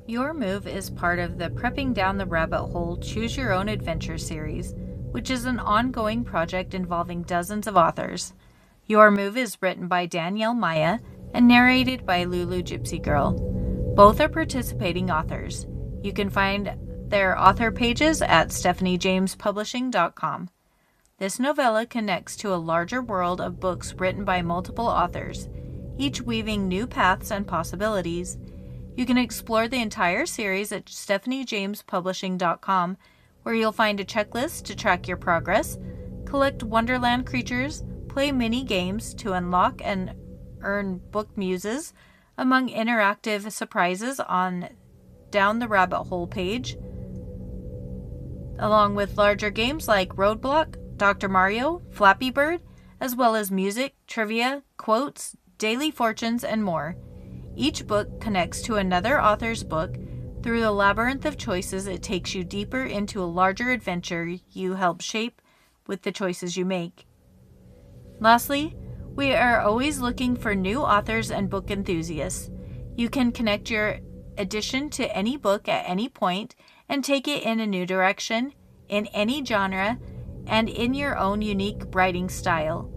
Your Move is part of the Prepping Down the Rabbit Hole Choose Your Own Adventure series, which is an ongoing project involving dozens of authors. Your Move is written by Danielle Maya and narrated by Lulu Gypsy Girl. Both are participating authors. You can find their author pages at stephaniejamespublishing.com. This novella connects to a larger world of books written by multiple authors, each weaving new paths and possibilities. You can explore the entire series at stephaniejamespublishing.com, where you'll find a checklist to track your progress, collect Wonderland creatures, play mini games to unlock and earn book muses, among interactive surprises on Down the Rabbit Hole page, along with larger games like Roadblock, Dr. Mario, Flappy Bird, as well as music, trivia, quotes, daily fortunes, and more. Each book connects to another author's book. Through the labyrinth of choices, it takes you deeper into a larger adventure you help shape with the choices you make. Lastly, we are always looking for new authors and book enthusiasts. You can connect your addition to any book at any point and take it in a new direction, in any genre, and in your own unique writing style.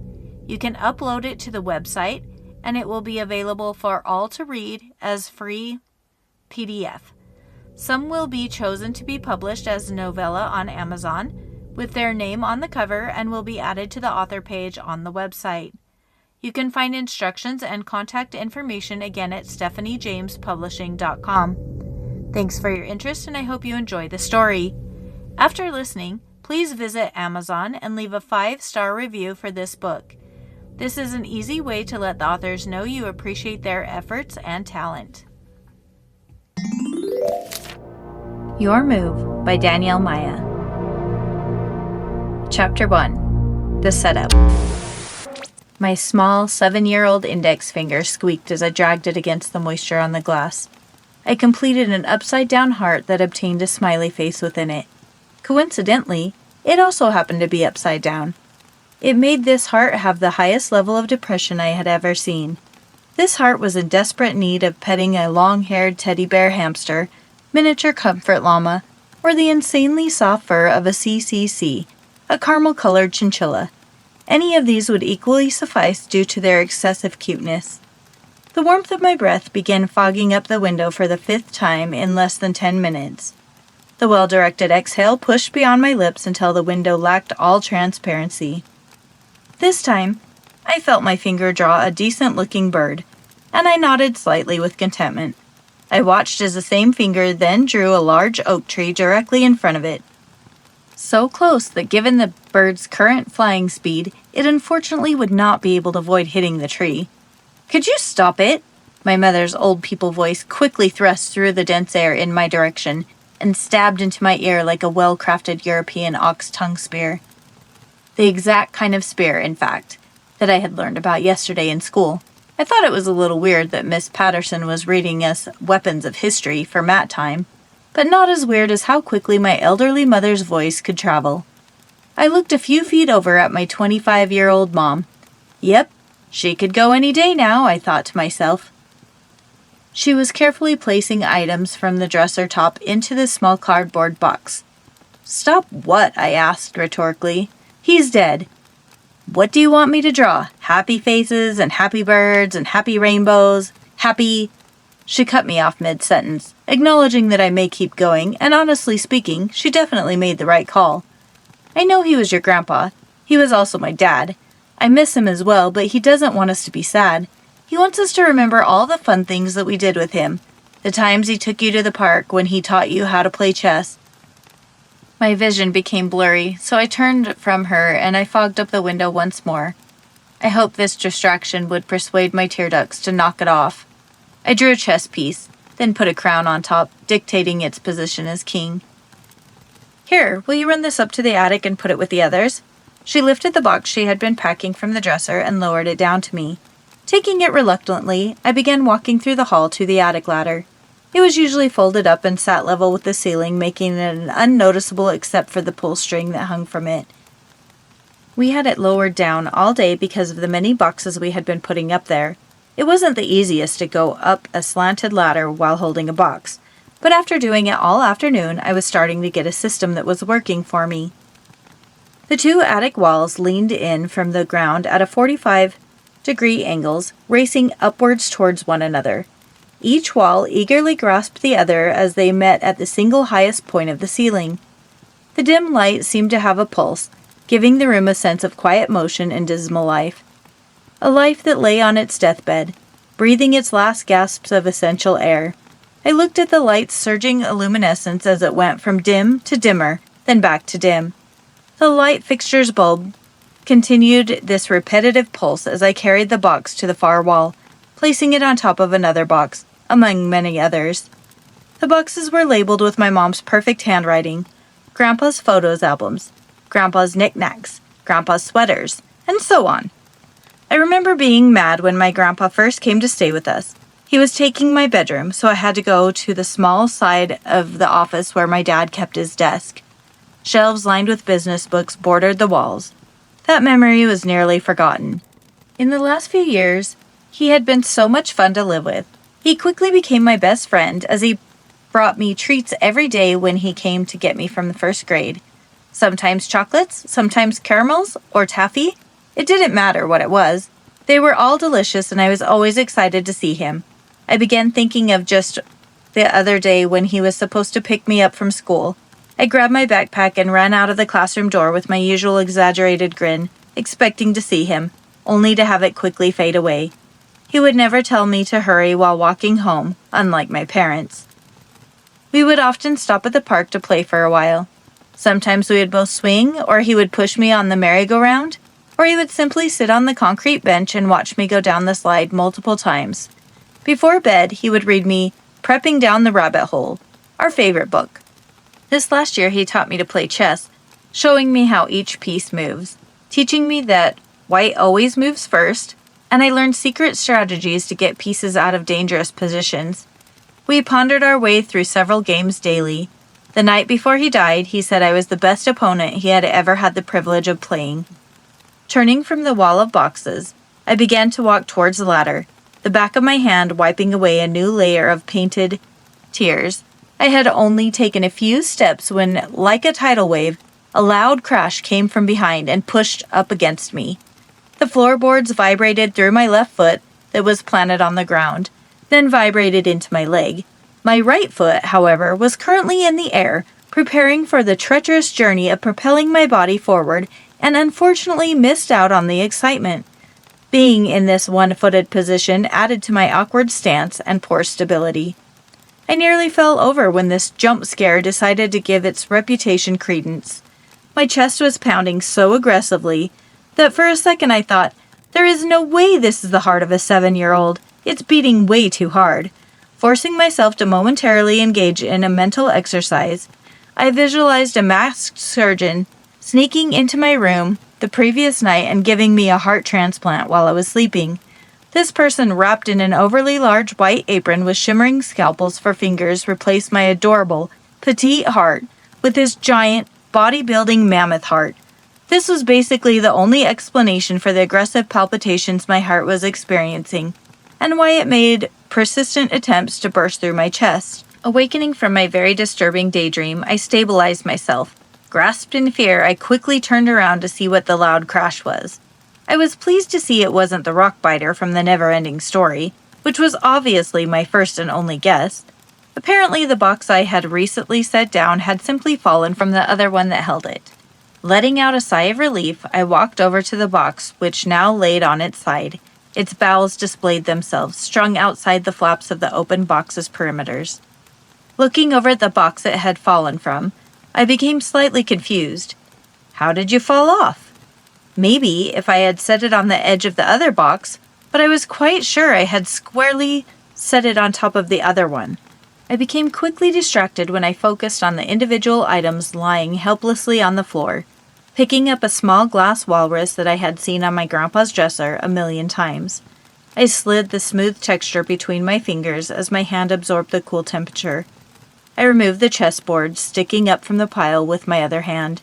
You can upload it to the website, and it will be available for all to read as free PDF. Some will be chosen to be published as novella on Amazon, with their name on the cover, and will be added to the author page on the website. You can find instructions and contact information again at stephaniejamespublishing.com. Thanks for your interest, and I hope you enjoy the story. After listening, please visit Amazon and leave a 5-star review for this book. This is an easy way to let the authors know you appreciate their efforts and talent. Your Move by Danielle Maya. Chapter 1. The Setup. My small 7-year-old index finger squeaked as I dragged it against the moisture on the glass. I completed an upside-down heart that obtained a smiley face within it. Coincidentally, it also happened to be upside down. It made this heart have the highest level of depression I had ever seen. This heart was in desperate need of petting a long-haired teddy bear hamster, miniature comfort llama, or the insanely soft fur of a CCC, a caramel-colored chinchilla. Any of these would equally suffice due to their excessive cuteness. The warmth of my breath began fogging up the window for the 5th time in less than 10 minutes. The well-directed exhale pushed beyond my lips until the window lacked all transparency. This time, I felt my finger draw a decent-looking bird, and I nodded slightly with contentment. I watched as the same finger then drew a large oak tree directly in front of it. So close that given the bird's current flying speed, it unfortunately would not be able to avoid hitting the tree. "Could you stop it?" My mother's old people voice quickly thrust through the dense air in my direction and stabbed into my ear like a well-crafted European ox tongue spear. The exact kind of spear, in fact, that I had learned about yesterday in school. I thought it was a little weird that Miss Patterson was reading us Weapons of History for mat time, but not as weird as how quickly my elderly mother's voice could travel. I looked a few feet over at my 25-year-old mom. Yep, she could go any day now, I thought to myself. She was carefully placing items from the dresser top into the small cardboard box. "Stop what?" I asked rhetorically. "He's dead." "What do you want me to draw? Happy faces and happy birds and happy rainbows? Happy—" She cut me off mid-sentence, acknowledging that I may keep going, and honestly speaking, she definitely made the right call. "I know he was your grandpa. He was also my dad. I miss him as well, but he doesn't want us to be sad. He wants us to remember all the fun things that we did with him. The times he took you to the park when he taught you how to play chess." My vision became blurry, so I turned from her and I fogged up the window once more. I hoped this distraction would persuade my tear ducts to knock it off. I drew a chess piece, then put a crown on top, dictating its position as king. "Here, will you run this up to the attic and put it with the others?" She lifted the box she had been packing from the dresser and lowered it down to me. Taking it reluctantly, I began walking through the hall to the attic ladder. It was usually folded up and sat level with the ceiling, making it unnoticeable except for the pull string that hung from it. We had it lowered down all day because of the many boxes we had been putting up there. It wasn't the easiest to go up a slanted ladder while holding a box, but after doing it all afternoon, I was starting to get a system that was working for me. The two attic walls leaned in from the ground at a 45-degree angles, racing upwards towards one another. Each wall eagerly grasped the other as they met at the single highest point of the ceiling. The dim light seemed to have a pulse, giving the room a sense of quiet motion and dismal life. A life that lay on its deathbed, breathing its last gasps of essential air. I looked at the light's surging luminescence as it went from dim to dimmer, then back to dim. The light fixture's bulb continued this repetitive pulse as I carried the box to the far wall, placing it on top of another box, among many others. The boxes were labeled with my mom's perfect handwriting: Grandpa's photos albums, Grandpa's knickknacks, Grandpa's sweaters, and so on. I remember being mad when my grandpa first came to stay with us. He was taking my bedroom, so I had to go to the small side of the office where my dad kept his desk. Shelves lined with business books bordered the walls. That memory was nearly forgotten. In the last few years, he had been so much fun to live with. He quickly became my best friend as he brought me treats every day when he came to get me from the first grade. Sometimes chocolates, sometimes caramels, or taffy. It didn't matter what it was. They were all delicious, and I was always excited to see him. I began thinking of just the other day when he was supposed to pick me up from school. I grabbed my backpack and ran out of the classroom door with my usual exaggerated grin, expecting to see him, only to have it quickly fade away. He would never tell me to hurry while walking home, unlike my parents. We would often stop at the park to play for a while. Sometimes we would both swing, or he would push me on the merry-go-round, or he would simply sit on the concrete bench and watch me go down the slide multiple times. Before bed, he would read me Prepping Down the Rabbit Hole, our favorite book. This last year, he taught me to play chess, showing me how each piece moves, teaching me that white always moves first, and I learned secret strategies to get pieces out of dangerous positions. We pondered our way through several games daily. The night before he died, he said I was the best opponent he had ever had the privilege of playing. Turning from the wall of boxes, I began to walk towards the ladder, the back of my hand wiping away a new layer of painted tears. I had only taken a few steps when, like a tidal wave, a loud crash came from behind and pushed up against me. The floorboards vibrated through my left foot that was planted on the ground, then vibrated into my leg. My right foot, however, was currently in the air, preparing for the treacherous journey of propelling my body forward, and unfortunately missed out on the excitement. Being in this one-footed position added to my awkward stance and poor stability. I nearly fell over when this jump scare decided to give its reputation credence. My chest was pounding so aggressively that for a second I thought, there is no way this is the heart of a 7-year-old. It's beating way too hard. Forcing myself to momentarily engage in a mental exercise, I visualized a masked surgeon sneaking into my room the previous night and giving me a heart transplant while I was sleeping. This person, wrapped in an overly large white apron with shimmering scalpels for fingers, replaced my adorable, petite heart with his giant, bodybuilding mammoth heart. This was basically the only explanation for the aggressive palpitations my heart was experiencing, and why it made persistent attempts to burst through my chest. Awakening from my very disturbing daydream, I stabilized myself. Grasped in fear, I quickly turned around to see what the loud crash was. I was pleased to see it wasn't the rock biter from the never-ending story, which was obviously my first and only guess. Apparently, the box I had recently set down had simply fallen from the other one that held it. Letting out a sigh of relief, I walked over to the box, which now laid on its side. Its bowels displayed themselves, strung outside the flaps of the open box's perimeters. Looking over at the box it had fallen from, I became slightly confused. How did you fall off? Maybe if I had set it on the edge of the other box, but I was quite sure I had squarely set it on top of the other one. I became quickly distracted when I focused on the individual items lying helplessly on the floor, picking up a small glass walrus that I had seen on my grandpa's dresser 1,000,000 times. I slid the smooth texture between my fingers as my hand absorbed the cool temperature. I removed the chessboard, sticking up from the pile with my other hand.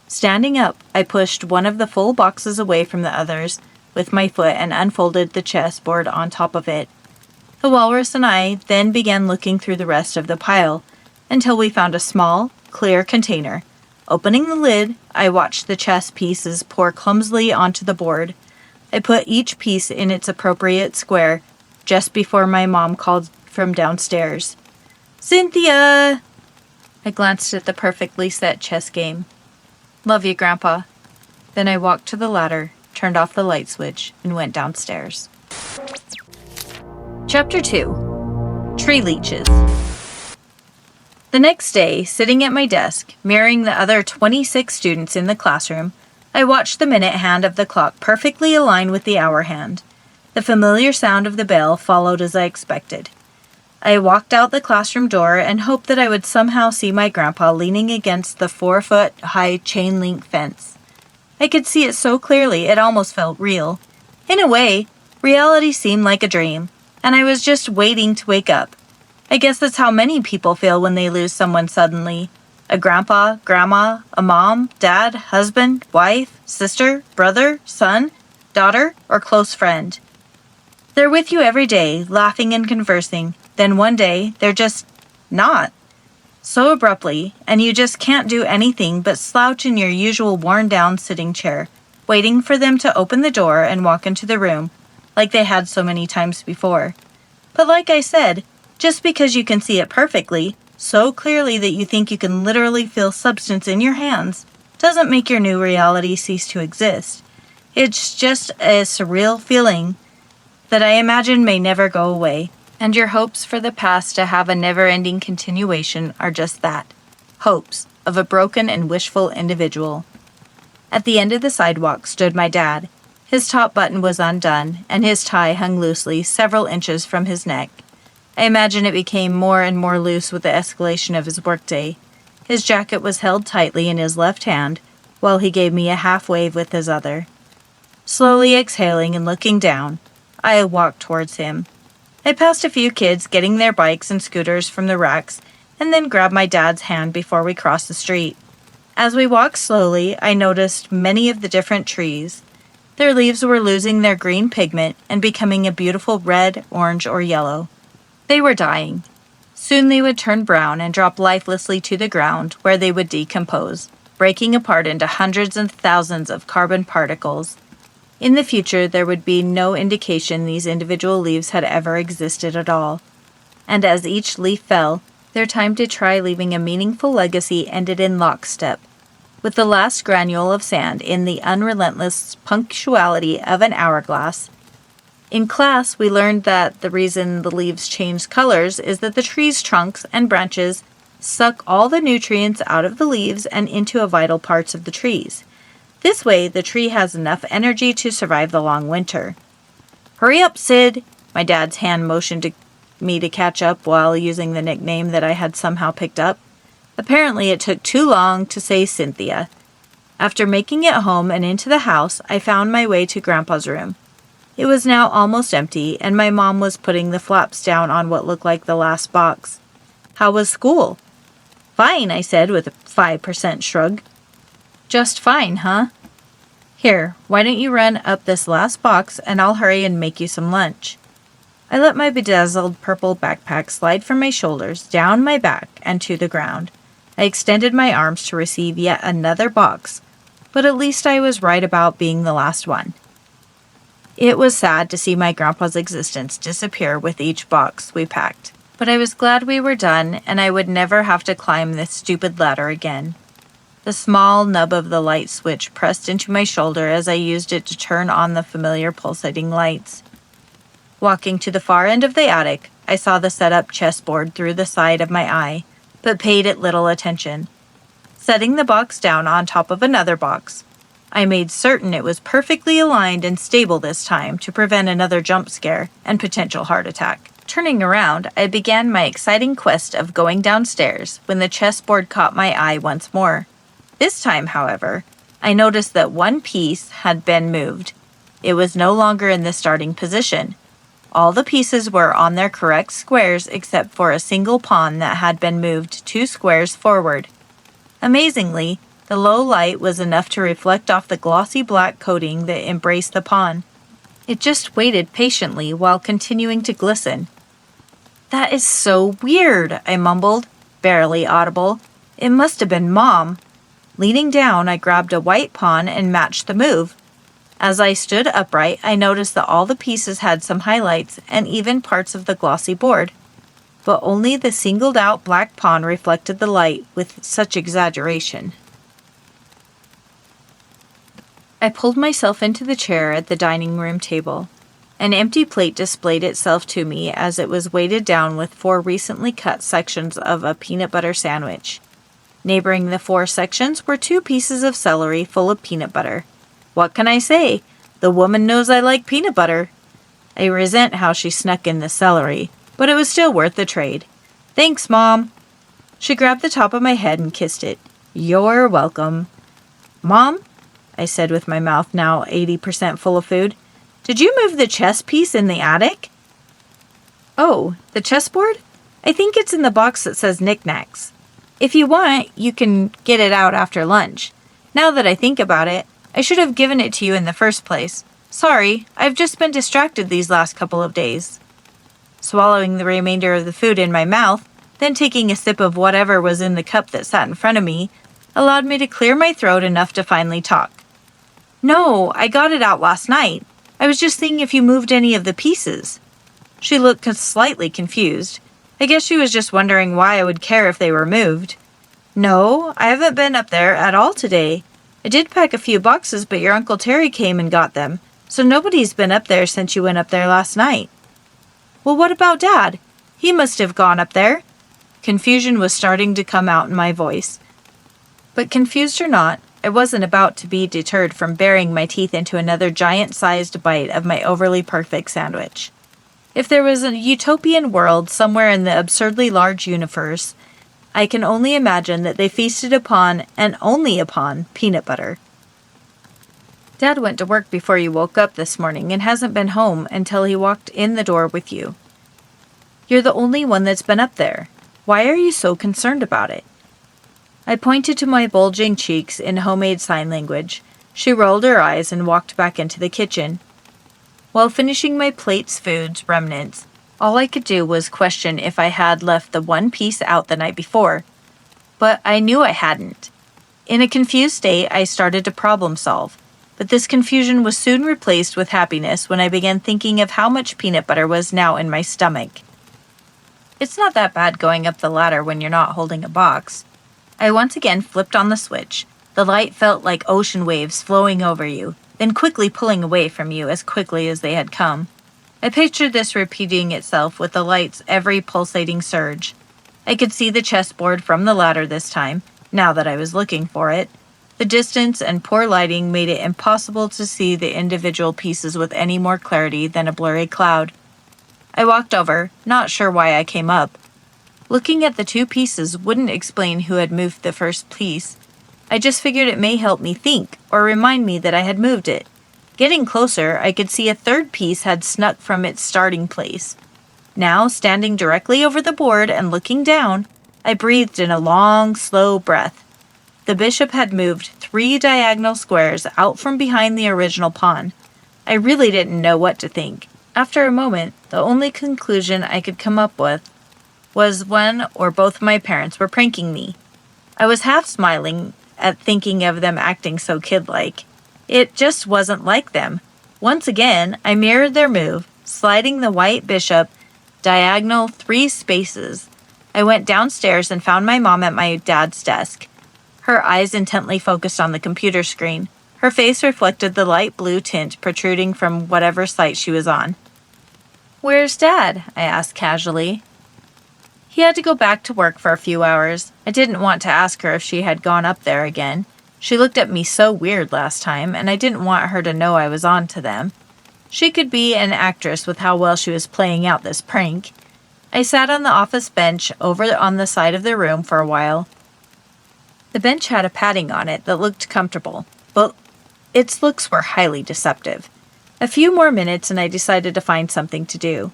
Standing up, I pushed one of the full boxes away from the others with my foot and unfolded the chessboard on top of it. The walrus and I then began looking through the rest of the pile until we found a small, clear container. Opening the lid, I watched the chess pieces pour clumsily onto the board. I put each piece in its appropriate square just before my mom called from downstairs. "Cynthia!" I glanced at the perfectly set chess game. "Love you, Grandpa." Then I walked to the ladder, turned off the light switch, and went downstairs. Chapter 2. Tree Leeches. The next day, sitting at my desk, mirroring the other 26 students in the classroom, I watched the minute hand of the clock perfectly align with the hour hand. The familiar sound of the bell followed as I expected. I walked out the classroom door and hoped that I would somehow see my grandpa leaning against the 4-foot-high chain-link fence. I could see it so clearly it almost felt real. In a way, reality seemed like a dream, and I was just waiting to wake up. I guess that's how many people feel when they lose someone suddenly. A grandpa, grandma, a mom, dad, husband, wife, sister, brother, son, daughter, or close friend. They're with you every day, laughing and conversing. Then one day, they're just not. So abruptly, and you just can't do anything but slouch in your usual worn-down sitting chair, waiting for them to open the door and walk into the room, like they had so many times before. But like I said, just because you can see it perfectly, so clearly that you think you can literally feel substance in your hands, doesn't make your new reality cease to exist. It's just a surreal feeling that I imagine may never go away, and your hopes for the past to have a never-ending continuation are just that, hopes of a broken and wishful individual. At the end of the sidewalk stood my dad. His top button was undone, and his tie hung loosely several inches from his neck. I imagine it became more and more loose with the escalation of his workday. His jacket was held tightly in his left hand, while he gave me a half-wave with his other. Slowly exhaling and looking down, I walked towards him. I passed a few kids getting their bikes and scooters from the racks, and then grabbed my dad's hand before we crossed the street. As we walked slowly, I noticed many of the different trees. Their leaves were losing their green pigment and becoming a beautiful red, orange, or yellow. They were dying. Soon they would turn brown and drop lifelessly to the ground, where they would decompose, breaking apart into hundreds and thousands of carbon particles. In the future, there would be no indication these individual leaves had ever existed at all. And as each leaf fell, their time to try leaving a meaningful legacy ended in lockstep, with the last granule of sand in the unrelentless punctuality of an hourglass. In class, we learned that the reason the leaves change colors is that the tree's trunks and branches suck all the nutrients out of the leaves and into the vital parts of the trees. This way, the tree has enough energy to survive the long winter. "Hurry up, Sid!" My dad's hand motioned to me to catch up while using the nickname that I had somehow picked up. Apparently, it took too long to say Cynthia. After making it home and into the house, I found my way to Grandpa's room. It was now almost empty, and my mom was putting the flaps down on what looked like the last box. "How was school?" "Fine," I said with a 5% shrug. "Just fine, huh? Here, why don't you run up this last box and I'll hurry and make you some lunch." I let my bedazzled purple backpack slide from my shoulders, down my back, and to the ground. I extended my arms to receive yet another box, but at least I was right about being the last one. It was sad to see my grandpa's existence disappear with each box we packed, but I was glad we were done and I would never have to climb this stupid ladder again. The small nub of the light switch pressed into my shoulder as I used it to turn on the familiar pulsating lights. Walking to the far end of the attic, I saw the set-up chessboard through the side of my eye, but paid it little attention. Setting the box down on top of another box, I made certain it was perfectly aligned and stable this time to prevent another jump scare and potential heart attack. Turning around, I began my exciting quest of going downstairs when the chessboard caught my eye once more. This time, however, I noticed that one piece had been moved. It was no longer in the starting position. All the pieces were on their correct squares except for a single pawn that had been moved 2 squares forward. Amazingly, the low light was enough to reflect off the glossy black coating that embraced the pawn. It just waited patiently while continuing to glisten. That is so weird, I mumbled, barely audible. It must have been Mom. Leaning down, I grabbed a white pawn and matched the move. As I stood upright, I noticed that all the pieces had some highlights and even parts of the glossy board. But only the singled-out black pawn reflected the light with such exaggeration. I pulled myself into the chair at the dining room table. An empty plate displayed itself to me as it was weighted down with 4 recently cut sections of a peanut butter sandwich. Neighboring the 4 sections were 2 pieces of celery full of peanut butter. What can I say? The woman knows I like peanut butter. I resent how she snuck in the celery, but it was still worth the trade. Thanks, Mom. She grabbed the top of my head and kissed it. You're welcome. Mom, I said with my mouth now 80% full of food, did you move the chess piece in the attic? Oh, the chessboard? I think it's in the box that says knickknacks. If you want, you can get it out after lunch. Now that I think about it, I should have given it to you in the first place. Sorry, I've just been distracted these last couple of days. Swallowing the remainder of the food in my mouth, then taking a sip of whatever was in the cup that sat in front of me, allowed me to clear my throat enough to finally talk. No, I got it out last night. I was just thinking if you moved any of the pieces. She looked slightly confused. I guess she was just wondering why I would care if they were moved. No, I haven't been up there at all today. I did pack a few boxes, but your Uncle Terry came and got them, so nobody's been up there since you went up there last night. Well, what about Dad? He must have gone up there. Confusion was starting to come out in my voice. But confused or not, I wasn't about to be deterred from burying my teeth into another giant-sized bite of my overly perfect sandwich. If there was a utopian world somewhere in the absurdly large universe, I can only imagine that they feasted upon, and only upon, peanut butter. Dad went to work before you woke up this morning and hasn't been home until he walked in the door with you. You're the only one that's been up there. Why are you so concerned about it? I pointed to my bulging cheeks in homemade sign language. She rolled her eyes and walked back into the kitchen. While finishing my plate's food's remnants, all I could do was question if I had left the one piece out the night before. But I knew I hadn't. In a confused state, I started to problem solve. But this confusion was soon replaced with happiness when I began thinking of how much peanut butter was now in my stomach. It's not that bad going up the ladder when you're not holding a box. I once again flipped on the switch. The light felt like ocean waves flowing over you, then quickly pulling away from you as quickly as they had come. I pictured this repeating itself with the light's every pulsating surge. I could see the chessboard from the ladder this time, now that I was looking for it. The distance and poor lighting made it impossible to see the individual pieces with any more clarity than a blurry cloud. I walked over, not sure why I came up. Looking at the 2 pieces wouldn't explain who had moved the first piece. I just figured it may help me think, or remind me that I had moved it. Getting closer, I could see a 3rd piece had snuck from its starting place. Now, standing directly over the board and looking down, I breathed in a long, slow breath. The bishop had moved 3 diagonal squares out from behind the original pawn. I really didn't know what to think. After a moment, the only conclusion I could come up with was one or both my parents were pranking me. I was half smiling at thinking of them acting so kid-like. It just wasn't like them. Once again, I mirrored their move, sliding the white bishop diagonal 3 spaces. I went downstairs and found my mom at my dad's desk. Her eyes intently focused on the computer screen. Her face reflected the light blue tint protruding from whatever site she was on. "Where's Dad?" I asked casually. He had to go back to work for a few hours. I didn't want to ask her if she had gone up there again. She looked at me so weird last time, and I didn't want her to know I was on to them. She could be an actress with how well she was playing out this prank. I sat on the office bench over on the side of the room for a while. The bench had a padding on it that looked comfortable, but its looks were highly deceptive. A few more minutes and I decided to find something to do.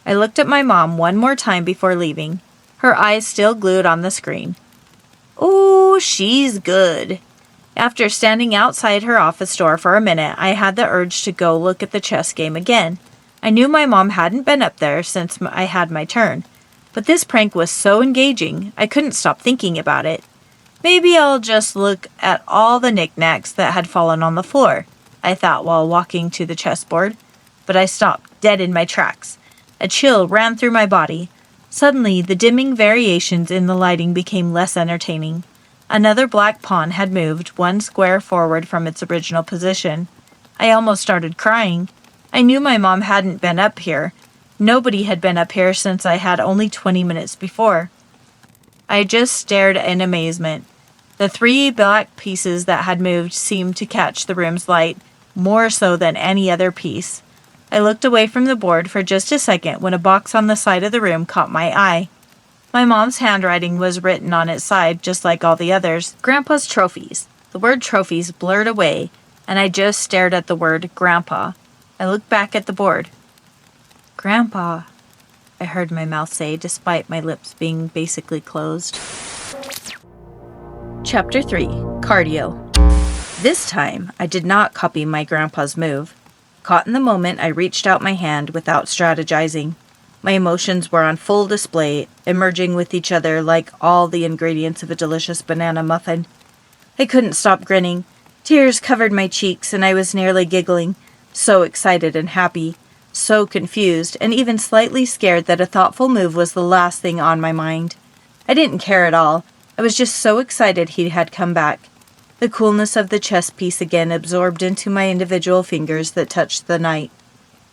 I looked at my mom one more time before leaving, her eyes still glued on the screen. "Ooh, she's good." After standing outside her office door for a minute, I had the urge to go look at the chess game again. I knew my mom hadn't been up there since I had my turn, But this prank was so engaging, I couldn't stop thinking about it. Maybe I'll just look at all the knickknacks that had fallen on the floor, I thought while walking to the chessboard. But I stopped dead in my tracks. A chill ran through my body. Suddenly, the dimming variations in the lighting became less entertaining. Another black pawn had moved one square forward from its original position. I almost started crying. I knew my mom hadn't been up here. Nobody had been up here since I had only 20 minutes before. I just stared in amazement. The 3 black pieces that had moved seemed to catch the room's light, more so than any other piece. I looked away from the board for just a second when a box on the side of the room caught my eye. My mom's handwriting was written on its side, just like all the others. Grandpa's trophies. The word trophies blurred away, and I just stared at the word Grandpa. I looked back at the board. Grandpa, I heard my mouth say, despite my lips being basically closed. Chapter 3. Cardio. This time, I did not copy my grandpa's move. Caught in the moment, I reached out my hand without strategizing. My emotions were on full display, emerging with each other like all the ingredients of a delicious banana muffin. I couldn't stop grinning. Tears covered my cheeks, and I was nearly giggling, so excited and happy. So confused, and even slightly scared that a thoughtful move was the last thing on my mind. I didn't care at all. I was just so excited he had come back. The coolness of the chess piece again absorbed into my individual fingers that touched the knight.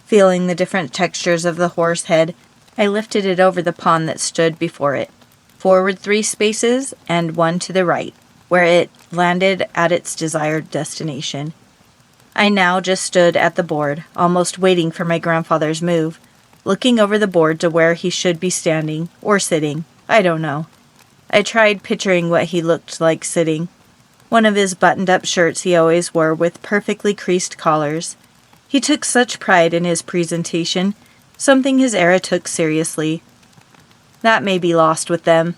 Feeling the different textures of the horse head, I lifted it over the pawn that stood before it. Forward 3 spaces, and 1 to the right, where it landed at its desired destination. I now just stood at the board, almost waiting for my grandfather's move, looking over the board to where he should be standing, or sitting, I don't know. I tried picturing what he looked like sitting. One of his buttoned-up shirts he always wore with perfectly creased collars. He took such pride in his presentation, something his era took seriously. That may be lost with them.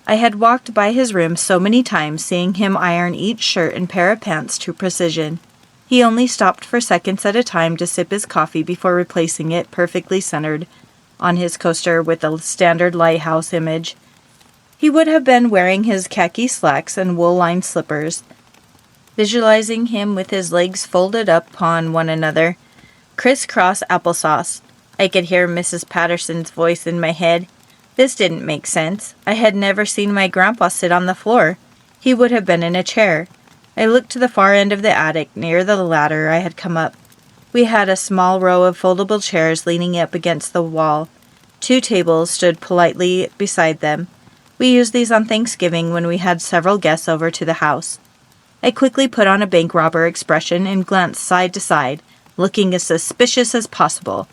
I had walked by his room so many times, seeing him iron each shirt and pair of pants to precision. He only stopped for seconds at a time to sip his coffee before replacing it perfectly centered on his coaster with a standard lighthouse image. He would have been wearing his khaki slacks and wool-lined slippers. Visualizing him with his legs folded up upon one another, crisscross applesauce. I could hear Mrs. Patterson's voice in my head. This didn't make sense. I had never seen my grandpa sit on the floor. He would have been in a chair. I looked to the far end of the attic, near the ladder I had come up. We had a small row of foldable chairs leaning up against the wall. 2 tables stood politely beside them. We used these on Thanksgiving when we had several guests over to the house. I quickly put on a bank robber expression and glanced side to side, looking as suspicious as possible.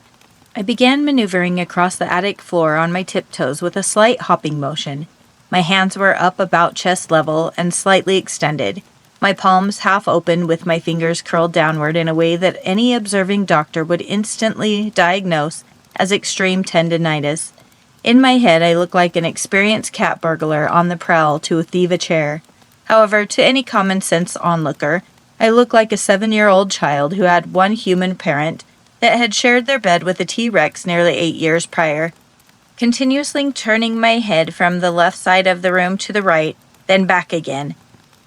I began maneuvering across the attic floor on my tiptoes with a slight hopping motion. My hands were up about chest level and slightly extended, my palms half open with my fingers curled downward in a way that any observing doctor would instantly diagnose as extreme tendinitis. In my head, I looked like an experienced cat burglar on the prowl to thieve a chair. However, to any common-sense onlooker, I looked like a 7-year-old child who had one human parent that had shared their bed with a T-Rex nearly 8 years prior. Continuously turning my head from the left side of the room to the right, then back again.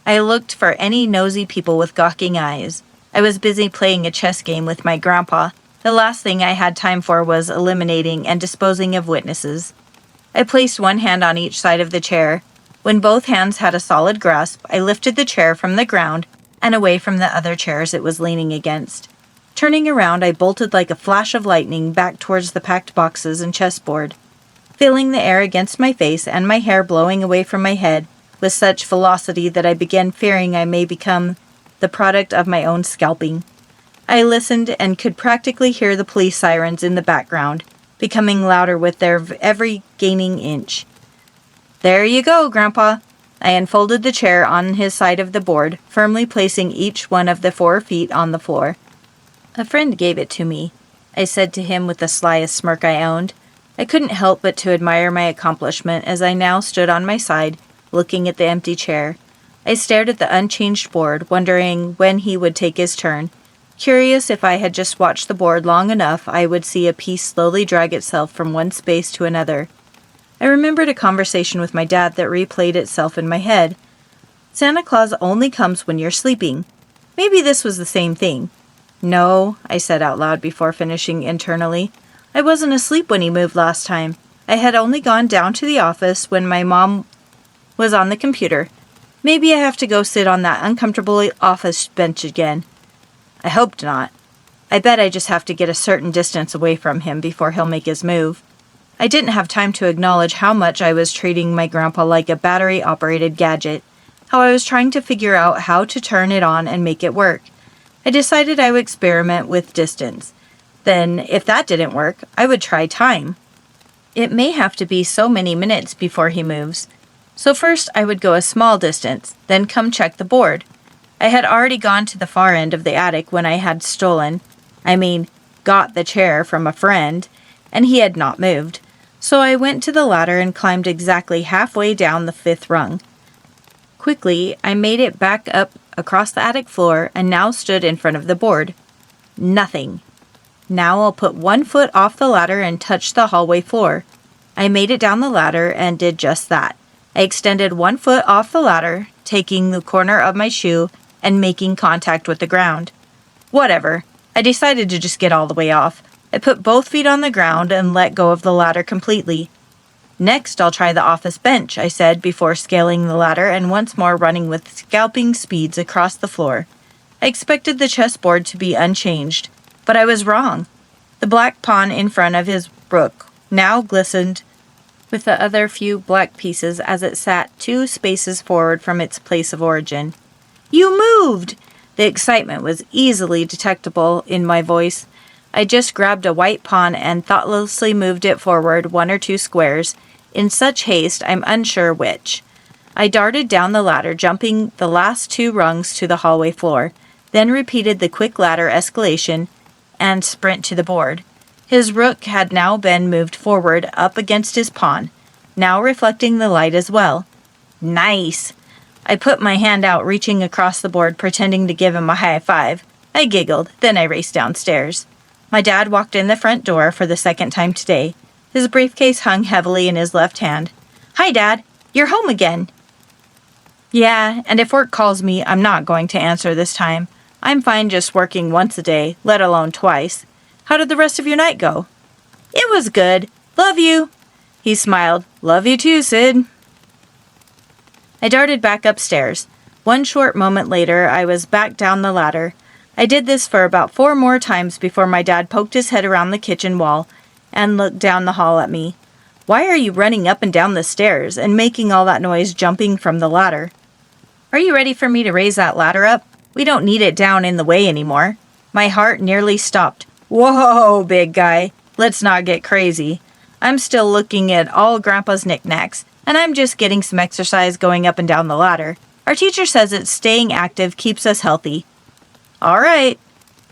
I looked for any nosy people with gawking eyes. I was busy playing a chess game with my grandpa. The last thing I had time for was eliminating and disposing of witnesses. I placed one hand on each side of the chair. When both hands had a solid grasp, I lifted the chair from the ground and away from the other chairs it was leaning against. Turning around, I bolted like a flash of lightning back towards the packed boxes and chessboard, feeling the air against my face and my hair blowing away from my head with such velocity that I began fearing I may become the product of my own scalping. I listened and could practically hear the police sirens in the background, becoming louder with their every gaining inch. "There you go, Grandpa." I unfolded the chair on his side of the board, firmly placing each one of the 4 feet on the floor. "A friend gave it to me," I said to him with the slyest smirk I owned. I couldn't help but to admire my accomplishment as I now stood on my side, looking at the empty chair. I stared at the unchanged board, wondering when he would take his turn. Curious if I had just watched the board long enough, I would see a piece slowly drag itself from one space to another. I remembered a conversation with my dad that replayed itself in my head. Santa Claus only comes when you're sleeping. Maybe this was the same thing. No, I said out loud before finishing internally. I wasn't asleep when he moved last time. I had only gone down to the office when my mom was on the computer. Maybe I have to go sit on that uncomfortable office bench again. I hoped not. I bet I just have to get a certain distance away from him before he'll make his move. I didn't have time to acknowledge how much I was treating my grandpa like a battery-operated gadget, how I was trying to figure out how to turn it on and make it work. I decided I would experiment with distance. Then, if that didn't work, I would try time. It may have to be so many minutes before he moves. So first I would go a small distance, then come check the board. I had already gone to the far end of the attic when I had got the chair from a friend, and he had not moved. So I went to the ladder and climbed exactly halfway down the 5th rung. Quickly, I made it back up across the attic floor and now stood in front of the board. Nothing. Now I'll put 1 foot off the ladder and touch the hallway floor. I made it down the ladder and did just that. I extended 1 foot off the ladder, taking the corner of my shoe and making contact with the ground. Whatever. I decided to just get all the way off. I put both feet on the ground and let go of the ladder completely. Next, I'll try the office bench, I said before scaling the ladder and once more running with scalping speeds across the floor. I expected the chessboard to be unchanged, but I was wrong. The black pawn in front of his rook now glistened with the other few black pieces as it sat 2 spaces forward from its place of origin. You moved! The excitement was easily detectable in my voice. I just grabbed a white pawn and thoughtlessly moved it forward 1 or 2 squares, in such haste I'm unsure which. I darted down the ladder, jumping the last 2 rungs to the hallway floor, then repeated the quick ladder escalation and sprint to the board. His rook had now been moved forward up against his pawn, now reflecting the light as well. Nice! I put my hand out, reaching across the board, pretending to give him a high five. I giggled, then I raced downstairs. My dad walked in the front door for the 2nd time today. His briefcase hung heavily in his left hand. Hi, Dad. You're home again. Yeah, and if work calls me, I'm not going to answer this time. I'm fine just working once a day, let alone twice. How did the rest of your night go? It was good. Love you. He smiled. Love you too, Sid. I darted back upstairs. 1 short moment later, I was back down the ladder. I did this for about 4 more times before my dad poked his head around the kitchen wall and looked down the hall at me. Why are you running up and down the stairs and making all that noise jumping from the ladder? Are you ready for me to raise that ladder up? We don't need it down in the way anymore. My heart nearly stopped. Whoa, big guy. Let's not get crazy. I'm still looking at all Grandpa's knickknacks, and I'm just getting some exercise going up and down the ladder. Our teacher says that staying active keeps us healthy. All right.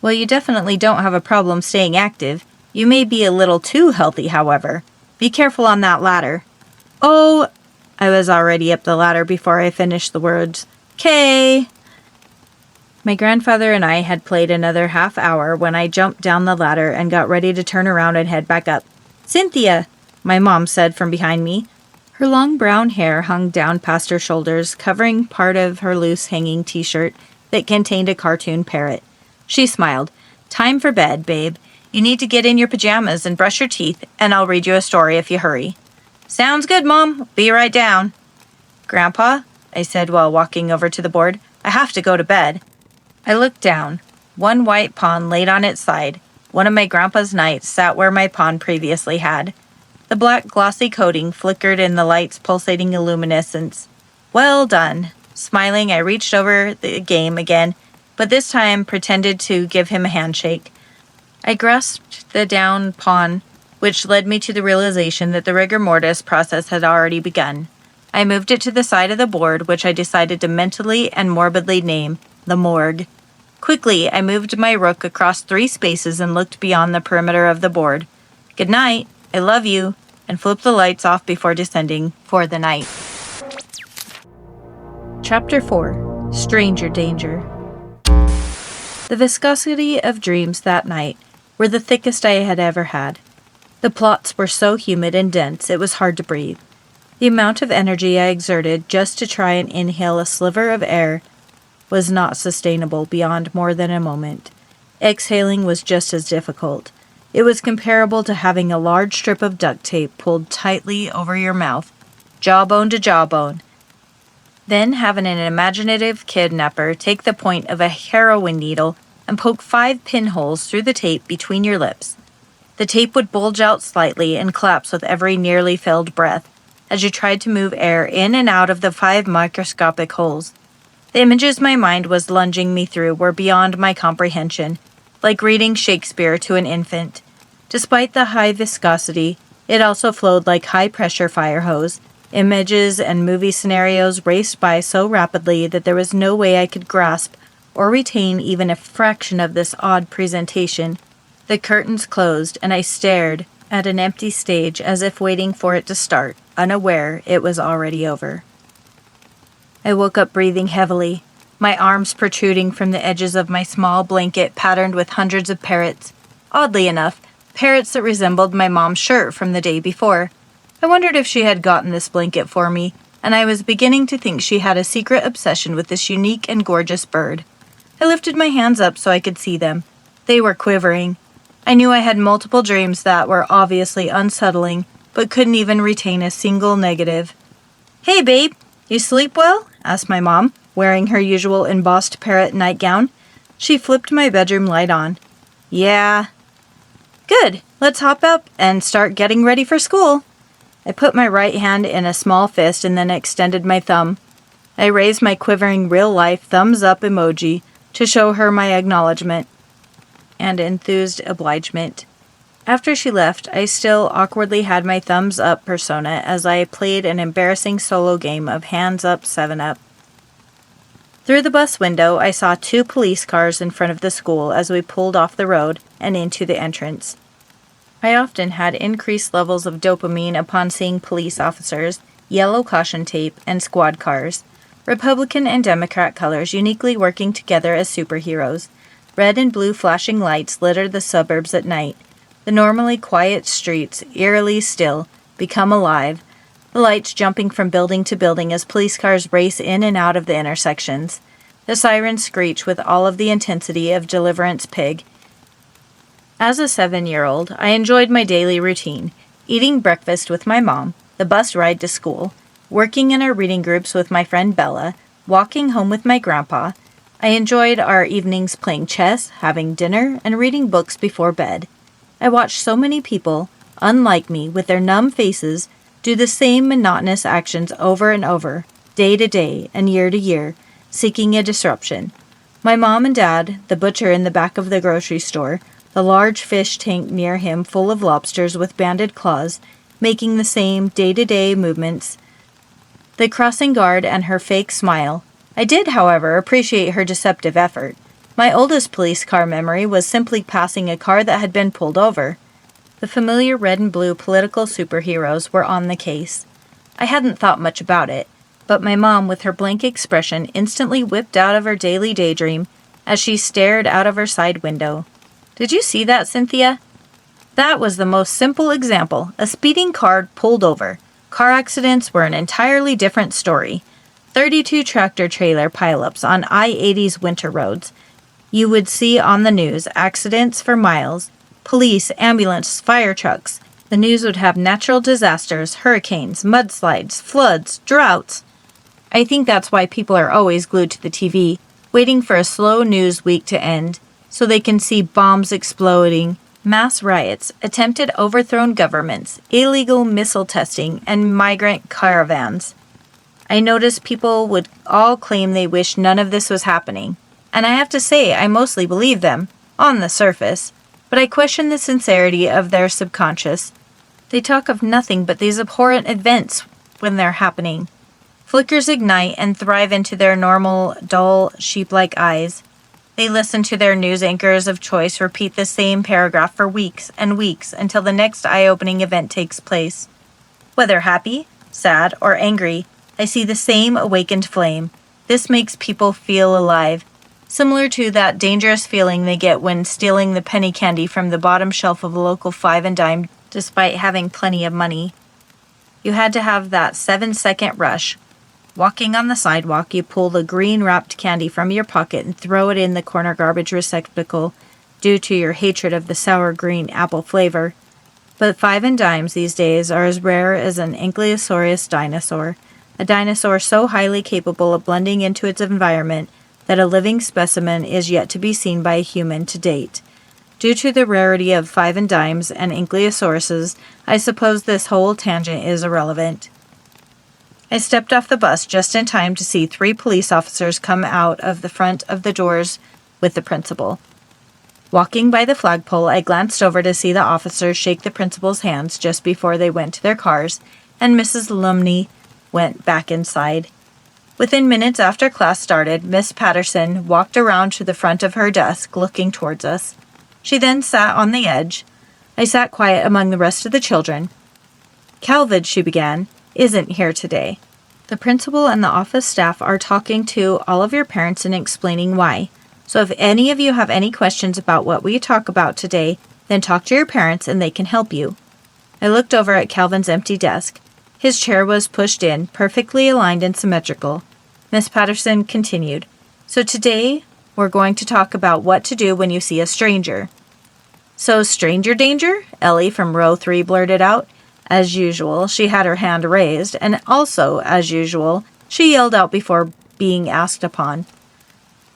Well, you definitely don't have a problem staying active. You may be a little too healthy, however. Be careful on that ladder. Oh, I was already up the ladder before I finished the words. 'Kay. My grandfather and I had played another half hour when I jumped down the ladder and got ready to turn around and head back up. Cynthia, my mom said from behind me. Her long brown hair hung down past her shoulders, covering part of her loose hanging t-shirt that contained a cartoon parrot. She smiled. Time for bed, babe. You need to get in your pajamas and brush your teeth, and I'll read you a story if you hurry. Sounds good, Mom. Be right down. Grandpa, I said while walking over to the board, I have to go to bed. I looked down. 1 white pawn laid on its side. One of my grandpa's knights sat where my pawn previously had. The black glossy coating flickered in the light's pulsating luminescence. Well done. Smiling, I reached over the game again, but this time pretended to give him a handshake. I grasped the down pawn, which led me to the realization that the rigor mortis process had already begun. I moved it to the side of the board, which I decided to mentally and morbidly name the morgue. Quickly, I moved my rook across 3 spaces and looked beyond the perimeter of the board. Good night, I love you, and flipped the lights off before descending for the night. Chapter 4. Stranger Danger. The viscosity of dreams that night were the thickest I had ever had. The plots were so humid and dense it was hard to breathe. The amount of energy I exerted just to try and inhale a sliver of air was not sustainable beyond more than a moment. Exhaling was just as difficult. It was comparable to having a large strip of duct tape pulled tightly over your mouth, jawbone to jawbone. Then having an imaginative kidnapper take the point of a heroin needle and poke 5 pinholes through the tape between your lips. The tape would bulge out slightly and collapse with every nearly filled breath as you tried to move air in and out of the 5 microscopic holes. The images my mind was lunging me through were beyond my comprehension, like reading Shakespeare to an infant. Despite the high viscosity, it also flowed like high-pressure fire hose. Images and movie scenarios raced by so rapidly that there was no way I could grasp or retain even a fraction of this odd presentation. The curtains closed, and I stared at an empty stage as if waiting for it to start, unaware it was already over. I woke up breathing heavily, my arms protruding from the edges of my small blanket patterned with hundreds of parrots. Oddly enough, parrots that resembled my mom's shirt from the day before. I wondered if she had gotten this blanket for me, and I was beginning to think she had a secret obsession with this unique and gorgeous bird. I lifted my hands up so I could see them. They were quivering. I knew I had multiple dreams that were obviously unsettling, but couldn't even retain a single negative. "Hey, babe, you sleep well?" asked my mom, wearing her usual embossed parrot nightgown. She flipped my bedroom light on. "Yeah." "Good, let's hop up and start getting ready for school." I put my right hand in a small fist and then extended my thumb. I raised my quivering real-life thumbs-up emoji to show her my acknowledgement and enthused obligement. After she left, I still awkwardly had my thumbs-up persona as I played an embarrassing solo game of Hands Up 7-Up. Through the bus window, I saw 2 police cars in front of the school as we pulled off the road and into the entrance. I often had increased levels of dopamine upon seeing police officers, yellow caution tape, and squad cars. Republican and Democrat colors uniquely working together as superheroes. Red and blue flashing lights littered the suburbs at night. The normally quiet streets, eerily still, become alive, the lights jumping from building to building as police cars race in and out of the intersections. The sirens screech with all of the intensity of Deliverance Pig. As a 7-year-old, I enjoyed my daily routine, eating breakfast with my mom, the bus ride to school, working in our reading groups with my friend Bella, walking home with my grandpa. I enjoyed our evenings playing chess, having dinner, and reading books before bed. I watched so many people, unlike me, with their numb faces, do the same monotonous actions over and over, day to day and year to year, seeking a disruption. My mom and dad, the butcher in the back of the grocery store, the large fish tank near him full of lobsters with banded claws, making the same day-to-day movements. The crossing guard and her fake smile. I did, however, appreciate her deceptive effort. My oldest police car memory was simply passing a car that had been pulled over. The familiar red and blue political superheroes were on the case. I hadn't thought much about it, but my mom, with her blank expression, instantly whipped out of her daily daydream as she stared out of her side window. "Did you see that, Cynthia?" That was the most simple example. A speeding car pulled over. Car accidents were an entirely different story. 32 tractor-trailer pileups on I-80's winter roads. You would see on the news accidents for miles. Police, ambulance, fire trucks. The news would have natural disasters, hurricanes, mudslides, floods, droughts. I think that's why people are always glued to the TV, waiting for a slow news week to end, so they can see bombs exploding, mass riots, attempted overthrown governments, illegal missile testing, and migrant caravans. I noticed people would all claim they wish none of this was happening, and I have to say I mostly believe them, on the surface, but I question the sincerity of their subconscious. They talk of nothing but these abhorrent events when they're happening. Flickers ignite and thrive into their normal, dull, sheep-like eyes. They listen to their news anchors of choice repeat the same paragraph for weeks and weeks until the next eye-opening event takes place. Whether happy, sad, or angry, I see the same awakened flame. This makes people feel alive, similar to that dangerous feeling they get when stealing the penny candy from the bottom shelf of a local 5 and dime despite having plenty of money. You had to have that 7-second rush. Walking on the sidewalk, you pull the green-wrapped candy from your pocket and throw it in the corner garbage receptacle due to your hatred of the sour green apple flavor. But 5 and dimes these days are as rare as an Ankylosaurus dinosaur, a dinosaur so highly capable of blending into its environment that a living specimen is yet to be seen by a human to date. Due to the rarity of 5 and dimes and Ankylosauruses, I suppose this whole tangent is irrelevant. I stepped off the bus just in time to see 3 police officers come out of the front of the doors with the principal. Walking by the flagpole, I glanced over to see the officers shake the principal's hands just before they went to their cars, and Mrs. Lumley went back inside. Within minutes after class started, Miss Patterson walked around to the front of her desk, looking towards us. She then sat on the edge. I sat quiet among the rest of the children. "Calvin," she began, "isn't here today. The principal and the office staff are talking to all of your parents and explaining why. So if any of you have any questions about what we talk about today, then talk to your parents and they can help you." I looked over at Calvin's empty desk. His chair was pushed in, perfectly aligned and symmetrical. Miss Patterson continued, "So today we're going to talk about what to do when you see a stranger." "So stranger danger?" Ellie from row 3 blurted out. As usual, she had her hand raised, and also, as usual, she yelled out before being asked upon.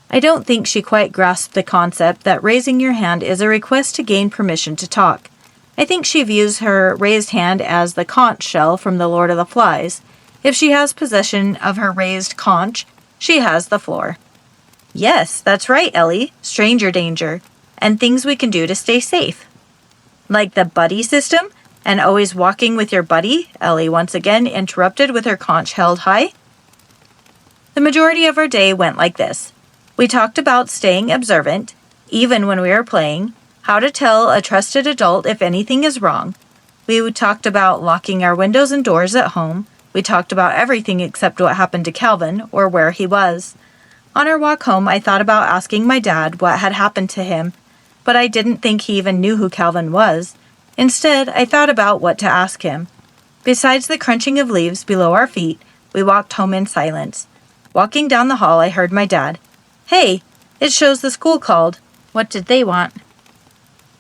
I don't think she quite grasped the concept that raising your hand is a request to gain permission to talk. I think she views her raised hand as the conch shell from the Lord of the Flies. If she has possession of her raised conch, she has the floor. "Yes, that's right, Ellie. Stranger danger. And things we can do to stay safe." "Like the buddy system? And always walking with your buddy?" Ellie once again interrupted with her conch held high. The majority of our day went like this. We talked about staying observant, even when we were playing, how to tell a trusted adult if anything is wrong. We talked about locking our windows and doors at home. We talked about everything except what happened to Calvin or where he was. On our walk home, I thought about asking my dad what had happened to him, but I didn't think he even knew who Calvin was. Instead, I thought about what to ask him. Besides the crunching of leaves below our feet, we walked home in silence. Walking down the hall, I heard my dad. "Hey, it shows the school called. What did they want?"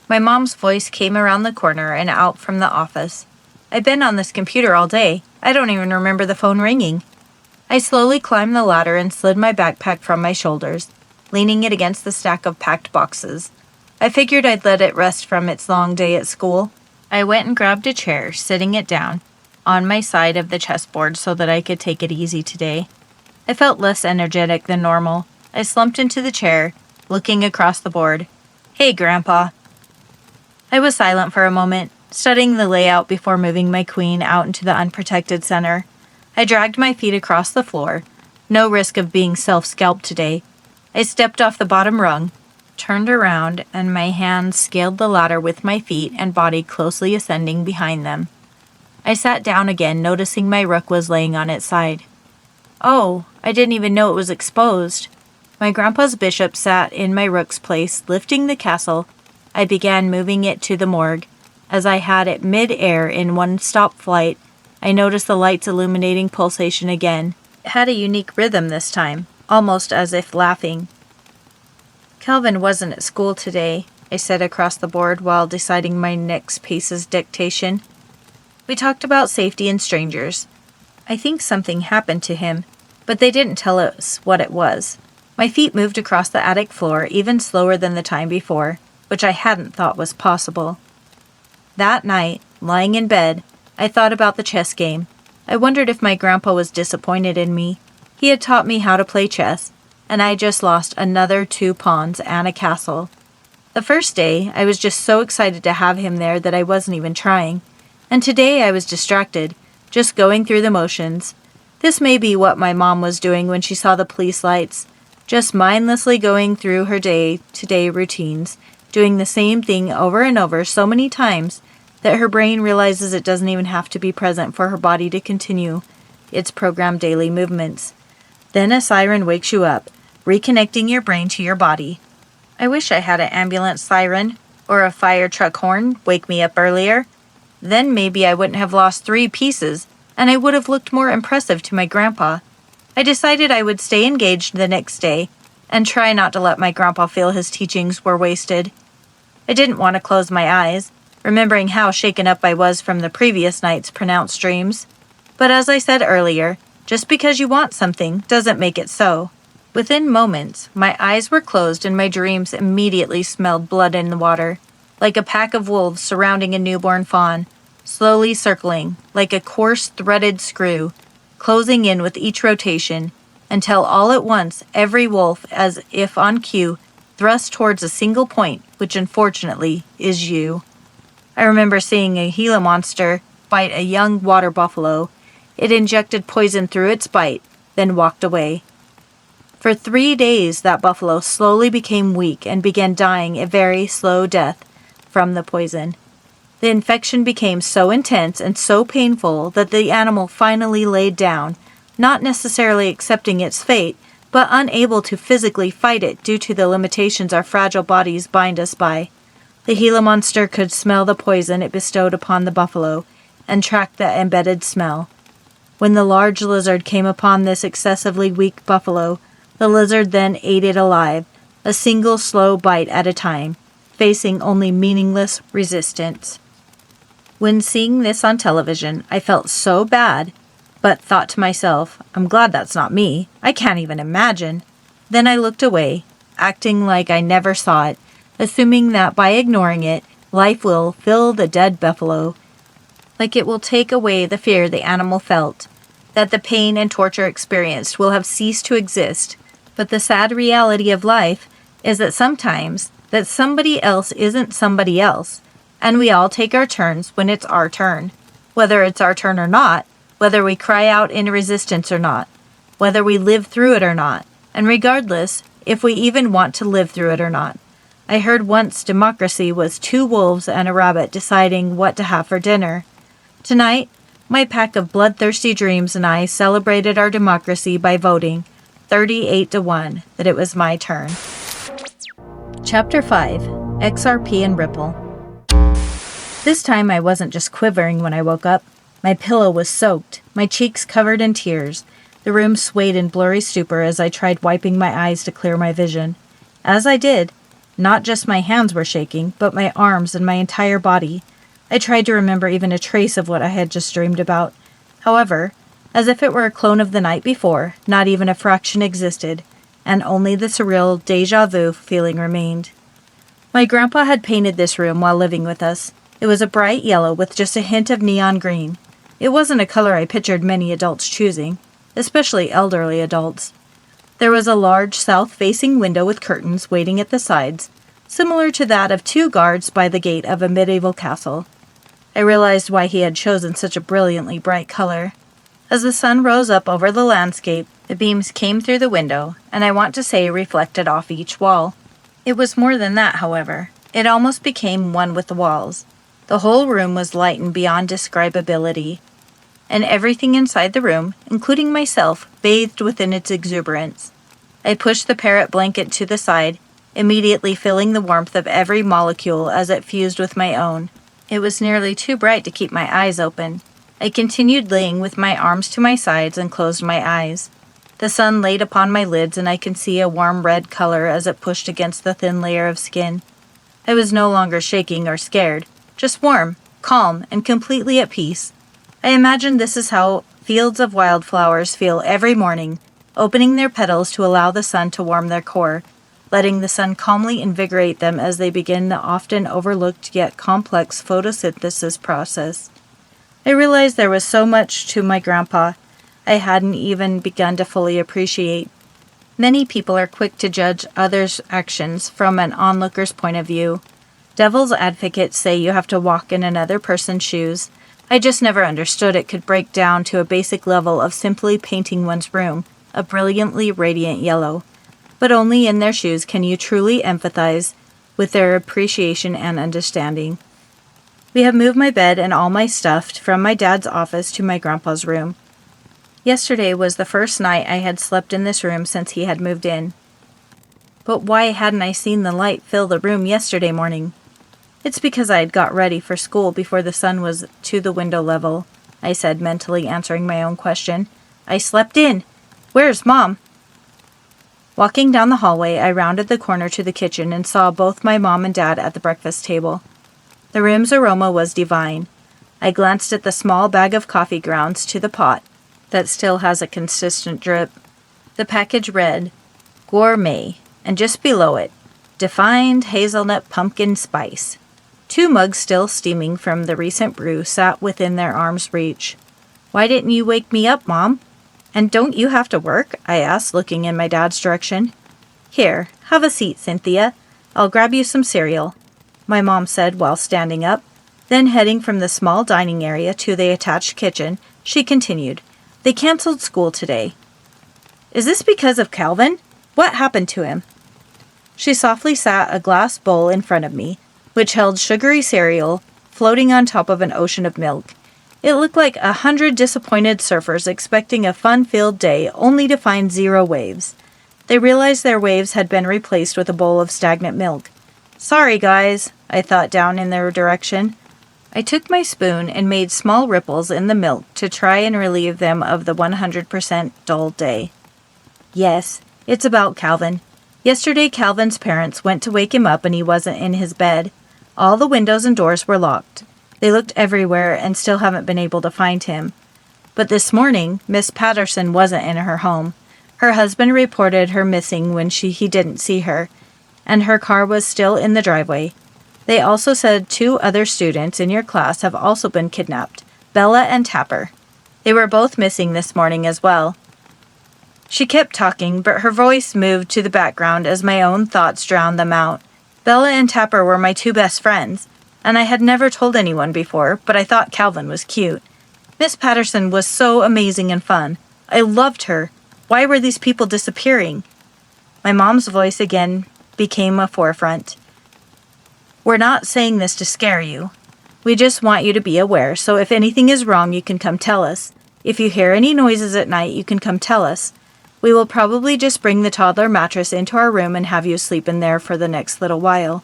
My mom's voice came around the corner and out from the office. "I've been on this computer all day. I don't even remember the phone ringing." I slowly climbed the ladder and slid my backpack from my shoulders, leaning it against the stack of packed boxes. I figured I'd let it rest from its long day at school. I went and grabbed a chair, sitting it down on my side of the chessboard so that I could take it easy today. I felt less energetic than normal. I slumped into the chair, looking across the board. "Hey, Grandpa." I was silent for a moment, studying the layout before moving my queen out into the unprotected center. I dragged my feet across the floor. No risk of being self-scalped today. I stepped off the bottom rung, turned around, and my hands scaled the ladder with my feet and body closely ascending behind them. I sat down again, noticing my rook was laying on its side. Oh, I didn't even know it was exposed. My grandpa's bishop sat in my rook's place, lifting the castle. I began moving it to the morgue. As I had it mid-air in one-stop flight, I noticed the light's illuminating pulsation again. It had a unique rhythm this time, almost as if laughing. "Calvin wasn't at school today," I said across the board while deciding my next piece's dictation. "We talked about safety and strangers. I think something happened to him, but they didn't tell us what it was." My feet moved across the attic floor even slower than the time before, which I hadn't thought was possible. That night, lying in bed, I thought about the chess game. I wondered if my grandpa was disappointed in me. He had taught me how to play chess, and I just lost another 2 pawns and a castle. The first day, I was just so excited to have him there that I wasn't even trying. And today I was distracted, just going through the motions. This may be what my mom was doing when she saw the police lights, just mindlessly going through her day-to-day routines, doing the same thing over and over so many times that her brain realizes it doesn't even have to be present for her body to continue its programmed daily movements. Then a siren wakes you up, reconnecting your brain to your body. I wish I had an ambulance siren or a fire truck horn wake me up earlier. Then maybe I wouldn't have lost 3 pieces, and I would have looked more impressive to my grandpa. I decided I would stay engaged the next day and try not to let my grandpa feel his teachings were wasted. I didn't want to close my eyes, remembering how shaken up I was from the previous night's pronounced dreams. But as I said earlier, just because you want something doesn't make it so. Within moments, my eyes were closed and my dreams immediately smelled blood in the water, like a pack of wolves surrounding a newborn fawn, slowly circling, like a coarse threaded screw, closing in with each rotation, until all at once every wolf, as if on cue, thrust towards a single point, which unfortunately is you. I remember seeing a Gila monster bite a young water buffalo. It injected poison through its bite, then walked away. For 3 days, that buffalo slowly became weak and began dying a very slow death from the poison. The infection became so intense and so painful that the animal finally laid down, not necessarily accepting its fate, but unable to physically fight it due to the limitations our fragile bodies bind us by. The Gila monster could smell the poison it bestowed upon the buffalo and track the embedded smell. When the large lizard came upon this excessively weak buffalo, the lizard then ate it alive, a single slow bite at a time, facing only meaningless resistance. When seeing this on television, I felt so bad, but thought to myself, I'm glad that's not me. I can't even imagine. Then I looked away, acting like I never saw it, assuming that by ignoring it, life will fill the dead buffalo, like it will take away the fear the animal felt, that the pain and torture experienced will have ceased to exist. But the sad reality of life is that sometimes that somebody else isn't somebody else, and we all take our turns when it's our turn. Whether it's our turn or not, whether we cry out in resistance or not, whether we live through it or not, and regardless if we even want to live through it or not. I heard once democracy was 2 wolves and a rabbit deciding what to have for dinner. Tonight, my pack of bloodthirsty dreams and I celebrated our democracy by voting 38-1 that it was my turn. Chapter 5, XRP and Ripple. This time I wasn't just quivering when I woke up. My pillow was soaked, my cheeks covered in tears. The room swayed in blurry stupor as I tried wiping my eyes to clear my vision. As I did, not just my hands were shaking, but my arms and my entire body. I tried to remember even a trace of what I had just dreamed about. However, as if it were a clone of the night before, not even a fraction existed, and only the surreal déjà vu feeling remained. My grandpa had painted this room while living with us. It was a bright yellow with just a hint of neon green. It wasn't a color I pictured many adults choosing, especially elderly adults. There was a large south-facing window with curtains waiting at the sides, similar to that of 2 guards by the gate of a medieval castle. I realized why he had chosen such a brilliantly bright color. As the sun rose up over the landscape, the beams came through the window, and I want to say reflected off each wall. It was more than that, however. It almost became one with the walls. The whole room was lightened beyond describability, and everything inside the room, including myself, bathed within its exuberance. I pushed the parrot blanket to the side, immediately feeling the warmth of every molecule as it fused with my own. It was nearly too bright to keep my eyes open. I continued laying with my arms to my sides and closed my eyes. The sun laid upon my lids and I could see a warm red color as it pushed against the thin layer of skin. I was no longer shaking or scared, just warm, calm, and completely at peace. I imagined this is how fields of wildflowers feel every morning, opening their petals to allow the sun to warm their core, letting the sun calmly invigorate them as they begin the often overlooked yet complex photosynthesis process. I realized there was so much to my grandpa I hadn't even begun to fully appreciate. Many people are quick to judge others' actions from an onlooker's point of view. Devil's advocates say you have to walk in another person's shoes. I just never understood it could break down to a basic level of simply painting one's room a brilliantly radiant yellow. But only in their shoes can you truly empathize with their appreciation and understanding. We have moved my bed and all my stuff from my dad's office to my grandpa's room. Yesterday was the first night I had slept in this room since he had moved in. But why hadn't I seen the light fill the room yesterday morning? It's because I had got ready for school before the sun was to the window level, I said, mentally answering my own question. I slept in. Where's Mom? Walking down the hallway, I rounded the corner to the kitchen and saw both my mom and dad at the breakfast table. The room's aroma was divine. I glanced at the small bag of coffee grounds to the pot that still has a consistent drip. The package read, Gourmet, and just below it, Defined Hazelnut Pumpkin Spice. 2 mugs still steaming from the recent brew sat within their arm's reach. Why didn't you wake me up, Mom? And don't you have to work? I asked, looking in my dad's direction. Here, have a seat, Cynthia. I'll grab you some cereal, my mom said while standing up. Then heading from the small dining area to the attached kitchen, she continued, They canceled school today. Is this because of Calvin? What happened to him? She softly sat a glass bowl in front of me, which held sugary cereal floating on top of an ocean of milk. It looked like 100 disappointed surfers expecting a fun-filled day only to find 0 waves. They realized their waves had been replaced with a bowl of stagnant milk. Sorry, guys, I thought down in their direction. I took my spoon and made small ripples in the milk to try and relieve them of the 100% dull day. Yes, it's about Calvin. Yesterday, Calvin's parents went to wake him up and he wasn't in his bed. All the windows and doors were locked. They looked everywhere and still haven't been able to find him. But this morning, Miss Patterson wasn't in her home. Her husband reported her missing when he didn't see her, and her car was still in the driveway. They also said 2 other students in your class have also been kidnapped, Bella and Tapper. They were both missing this morning as well. She kept talking, but her voice moved to the background as my own thoughts drowned them out. Bella and Tapper were my 2 best friends, and I had never told anyone before, but I thought Calvin was cute. Miss Patterson was so amazing and fun. I loved her. Why were these people disappearing? My mom's voice again became a forefront. We're not saying this to scare you. We just want you to be aware, so if anything is wrong, you can come tell us. If you hear any noises at night, you can come tell us. We will probably just bring the toddler mattress into our room and have you sleep in there for the next little while.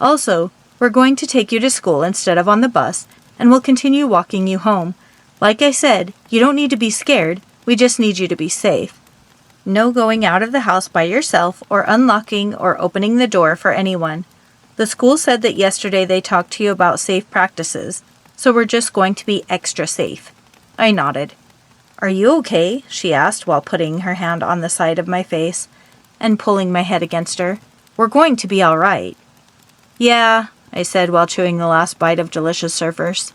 Also, we're going to take you to school instead of on the bus, and we'll continue walking you home. Like I said, you don't need to be scared. We just need you to be safe. No going out of the house by yourself or unlocking or opening the door for anyone. The school said that yesterday they talked to you about safe practices, so we're just going to be extra safe. I nodded. Are you okay? She asked while putting her hand on the side of my face and pulling my head against her. We're going to be all right. Yeah, I said while chewing the last bite of delicious surfers.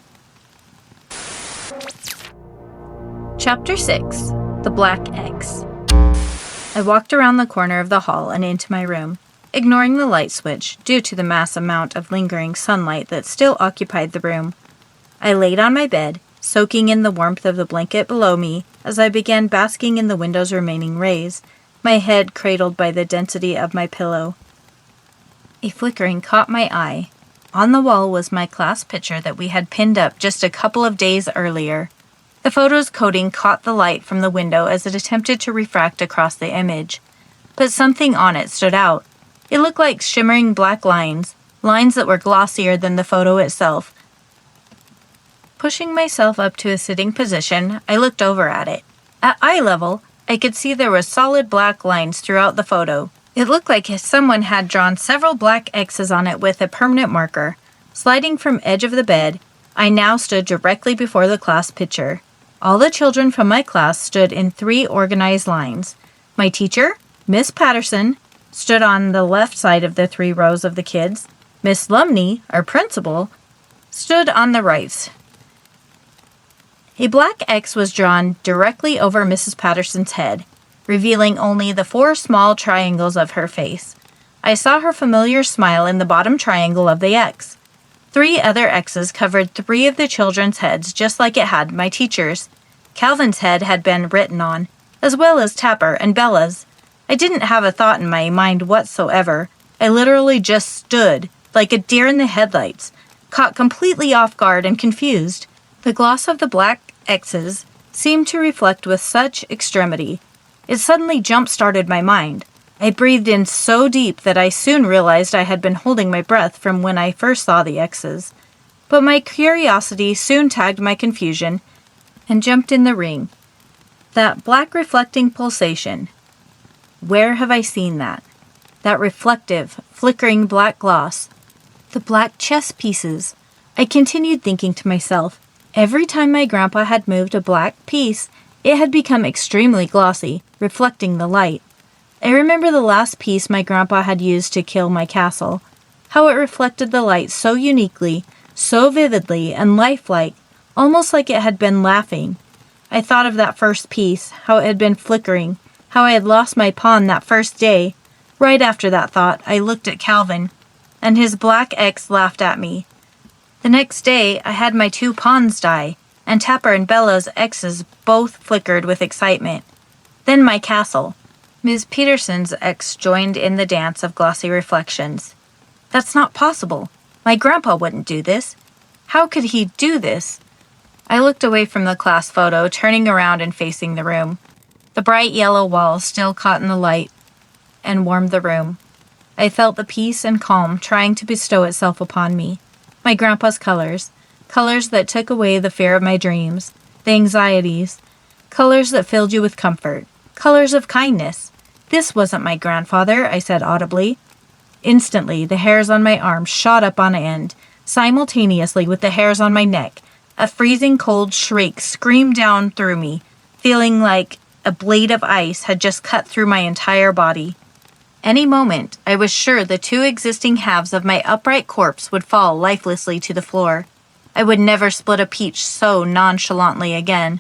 Chapter 6. The Black X. I walked around the corner of the hall and into my room, ignoring the light switch due to the mass amount of lingering sunlight that still occupied the room. I laid on my bed, soaking in the warmth of the blanket below me as I began basking in the window's remaining rays, my head cradled by the density of my pillow. A flickering caught my eye. On the wall was my class picture that we had pinned up just a couple of days earlier. The photo's coating caught the light from the window as it attempted to refract across the image. But something on it stood out. It looked like shimmering black lines that were glossier than the photo itself. Pushing myself up to a sitting position, I looked over at it. At eye level, I could see there were solid black lines throughout the photo. It looked like someone had drawn several black X's on it with a permanent marker. Sliding from edge of the bed, I now stood directly before the class picture. All the children from my class stood in 3 organized lines. My teacher, Miss Patterson, stood on the left side of the 3 rows of the kids. Miss Lumney, our principal, stood on the right. A black X was drawn directly over Mrs. Patterson's head, revealing only the 4 small triangles of her face. I saw her familiar smile in the bottom triangle of the X. 3 other X's covered 3 of the children's heads just like it had my teacher's. Calvin's head had been written on, as well as Tapper and Bella's. I didn't have a thought in my mind whatsoever. I literally just stood, like a deer in the headlights, caught completely off guard and confused. The gloss of the black X's seemed to reflect with such extremity. It suddenly jump-started my mind. I breathed in so deep that I soon realized I had been holding my breath from when I first saw the X's. But my curiosity soon tagged my confusion and jumped in the ring. That black reflecting pulsation. Where have I seen that? That reflective, flickering black gloss. The black chess pieces. I continued thinking to myself, every time my grandpa had moved a black piece, it had become extremely glossy, reflecting the light. I remember the last piece my grandpa had used to kill my castle, how it reflected the light so uniquely, so vividly and lifelike, almost like it had been laughing. I thought of that first piece, how it had been flickering, how I had lost my pawn that first day. Right after that thought, I looked at Calvin, and his black X laughed at me. The next day, I had my 2 pawns die, and Tapper and Bella's X's both flickered with excitement. Then my castle. Ms. Peterson's X joined in the dance of glossy reflections. That's not possible. My grandpa wouldn't do this. How could he do this? I looked away from the class photo, turning around and facing the room. The bright yellow walls still caught in the light and warmed the room. I felt the peace and calm trying to bestow itself upon me. My grandpa's colors that took away the fear of my dreams, the anxieties, colors that filled you with comfort, colors of kindness. This wasn't my grandfather, I said audibly. Instantly, the hairs on my arm shot up on end, simultaneously with the hairs on my neck. A freezing cold shriek screamed down through me, feeling like a blade of ice had just cut through my entire body. Any moment, I was sure the 2 existing halves of my upright corpse would fall lifelessly to the floor. I would never split a peach so nonchalantly again.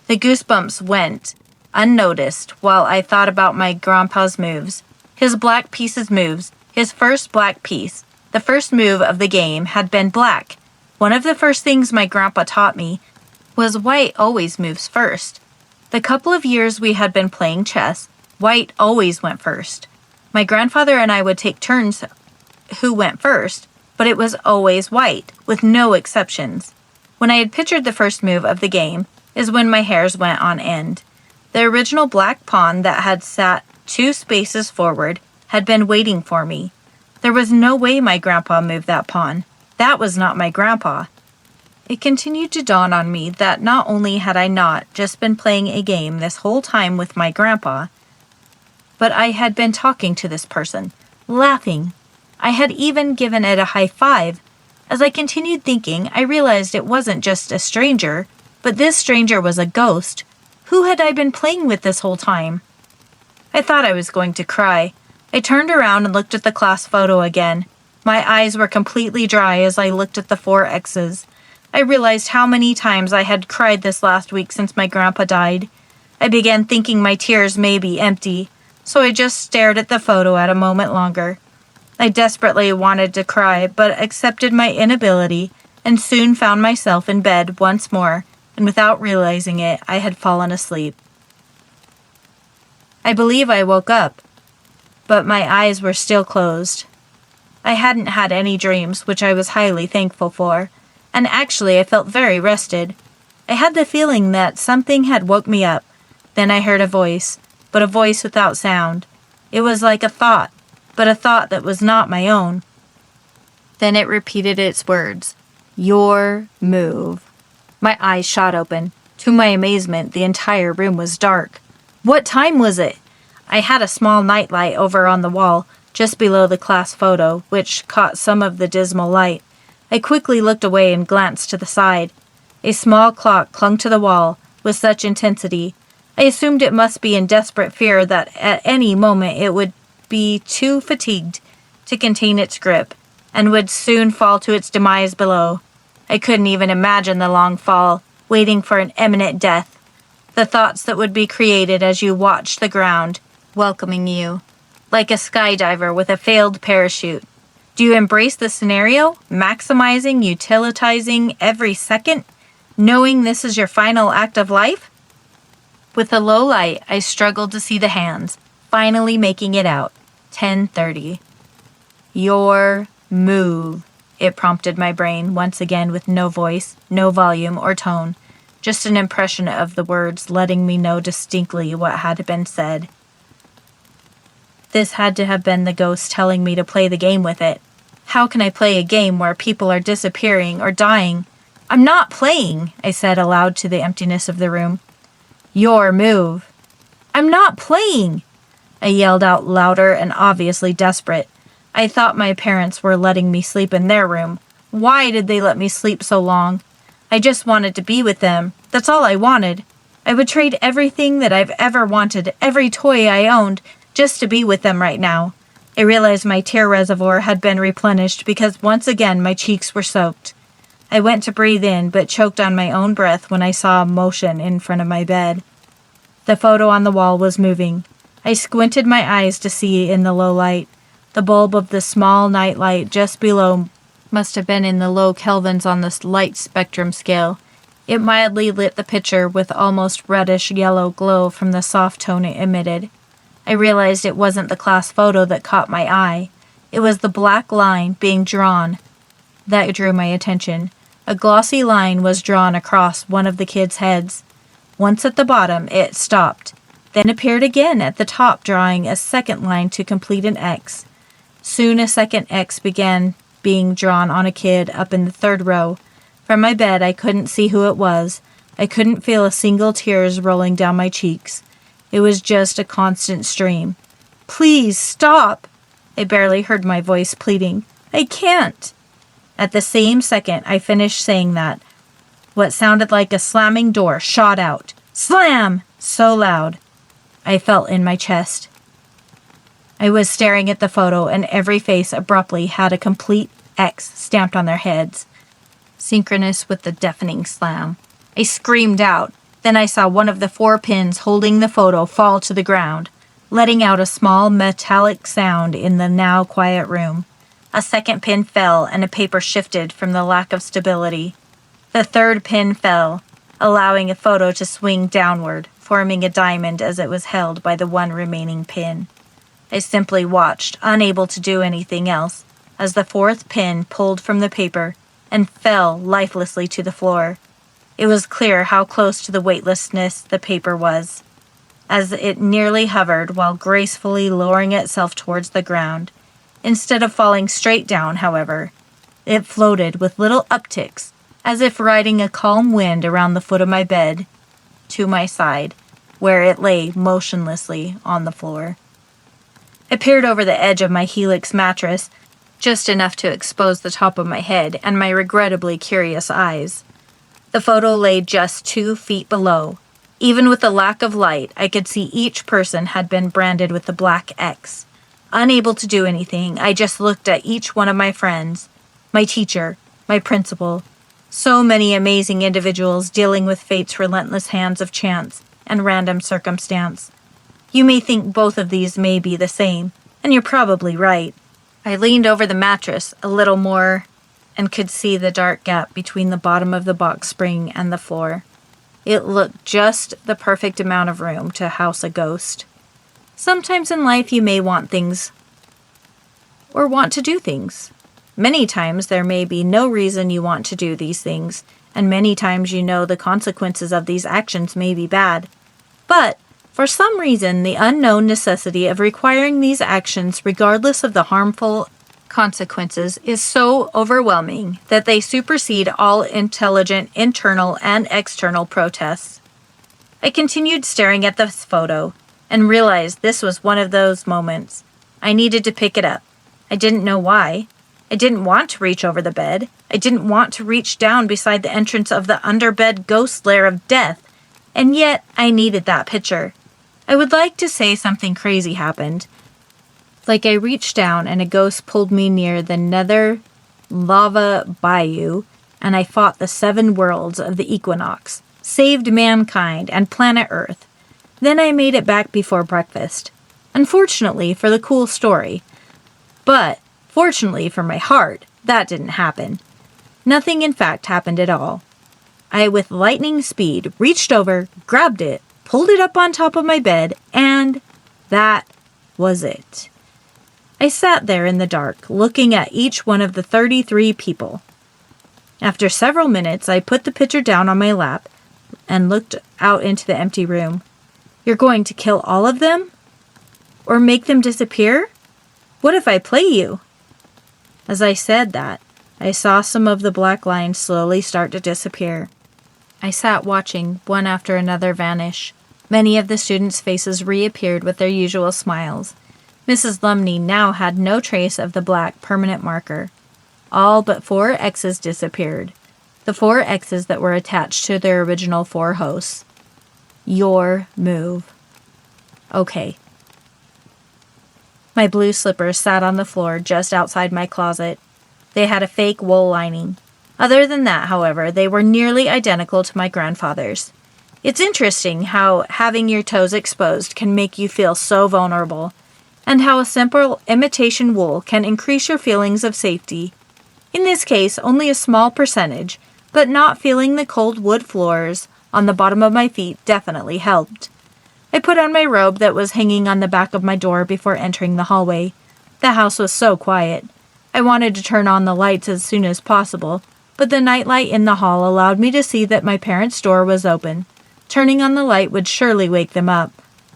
The goosebumps went unnoticed while I thought about my grandpa's moves. His black piece's moves, his first black piece, the first move of the game had been black. One of the first things my grandpa taught me was white always moves first. The couple of years we had been playing chess, white always went first. My grandfather and I would take turns who went first, but it was always white, with no exceptions. When I had pictured the first move of the game is when my hairs went on end. The original black pawn that had sat 2 spaces forward had been waiting for me. There was no way my grandpa moved that pawn. That was not my grandpa. It continued to dawn on me that not only had I not just been playing a game this whole time with my grandpa, but I had been talking to this person, laughing. I had even given it a high five. As I continued thinking, I realized it wasn't just a stranger, but this stranger was a ghost. Who had I been playing with this whole time? I thought I was going to cry. I turned around and looked at the class photo again. My eyes were completely dry as I looked at the 4 X's. I realized how many times I had cried this last week since my grandpa died. I began thinking my tears may be empty, so I just stared at the photo at a moment longer. I desperately wanted to cry, but accepted my inability and soon found myself in bed once more, and without realizing it, I had fallen asleep. I believe I woke up, but my eyes were still closed. I hadn't had any dreams, which I was highly thankful for, and actually I felt very rested. I had the feeling that something had woke me up. Then I heard a voice, but a voice without sound. It was like a thought, but a thought that was not my own. Then it repeated its words, "Your move." My eyes shot open. To my amazement, the entire room was dark. What time was it? I had a small nightlight over on the wall, just below the class photo, which caught some of the dismal light. I quickly looked away and glanced to the side. A small clock clung to the wall with such intensity. I assumed it must be in desperate fear that at any moment it would be too fatigued to contain its grip, and would soon fall to its demise below. I couldn't even imagine the long fall, waiting for an imminent death. The thoughts that would be created as you watched the ground, welcoming you, like a skydiver with a failed parachute. Do you embrace the scenario, maximizing, utilizing every second, knowing this is your final act of life? With the low light, I struggled to see the hands, finally making it out. 10:30. Your move, it prompted my brain, once again with no voice, no volume or tone, just an impression of the words letting me know distinctly what had been said. This had to have been the ghost telling me to play the game with it. How can I play a game where people are disappearing or dying? I'm not playing, I said aloud to the emptiness of the room. Your move. I'm not playing, I yelled out louder and obviously desperate. I thought my parents were letting me sleep in their room. Why did they let me sleep so long? I just wanted to be with them. That's all I wanted. I would trade everything that I've ever wanted, every toy I owned, just to be with them right now. I realized my tear reservoir had been replenished because once again my cheeks were soaked. I went to breathe in, but choked on my own breath when I saw motion in front of my bed. The photo on the wall was moving. I squinted my eyes to see in the low light. The bulb of the small night light just below must have been in the low kelvins on the light spectrum scale. It mildly lit the picture with almost reddish-yellow glow from the soft tone it emitted. I realized it wasn't the class photo that caught my eye. It was the black line being drawn. That drew my attention. A glossy line was drawn across one of the kids' heads. Once at the bottom, it stopped, then appeared again at the top, drawing a second line to complete an X. Soon a second X began being drawn on a kid up in the third row. From my bed, I couldn't see who it was. I couldn't feel a single tears rolling down my cheeks. It was just a constant stream. Please, stop! I barely heard my voice pleading. I can't! At the same second I finished saying that, what sounded like a slamming door shot out. Slam! So loud. I felt in my chest. I was staring at the photo, and every face abruptly had a complete X stamped on their heads, synchronous with the deafening slam. I screamed out. Then I saw one of the 4 pins holding the photo fall to the ground, letting out a small metallic sound in the now quiet room. A second pin fell, and a paper shifted from the lack of stability. The third pin fell, allowing a photo to swing downward, forming a diamond as it was held by the one remaining pin. I simply watched, unable to do anything else, as the 4th pin pulled from the paper and fell lifelessly to the floor. It was clear how close to the weightlessness the paper was, as it nearly hovered while gracefully lowering itself towards the ground. Instead of falling straight down, however, it floated with little upticks, as if riding a calm wind around the foot of my bed, to my side, where it lay motionlessly on the floor. I peered over the edge of my Helix mattress, just enough to expose the top of my head and my regrettably curious eyes. The photo lay just 2 feet below. Even with the lack of light, I could see each person had been branded with the black X. Unable to do anything, I just looked at each one of my friends, my teacher, my principal. So many amazing individuals dealing with fate's relentless hands of chance and random circumstance. You may think both of these may be the same, and you're probably right. I leaned over the mattress a little more and could see the dark gap between the bottom of the box spring and the floor. It looked just the perfect amount of room to house a ghost. Sometimes in life you may want things, or want to do things. Many times there may be no reason you want to do these things, and many times you know the consequences of these actions may be bad. But, for some reason, the unknown necessity of requiring these actions regardless of the harmful consequences is so overwhelming that they supersede all intelligent internal and external protests. I continued staring at this photo and realized this was one of those moments. I needed to pick it up. I didn't know why. I didn't want to reach over the bed. I didn't want to reach down beside the entrance of the underbed ghost lair of death. And yet, I needed that picture. I would like to say something crazy happened. Like I reached down and a ghost pulled me near the nether lava bayou, and I fought the 7 worlds of the equinox, saved mankind and planet Earth. Then I made it back before breakfast. Unfortunately for the cool story. But, fortunately for my heart, that didn't happen. Nothing in fact happened at all. I, with lightning speed, reached over, grabbed it, pulled it up on top of my bed, and that was it. I sat there in the dark, looking at each one of the 33 people. After several minutes, I put the picture down on my lap and looked out into the empty room. You're going to kill all of them? Or make them disappear? What if I play you?" As I said that, I saw some of the black lines slowly start to disappear. I sat watching one after another vanish. Many of the students' faces reappeared with their usual smiles. Mrs. Lumney now had no trace of the black permanent marker. All but 4 X's disappeared. The 4 X's that were attached to their original 4 hosts. Your move. Okay. My blue slippers sat on the floor just outside my closet. They had a fake wool lining. Other than that, however, they were nearly identical to my grandfather's. It's interesting how having your toes exposed can make you feel so vulnerable, and how a simple imitation wool can increase your feelings of safety. In this case, only a small percentage, but not feeling the cold wood floors on the bottom of my feet definitely helped. I put on my robe that was hanging on the back of my door before entering the hallway. The house was so quiet. I wanted to turn on the lights as soon as possible, but the nightlight in the hall allowed me to see that my parents' door was open. Turning on the light would surely wake them up.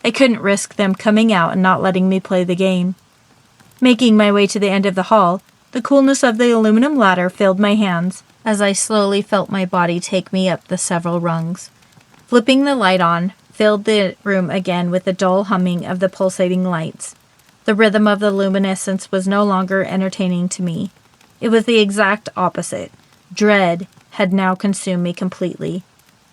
I couldn't risk them coming out and not letting me play the game. Making my way to the end of the hall, the coolness of the aluminum ladder filled my hands as I slowly felt my body take me up the several rungs. Flipping the light on filled the room again with the dull humming of the pulsating lights. The rhythm of the luminescence was no longer entertaining to me. It was the exact opposite. Dread had now consumed me completely.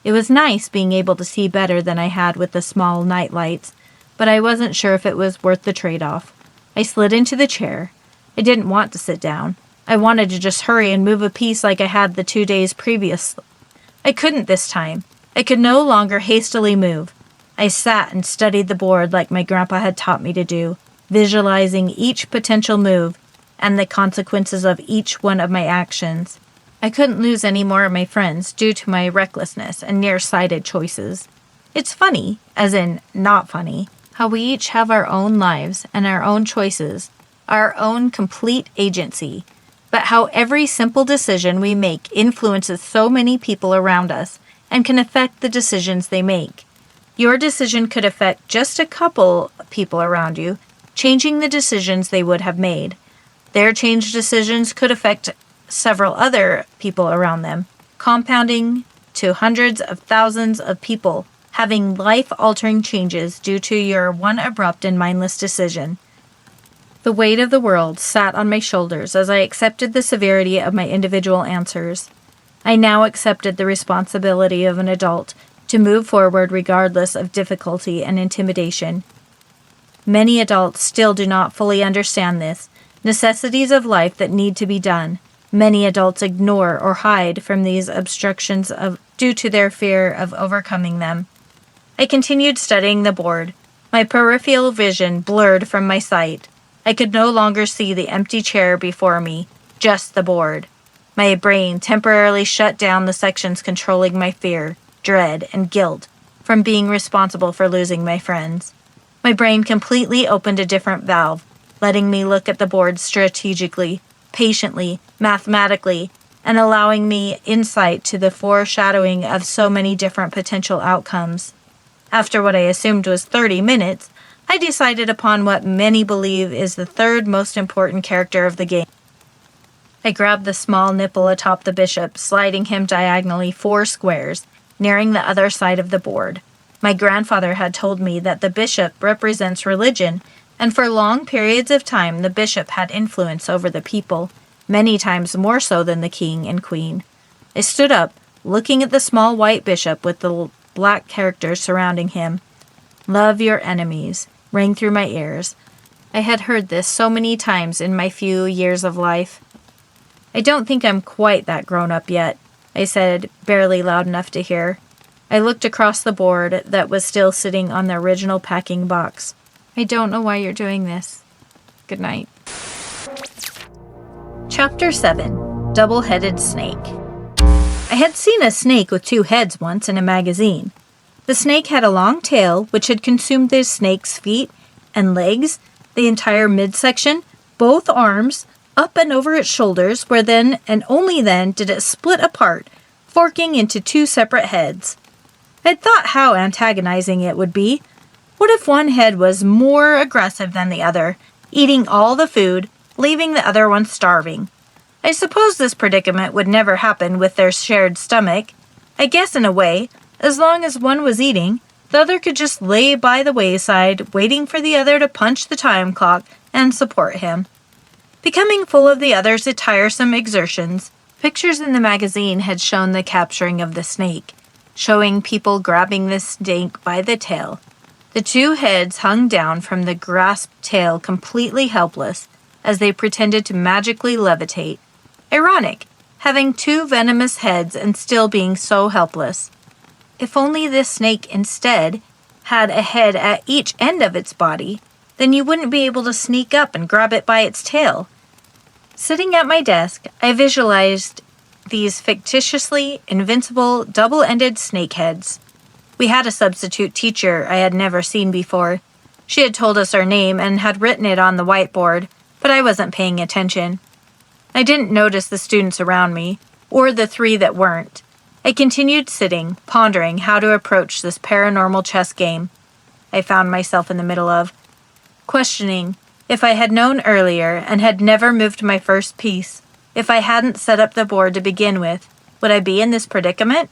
It was nice being able to see better than I had with the small night lights, but I wasn't sure if it was worth the trade-off. I slid into the chair. I didn't want to sit down. I wanted to just hurry and move a piece like I had the 2 days previous. I couldn't this time. I could no longer hastily move. I sat and studied the board like my grandpa had taught me to do, visualizing each potential move and the consequences of each one of my actions. I couldn't lose any more of my friends due to my recklessness and nearsighted choices. It's funny, as in not funny, how we each have our own lives and our own choices, our own complete agency, but how every simple decision we make influences so many people around us and can affect the decisions they make. Your decision could affect just a couple people around you, changing the decisions they would have made. Their changed decisions could affect several other people around them, compounding to hundreds of thousands of people having life-altering changes due to your one abrupt and mindless decision. The weight of the world sat on my shoulders as I accepted the severity of my individual answers. I now accepted the responsibility of an adult to move forward regardless of difficulty and intimidation. Many adults still do not fully understand this, necessities of life that need to be done. Many adults ignore or hide from these obstructions due to their fear of overcoming them. I continued studying the board. My peripheral vision blurred from my sight. I could no longer see the empty chair before me, just the board. My brain temporarily shut down the sections controlling my fear, dread, and guilt from being responsible for losing my friends. My brain completely opened a different valve, letting me look at the board strategically, patiently, mathematically, and allowing me insight to the foreshadowing of so many different potential outcomes. After what I assumed was 30 minutes, I decided upon what many believe is the third most important character of the game. I grabbed the small nipple atop the bishop, sliding him diagonally 4 squares, nearing the other side of the board. My grandfather had told me that the bishop represents religion, and for long periods of time the bishop had influence over the people, many times more so than the king and queen. I stood up, looking at the small white bishop with the black characters surrounding him. "Love your enemies," rang through my ears. I had heard this so many times in my few years of life. "I don't think I'm quite that grown up yet," I said, barely loud enough to hear. I looked across the board that was still sitting on the original packing box. "I don't know why you're doing this. Good night." Chapter 7. Double-Headed Snake. I had seen a snake with 2 heads once in a magazine. The snake had a long tail, which had consumed the snake's feet and legs, the entire midsection, both arms, up and over its shoulders, where then and only then did it split apart, forking into 2 separate heads. I'd thought how antagonizing it would be. What if one head was more aggressive than the other, eating all the food, leaving the other one starving? I suppose this predicament would never happen with their shared stomach. I guess in a way, as long as one was eating, the other could just lay by the wayside, waiting for the other to punch the time clock and support him. Becoming full of the other's tiresome exertions, pictures in the magazine had shown the capturing of the snake, showing people grabbing the snake by the tail. The two heads hung down from the grasped tail completely helpless as they pretended to magically levitate. Ironic, having two venomous heads and still being so helpless. If only this snake instead had a head at each end of its body, then you wouldn't be able to sneak up and grab it by its tail. Sitting at my desk, I visualized these fictitiously invincible double-ended snake heads. We had a substitute teacher I had never seen before. She had told us our name and had written it on the whiteboard, but I wasn't paying attention. I didn't notice the students around me, or the three that weren't. I continued sitting, pondering how to approach this paranormal chess game I found myself in the middle of, questioning if I had known earlier and had never moved my first piece, if I hadn't set up the board to begin with, would I be in this predicament?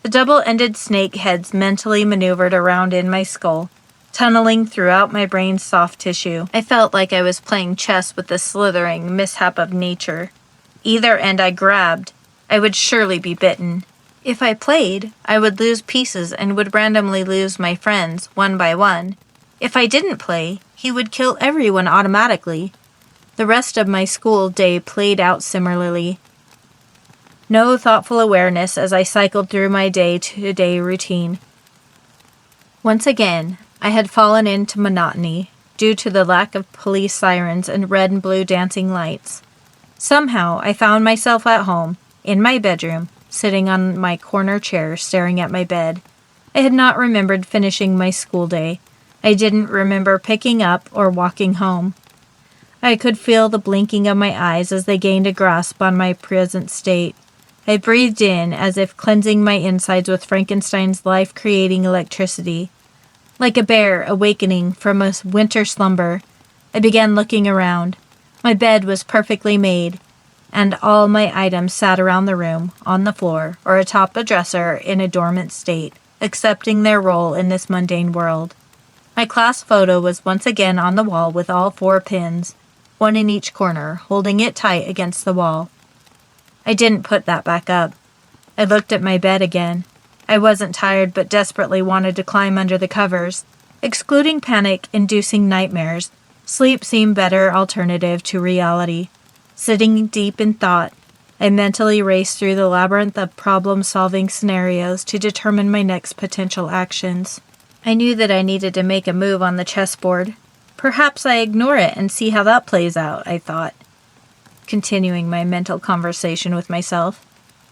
The double-ended snake heads mentally maneuvered around in my skull, tunneling throughout my brain's soft tissue. I felt like I was playing chess with the slithering mishap of nature. Either end I grabbed, I would surely be bitten. If I played, I would lose pieces and would randomly lose my friends, one by one. If I didn't play, he would kill everyone automatically. The rest of my school day played out similarly. No thoughtful awareness as I cycled through my day-to-day routine. Once again, I had fallen into monotony due to the lack of police sirens and red and blue dancing lights. Somehow, I found myself at home, in my bedroom, sitting on my corner chair staring at my bed. I had not remembered finishing my school day. I didn't remember picking up or walking home. I could feel the blinking of my eyes as they gained a grasp on my present state. I breathed in as if cleansing my insides with Frankenstein's life-creating electricity. Like a bear awakening from a winter slumber, I began looking around. My bed was perfectly made, and all my items sat around the room, on the floor, or atop a dresser in a dormant state, accepting their role in this mundane world. My class photo was once again on the wall with all 4 pins, one in each corner, holding it tight against the wall. I didn't put that back up. I looked at my bed again. I wasn't tired but desperately wanted to climb under the covers. Excluding panic-inducing nightmares, sleep seemed better alternative to reality. Sitting deep in thought, I mentally raced through the labyrinth of problem-solving scenarios to determine my next potential actions. I knew that I needed to make a move on the chessboard. Perhaps I ignore it and see how that plays out, I thought, continuing my mental conversation with myself.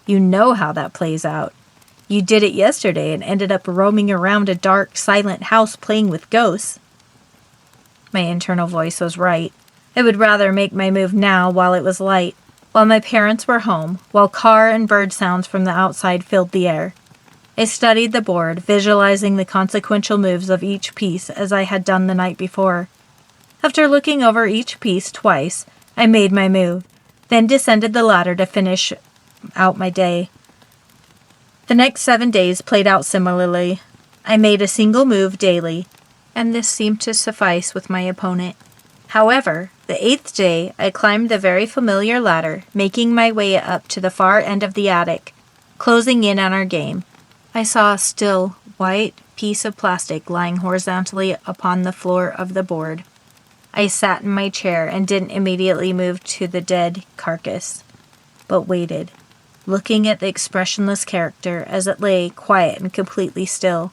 You know how that plays out. You did it yesterday and ended up roaming around a dark, silent house playing with ghosts. My internal voice was right. I would rather make my move now while it was light, while my parents were home, while car and bird sounds from the outside filled the air. I studied the board, visualizing the consequential moves of each piece as I had done the night before. After looking over each piece twice, I made my move, then descended the ladder to finish out my day. The next 7 days played out similarly. I made a single move daily, and this seemed to suffice with my opponent. However, the 8th day, I climbed the very familiar ladder, making my way up to the far end of the attic, closing in on our game. I saw a still, white piece of plastic lying horizontally upon the floor of the board. I sat in my chair and didn't immediately move to the dead carcass, but waited, looking at the expressionless character as it lay quiet and completely still.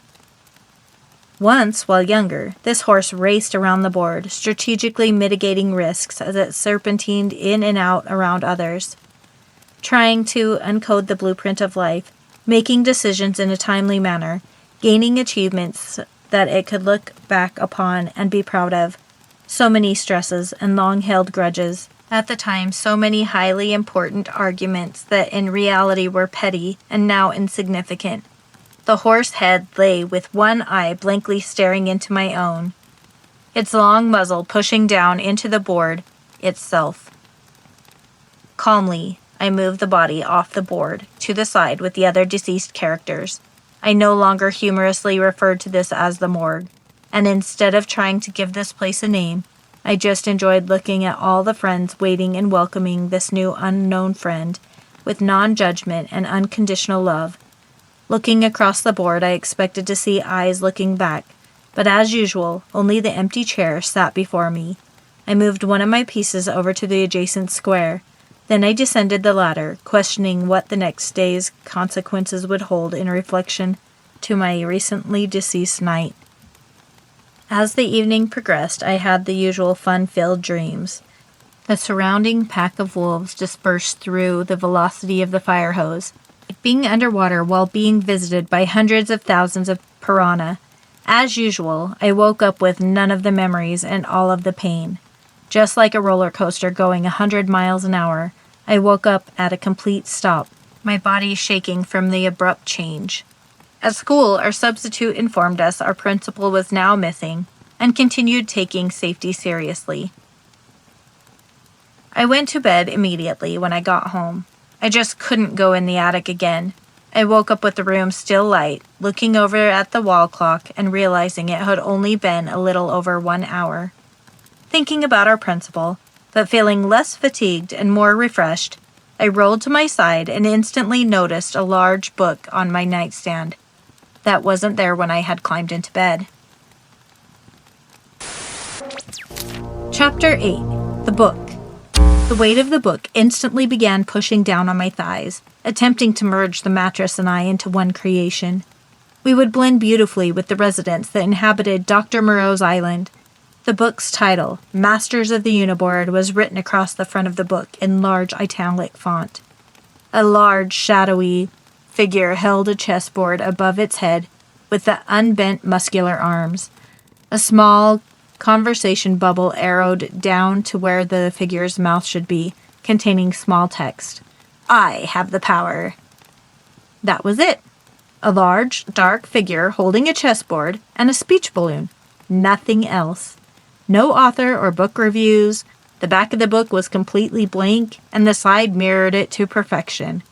Once, while younger, this horse raced around the board, strategically mitigating risks as it serpentined in and out around others, trying to uncode the blueprint of life, making decisions in a timely manner, gaining achievements that it could look back upon and be proud of. So many stresses and long-held grudges. At the time, so many highly important arguments that in reality were petty and now insignificant. The horse head lay with one eye blankly staring into my own, its long muzzle pushing down into the board itself. Calmly, I moved the body off the board to the side with the other deceased characters. I no longer humorously referred to this as the morgue, and instead of trying to give this place a name, I just enjoyed looking at all the friends waiting and welcoming this new unknown friend with non-judgment and unconditional love. Looking across the board, I expected to see eyes looking back, but as usual, only the empty chair sat before me. I moved one of my pieces over to the adjacent square. Then I descended the ladder, questioning what the next day's consequences would hold in reflection to my recently deceased knight. As the evening progressed, I had the usual fun-filled dreams. The surrounding pack of wolves dispersed through the velocity of the fire hose, being underwater while being visited by hundreds of thousands of piranha. As usual, I woke up with none of the memories and all of the pain. Just like a roller coaster going 100 miles an hour, I woke up at a complete stop, my body shaking from the abrupt change. At school, our substitute informed us our principal was now missing and continued taking safety seriously. I went to bed immediately when I got home. I just couldn't go in the attic again. I woke up with the room still light, looking over at the wall clock and realizing it had only been a little over 1 hour. Thinking about our principal, but feeling less fatigued and more refreshed, I rolled to my side and instantly noticed a large book on my nightstand. That wasn't there when I had climbed into bed. Chapter 8. The Book. The weight of the book instantly began pushing down on my thighs, attempting to merge the mattress and I into one creation. We would blend beautifully with the residents that inhabited Dr. Moreau's island. The book's title, Masters of the Uniboard, was written across the front of the book in large italic font. A large, shadowy figure held a chessboard above its head with the unbent muscular arms. A small conversation bubble arrowed down to where the figure's mouth should be, containing small text. I have the power. That was it. A large, dark figure holding a chessboard and a speech balloon. Nothing else. No author or book reviews. The back of the book was completely blank, and the side mirrored it to perfection.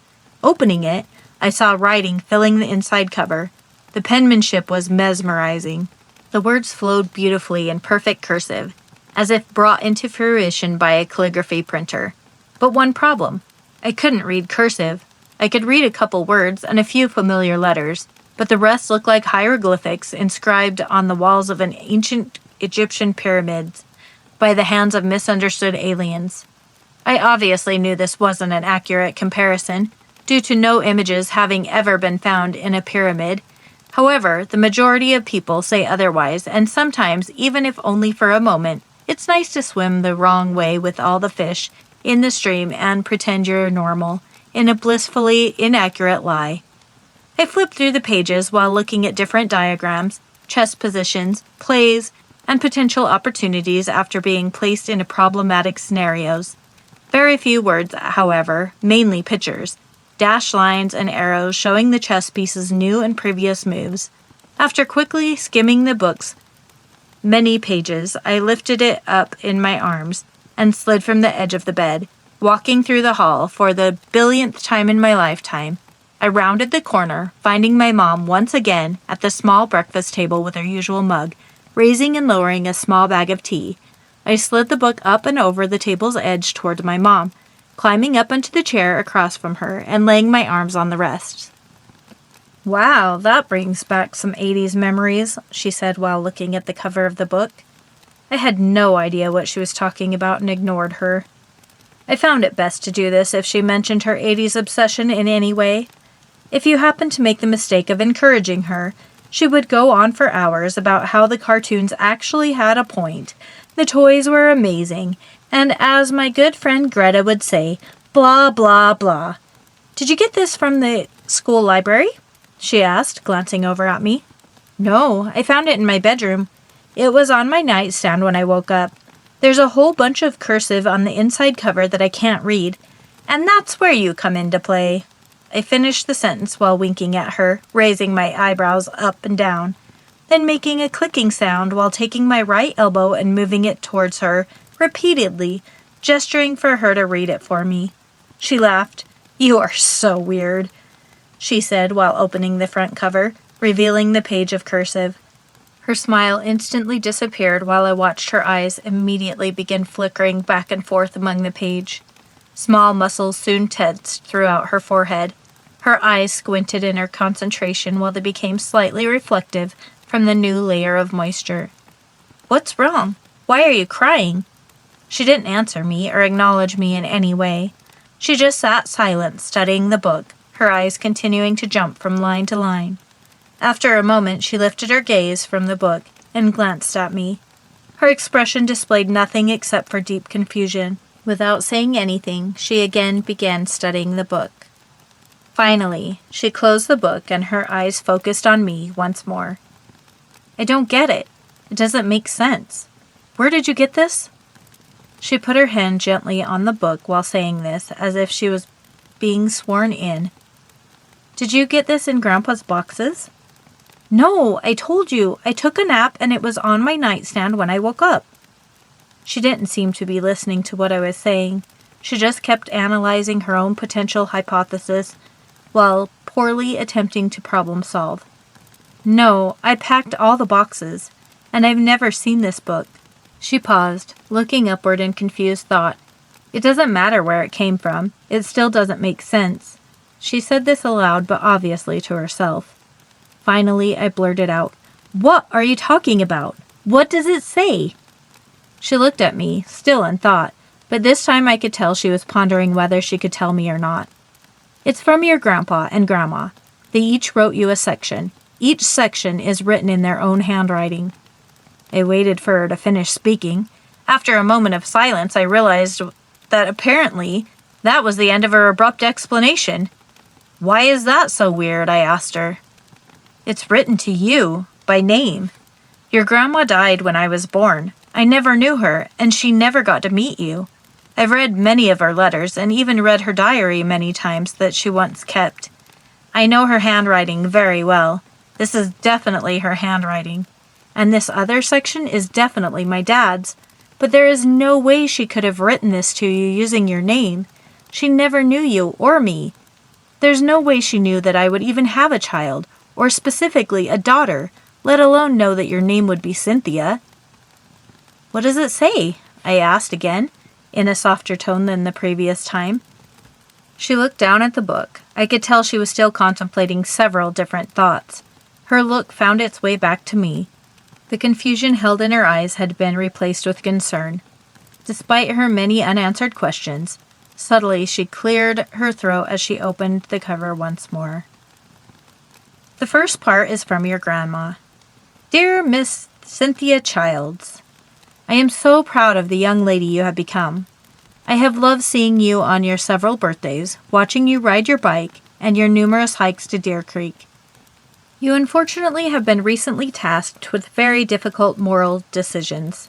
Opening it, I saw writing filling the inside cover. The penmanship was mesmerizing. The words flowed beautifully in perfect cursive, as if brought into fruition by a calligraphy printer. But one problem. I couldn't read cursive. I could read a couple words and a few familiar letters, but the rest looked like hieroglyphics inscribed on the walls of an ancient Egyptian pyramids by the hands of misunderstood aliens. I obviously knew this wasn't an accurate comparison, due to no images having ever been found in a pyramid. However, the majority of people say otherwise, and sometimes, even if only for a moment, it's nice to swim the wrong way with all the fish in the stream and pretend you're normal, in a blissfully inaccurate lie. I flipped through the pages while looking at different diagrams, chess positions, plays, and potential opportunities after being placed in problematic scenarios. Very few words, however, mainly pictures, dashed lines and arrows showing the chess pieces' new and previous moves. After quickly skimming the book's many pages, I lifted it up in my arms and slid from the edge of the bed, walking through the hall for the billionth time in my lifetime. I rounded the corner, finding my mom once again at the small breakfast table with her usual mug, raising and lowering a small bag of tea. I slid the book up and over the table's edge toward my mom, climbing up onto the chair across from her and laying my arms on the rest. Wow, that brings back some 80s memories, she said while looking at the cover of the book. I had no idea what she was talking about and ignored her. I found it best to do this if she mentioned her 80s obsession in any way. If you happened to make the mistake of encouraging her, she would go on for hours about how the cartoons actually had a point, the toys were amazing, and as my good friend Greta would say, blah, blah, blah. Did you get this from the school library? She asked, glancing over at me. No, I found it in my bedroom. It was on my nightstand when I woke up. There's a whole bunch of cursive on the inside cover that I can't read, and that's where you come into play. I finished the sentence while winking at her, raising my eyebrows up and down, then making a clicking sound while taking my right elbow and moving it towards her, repeatedly, gesturing for her to read it for me. She laughed. "You are so weird," she said while opening the front cover, revealing the page of cursive. Her smile instantly disappeared while I watched her eyes immediately begin flickering back and forth among the page. Small muscles soon tensed throughout her forehead. Her eyes squinted in her concentration while they became slightly reflective from the new layer of moisture. "What's wrong? Why are you crying?" She didn't answer me or acknowledge me in any way. She just sat silent, studying the book, her eyes continuing to jump from line to line. After a moment, she lifted her gaze from the book and glanced at me. Her expression displayed nothing except for deep confusion. Without saying anything, she again began studying the book. Finally, she closed the book and her eyes focused on me once more. "I don't get it. It doesn't make sense. Where did you get this?" She put her hand gently on the book while saying this, as if she was being sworn in. "Did you get this in Grandpa's boxes?" "No, I told you. I took a nap and it was on my nightstand when I woke up." She didn't seem to be listening to what I was saying. She just kept analyzing her own potential hypothesis while poorly attempting to problem solve. "No, I packed all the boxes, and I've never seen this book." She paused, looking upward in confused thought. "It doesn't matter where it came from. It still doesn't make sense." She said this aloud, but obviously to herself. Finally, I blurted out, "What are you talking about? What does it say?" She looked at me, still in thought, but this time I could tell she was pondering whether she could tell me or not. "It's from your grandpa and grandma. They each wrote you a section. Each section is written in their own handwriting." I waited for her to finish speaking. After a moment of silence, I realized that apparently that was the end of her abrupt explanation. "Why is that so weird?" I asked her. "It's written to you, by name. Your grandma died when I was born. I never knew her, and she never got to meet you. I've read many of her letters, and even read her diary many times that she once kept. I know her handwriting very well. This is definitely her handwriting. And this other section is definitely my dad's. But there is no way she could have written this to you using your name. She never knew you or me. There's no way she knew that I would even have a child, or specifically a daughter, let alone know that your name would be Cynthia." "What does it say?" I asked again, in a softer tone than the previous time. She looked down at the book. I could tell she was still contemplating several different thoughts. Her look found its way back to me. The confusion held in her eyes had been replaced with concern. Despite her many unanswered questions, subtly she cleared her throat as she opened the cover once more. The first part is from your grandma. "Dear Miss Cynthia Childs, I am so proud of the young lady you have become. I have loved seeing you on your several birthdays, watching you ride your bike, and your numerous hikes to Deer Creek. You unfortunately have been recently tasked with very difficult moral decisions.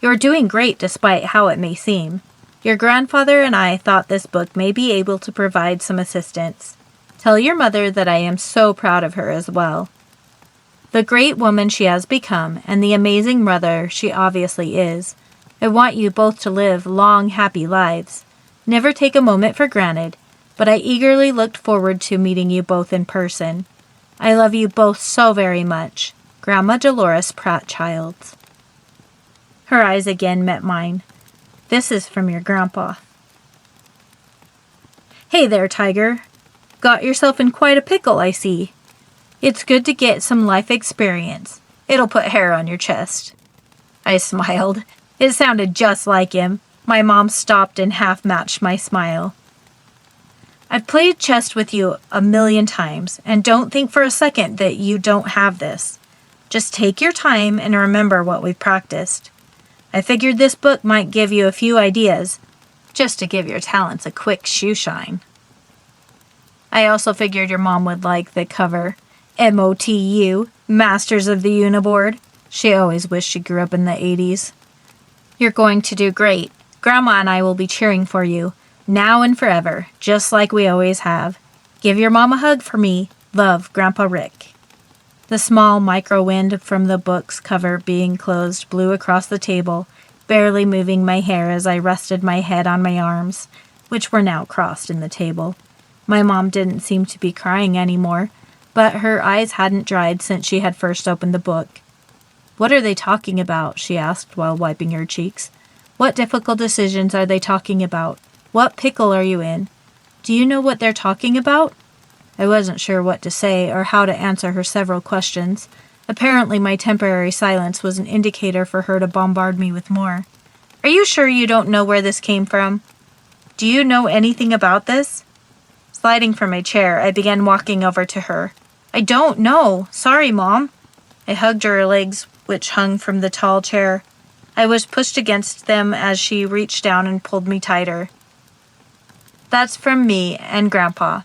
You are doing great despite how it may seem. Your grandfather and I thought this book may be able to provide some assistance. Tell your mother that I am so proud of her as well. The great woman she has become, and the amazing mother she obviously is. I want you both to live long, happy lives. Never take a moment for granted, but I eagerly looked forward to meeting you both in person. I love you both so very much. Grandma Dolores Pratt Childs." Her eyes again met mine. "This is from your grandpa." "Hey there, Tiger. Got yourself in quite a pickle, I see. It's good to get some life experience. It'll put hair on your chest." I smiled. It sounded just like him. My mom stopped and half-matched my smile. "I've played chess with you a million times, and don't think for a second that you don't have this. Just take your time and remember what we've practiced. I figured this book might give you a few ideas, just to give your talents a quick shoe shine." I also figured your mom would like the cover. MOTU, Masters of the Uniboard. She always wished she grew up in the 80s. "You're going to do great. Grandma and I will be cheering for you, now and forever, just like we always have. Give your mom a hug for me. Love, Grandpa Rick. The small micro-wind from the book's cover being closed blew across the table, barely moving my hair as I rested my head on my arms, which were now crossed in the table. My mom didn't seem to be crying anymore, but her eyes hadn't dried since she had first opened the book. "What are they talking about?" she asked while wiping her cheeks. "What difficult decisions are they talking about? What pickle are you in? Do you know what they're talking about?" I wasn't sure what to say or how to answer her several questions. Apparently my temporary silence was an indicator for her to bombard me with more. "Are you sure you don't know where this came from? Do you know anything about this?" Sliding from my chair, I began walking over to her. "I don't know. Sorry, Mom." I hugged her legs, which hung from the tall chair. I was pushed against them as she reached down and pulled me tighter. "That's from me and Grandpa."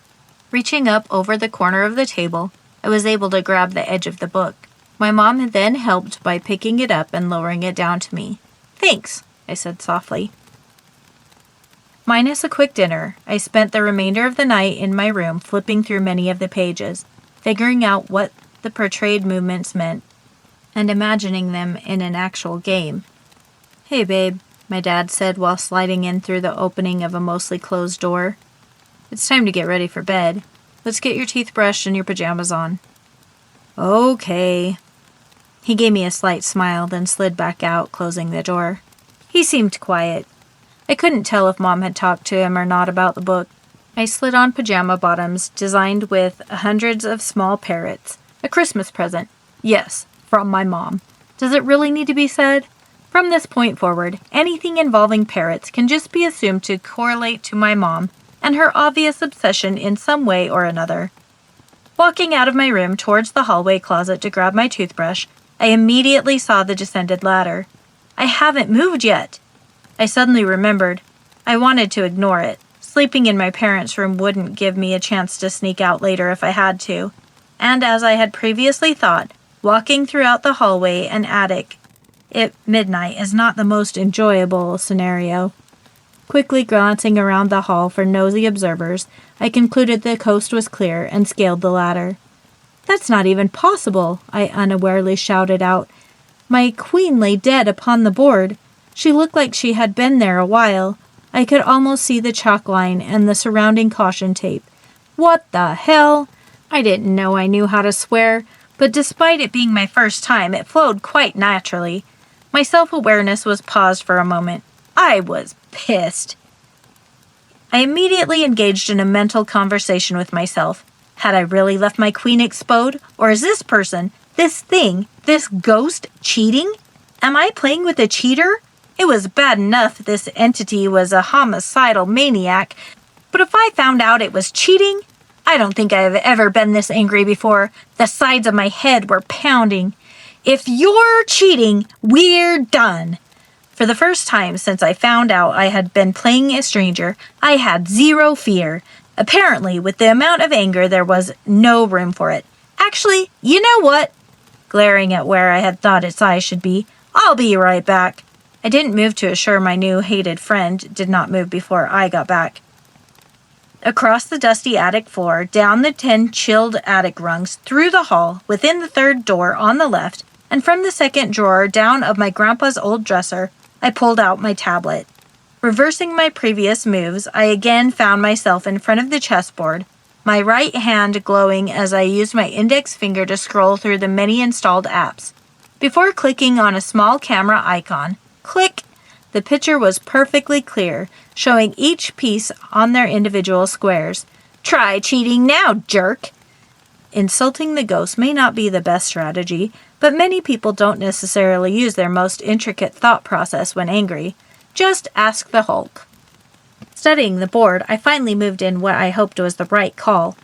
Reaching up over the corner of the table, I was able to grab the edge of the book. My mom then helped by picking it up and lowering it down to me. "Thanks," I said softly. Minus a quick dinner, I spent the remainder of the night in my room flipping through many of the pages, figuring out what the portrayed movements meant, and imagining them in an actual game. "Hey, babe," my dad said while sliding in through the opening of a mostly closed door. "It's time to get ready for bed. Let's get your teeth brushed and your pajamas on." "Okay." He gave me a slight smile, then slid back out, closing the door. He seemed quiet. I couldn't tell if Mom had talked to him or not about the book. I slid on pajama bottoms designed with hundreds of small parrots. A Christmas present. Yes, from my mom. Does it really need to be said? From this point forward, anything involving parrots can just be assumed to correlate to my mom and her obvious obsession in some way or another. Walking out of my room towards the hallway closet to grab my toothbrush, I immediately saw the descended ladder. I haven't moved yet. I suddenly remembered. I wanted to ignore it. Sleeping in my parents' room wouldn't give me a chance to sneak out later if I had to. And as I had previously thought, walking throughout the hallway and attic at midnight is not the most enjoyable scenario. Quickly glancing around the hall for nosy observers, I concluded the coast was clear and scaled the ladder. "That's not even possible," I unawarely shouted out. My queen lay dead upon the board. She looked like she had been there a while. I could almost see the chalk line and the surrounding caution tape. What the hell? I didn't know I knew how to swear, but despite it being my first time, it flowed quite naturally. My self-awareness was paused for a moment. I was pissed. I immediately engaged in a mental conversation with myself. Had I really left my queen exposed? Or is this person, this thing, this ghost, cheating? Am I playing with a cheater? It was bad enough this entity was a homicidal maniac, but if I found out it was cheating, I don't think I've ever been this angry before. The sides of my head were pounding. If you're cheating, we're done. For the first time since I found out I had been playing a stranger, I had zero fear. Apparently, with the amount of anger, there was no room for it. Actually, you know what? Glaring at where I had thought its eyes should be, "I'll be right back." I didn't move to assure my new hated friend did not move before I got back. Across the dusty attic floor, down the 10 chilled attic rungs, through the hall, within the third door on the left, and from the second drawer down of my grandpa's old dresser, I pulled out my tablet. Reversing my previous moves, I again found myself in front of the chessboard, my right hand glowing as I used my index finger to scroll through the many installed apps. Before clicking on a small camera icon, click, the picture was perfectly clear, showing each piece on their individual squares. Try cheating now, jerk! Insulting the ghost may not be the best strategy, but many people don't necessarily use their most intricate thought process when angry. Just ask the Hulk. Studying the board, I finally moved in what I hoped was the right call.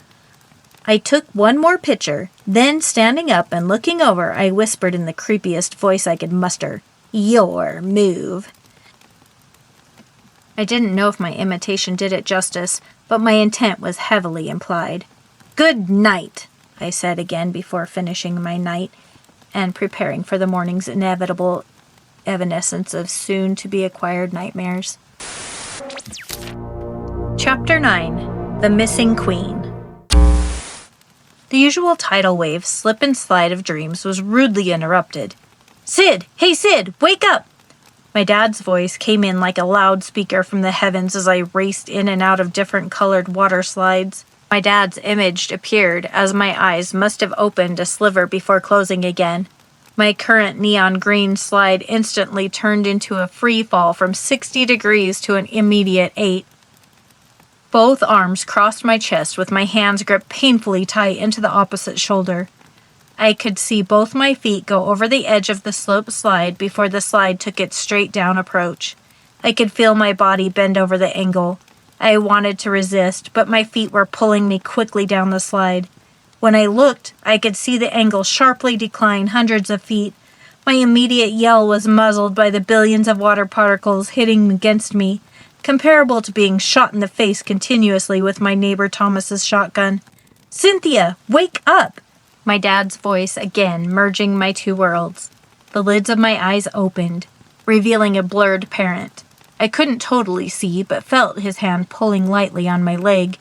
I took one more picture, then standing up and looking over, I whispered in the creepiest voice I could muster, "Your move." I didn't know if my imitation did it justice, but my intent was heavily implied. "Good night," I said again before finishing my night and preparing for the morning's inevitable evanescence of soon-to-be-acquired nightmares. Chapter 9. The Missing Queen. The usual tidal wave, slip and slide of dreams was rudely interrupted. "Sid! Hey Sid! Wake up!" My dad's voice came in like a loudspeaker from the heavens as I raced in and out of different colored water slides. My dad's image appeared as my eyes must have opened a sliver before closing again. My current neon green slide instantly turned into a free fall from 60 degrees to an immediate 8. Both arms crossed my chest with my hands gripped painfully tight into the opposite shoulder. I could see both my feet go over the edge of the slope slide before the slide took its straight down approach. I could feel my body bend over the angle. I wanted to resist, but my feet were pulling me quickly down the slide. When I looked, I could see the angle sharply decline hundreds of feet. My immediate yell was muzzled by the billions of water particles hitting against me, comparable to being shot in the face continuously with my neighbor Thomas's shotgun. "Cynthia, wake up!" My dad's voice again merging my two worlds. The lids of my eyes opened, revealing a blurred parent. I couldn't totally see, but felt his hand pulling lightly on my leg.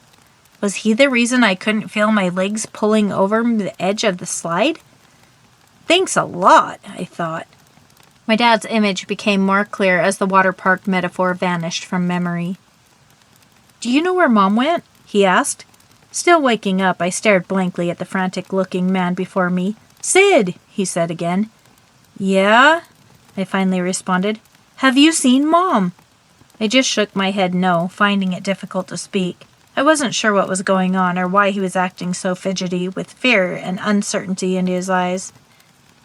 Was he the reason I couldn't feel my legs pulling over the edge of the slide? Thanks a lot, I thought. My dad's image became more clear as the water park metaphor vanished from memory. "Do you know where Mom went?" he asked. Still waking up, I stared blankly at the frantic-looking man before me. "Sid," he said again. "Yeah?" I finally responded. "Have you seen Mom?" I just shook my head no, finding it difficult to speak. I wasn't sure what was going on or why he was acting so fidgety, with fear and uncertainty in his eyes.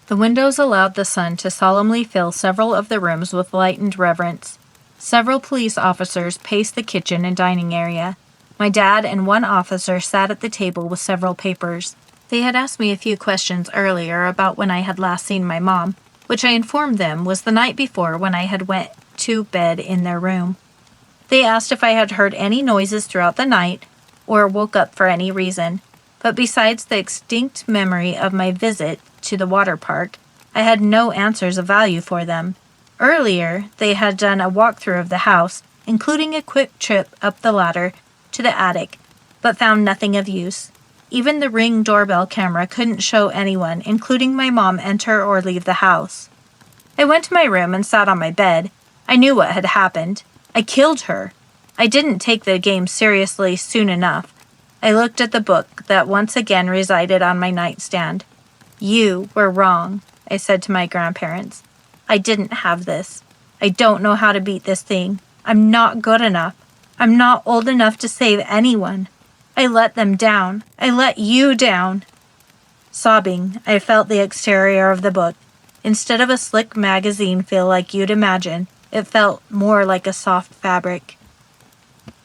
The windows allowed the sun to solemnly fill several of the rooms with lightened reverence. Several police officers paced the kitchen and dining area. My dad and one officer sat at the table with several papers. They had asked me a few questions earlier about when I had last seen my mom, which I informed them was the night before when I had went to bed in their room. They asked if I had heard any noises throughout the night or woke up for any reason, but besides the extinct memory of my visit to the water park, I had no answers of value for them. Earlier, they had done a walkthrough of the house, including a quick trip up the ladder to the attic, but found nothing of use. Even the Ring doorbell camera couldn't show anyone, including my mom, enter or leave the house. I went to my room and sat on my bed. I knew what had happened. I killed her. I didn't take the game seriously soon enough. I looked at the book that once again resided on my nightstand. "You were wrong," I said to my grandparents. "I didn't have this. I don't know how to beat this thing. I'm not good enough. I'm not old enough to save anyone. I let them down. I let you down." Sobbing, I felt the exterior of the book. Instead of a slick magazine feel like you'd imagine, it felt more like a soft fabric.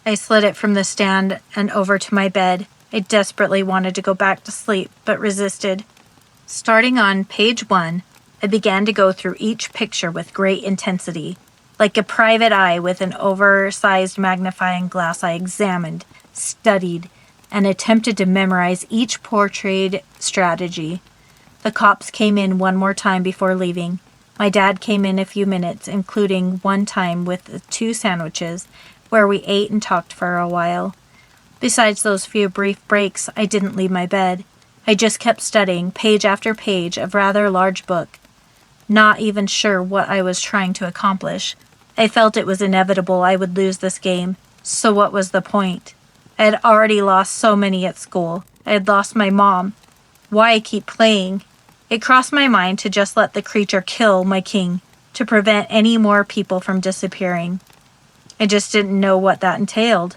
I slid it from the stand and over to my bed. I desperately wanted to go back to sleep, but resisted. Starting on page 1, I began to go through each picture with great intensity. Like a private eye with an oversized magnifying glass, I examined, studied, and attempted to memorize each portrayed strategy. The cops came in one more time before leaving. My dad came in a few minutes, including one time with 2 sandwiches, where we ate and talked for a while. Besides those few brief breaks, I didn't leave my bed. I just kept studying page after page of rather large book, not even sure what I was trying to accomplish. I felt it was inevitable I would lose this game, so what was the point? I had already lost so many at school. I had lost my mom. Why keep playing? It crossed my mind to just let the creature kill my king, to prevent any more people from disappearing. I just didn't know what that entailed.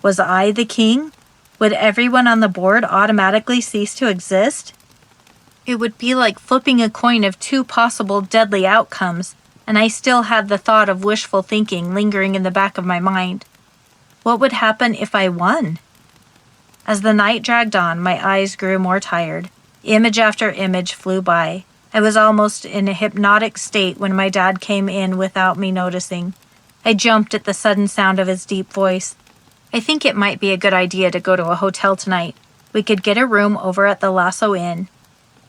Was I the king? Would everyone on the board automatically cease to exist? It would be like flipping a coin of 2 possible deadly outcomes, and I still had the thought of wishful thinking lingering in the back of my mind. What would happen if I won? As the night dragged on, my eyes grew more tired. Image after image flew by. I was almost in a hypnotic state when my dad came in without me noticing. I jumped at the sudden sound of his deep voice. "I think it might be a good idea to go to a hotel tonight. We could get a room over at the Lasso Inn.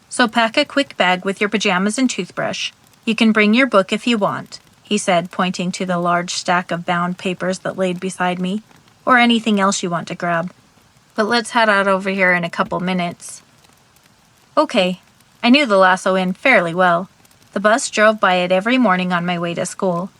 So pack a quick bag with your pajamas and toothbrush. You can bring your book if you want," he said, pointing to the large stack of bound papers that laid beside me, "or anything else you want to grab. But let's head out over here in a couple minutes." Okay, I knew the Lasso Inn fairly well. The bus drove by it every morning on my way to school.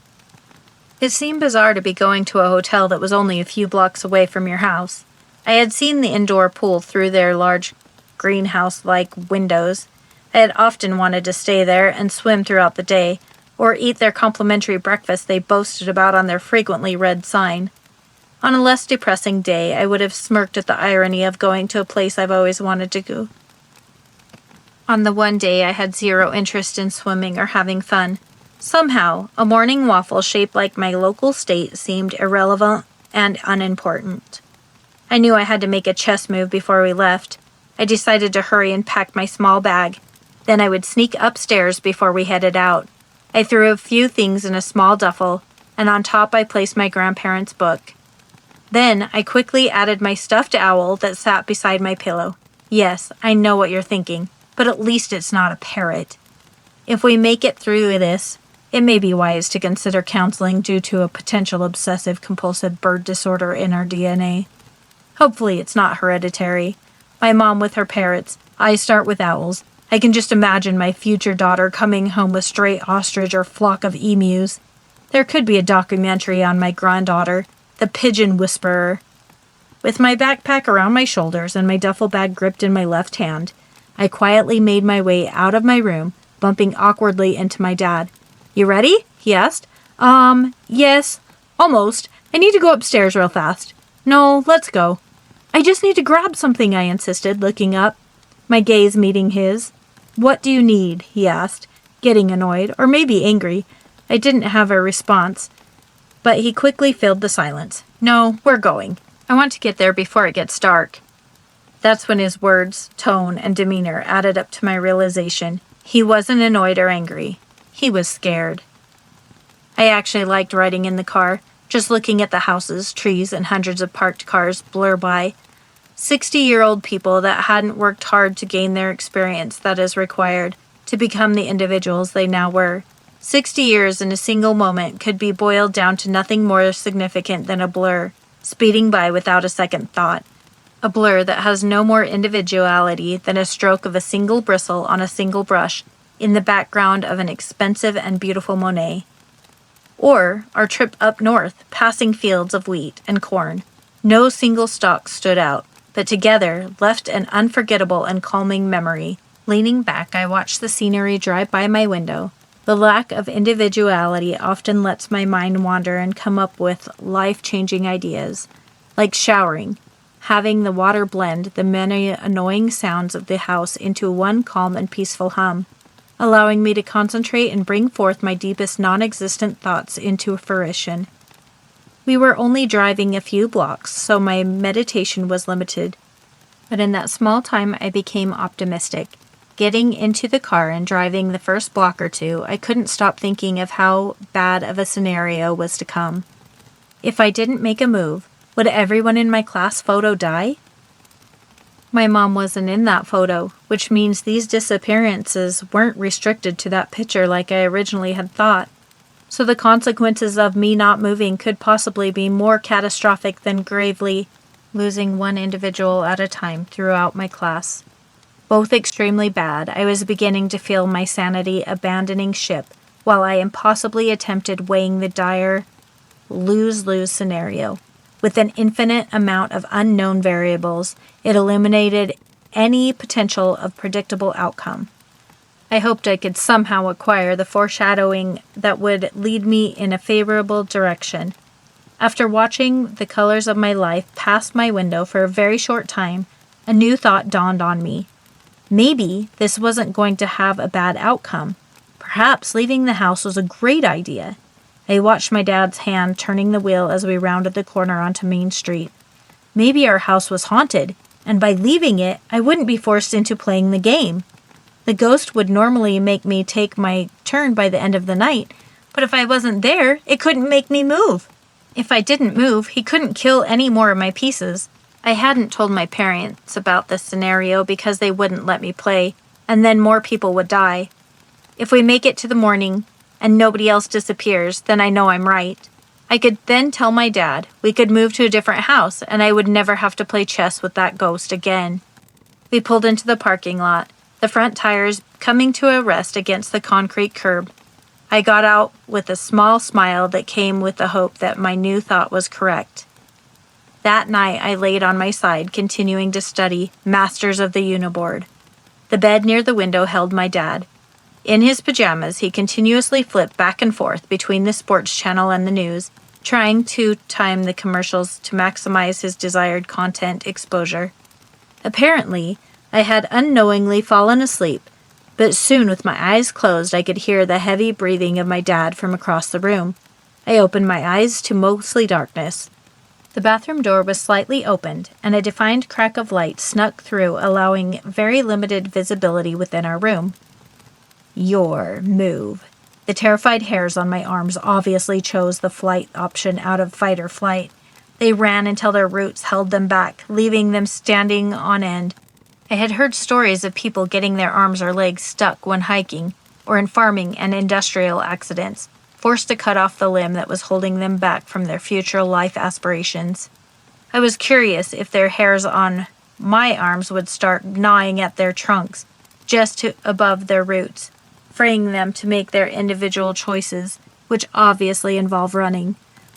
It seemed bizarre to be going to a hotel that was only a few blocks away from your house. I had seen the indoor pool through their large greenhouse-like windows. I had often wanted to stay there and swim throughout the day, or eat their complimentary breakfast they boasted about on their frequently read sign. On a less depressing day, I would have smirked at the irony of going to a place I've always wanted to go. On the one day, I had zero interest in swimming or having fun. Somehow, a morning waffle shaped like my local state seemed irrelevant and unimportant. I knew I had to make a chess move before we left. I decided to hurry and pack my small bag. Then I would sneak upstairs before we headed out. I threw a few things in a small duffel, and on top I placed my grandparents' book. Then I quickly added my stuffed owl that sat beside my pillow. Yes, I know what you're thinking, but at least it's not a parrot. If we make it through this, it may be wise to consider counseling due to a potential obsessive-compulsive bird disorder in our DNA. Hopefully it's not hereditary. My mom with her parrots, I start with owls. I can just imagine my future daughter coming home with stray ostrich or flock of emus. There could be a documentary on my granddaughter, the pigeon whisperer. With my backpack around my shoulders and my duffel bag gripped in my left hand, I quietly made my way out of my room, bumping awkwardly into my dad. "You ready?" he asked. Yes. Almost. I need to go upstairs real fast." "No, let's go." "I just need to grab something," I insisted, looking up, my gaze meeting his. "What do you need?" he asked, getting annoyed, or maybe angry. I didn't have a response, but he quickly filled the silence. "No, we're going. I want to get there before it gets dark." That's when his words, tone, and demeanor added up to my realization. He wasn't annoyed or angry. He was scared. I actually liked riding in the car, just looking at the houses, trees, and hundreds of parked cars blur by. 60-year-old people that hadn't worked hard to gain their experience that is required to become the individuals they now were. 60 years in a single moment could be boiled down to nothing more significant than a blur, speeding by without a second thought. A blur that has no more individuality than a stroke of a single bristle on a single brush in the background of an expensive and beautiful Monet. Or our trip up north, passing fields of wheat and corn. No single stalk stood out, but together left an unforgettable and calming memory. Leaning back, I watched the scenery drive by my window. The lack of individuality often lets my mind wander and come up with life-changing ideas, like showering, having the water blend the many annoying sounds of the house into one calm and peaceful hum, allowing me to concentrate and bring forth my deepest non-existent thoughts into fruition. We were only driving a few blocks, so my meditation was limited. But in that small time, I became optimistic. Getting into the car and driving the first block or two, I couldn't stop thinking of how bad of a scenario was to come. If I didn't make a move, would everyone in my class photo die? My mom wasn't in that photo, which means these disappearances weren't restricted to that picture like I originally had thought. So the consequences of me not moving could possibly be more catastrophic than gravely losing one individual at a time throughout my class. Both extremely bad, I was beginning to feel my sanity abandoning ship while I impossibly attempted weighing the dire lose-lose scenario. With an infinite amount of unknown variables, it eliminated any potential of predictable outcome. I hoped I could somehow acquire the foreshadowing that would lead me in a favorable direction. After watching the colors of my life pass my window for a very short time, a new thought dawned on me. Maybe this wasn't going to have a bad outcome. Perhaps leaving the house was a great idea. I watched my dad's hand turning the wheel as we rounded the corner onto Main Street. Maybe our house was haunted, and by leaving it, I wouldn't be forced into playing the game. The ghost would normally make me take my turn by the end of the night, but if I wasn't there, it couldn't make me move. If I didn't move, he couldn't kill any more of my pieces. I hadn't told my parents about this scenario because they wouldn't let me play, and then more people would die. If we make it to the morning, and nobody else disappears, then I know I'm right. I could then tell my dad we could move to a different house, and I would never have to play chess with that ghost again. We pulled into the parking lot. the front tires coming to a rest against the concrete curb. I got out with a small smile that came with the hope that my new thought was correct. That night I laid on my side, continuing to study Masters of the Uniboard. The bed near the window held my dad. In his pajamas, he continuously flipped back and forth between the sports channel and the news, trying to time the commercials to maximize his desired content exposure. Apparently, I had unknowingly fallen asleep, but soon with my eyes closed I could hear the heavy breathing of my dad from across the room. I opened my eyes to mostly darkness. The bathroom door was slightly opened, and a defined crack of light snuck through, allowing very limited visibility within our room. Your move. The terrified hairs on my arms obviously chose the flight option out of fight or flight. They ran until their roots held them back, leaving them standing on end. I had heard stories of people getting their arms or legs stuck when hiking, or in farming and industrial accidents, forced to cut off the limb that was holding them back from their future life aspirations. I was curious if their hairs on my arms would start gnawing at their trunks, just above their roots, freeing them to make their individual choices, which obviously involve running.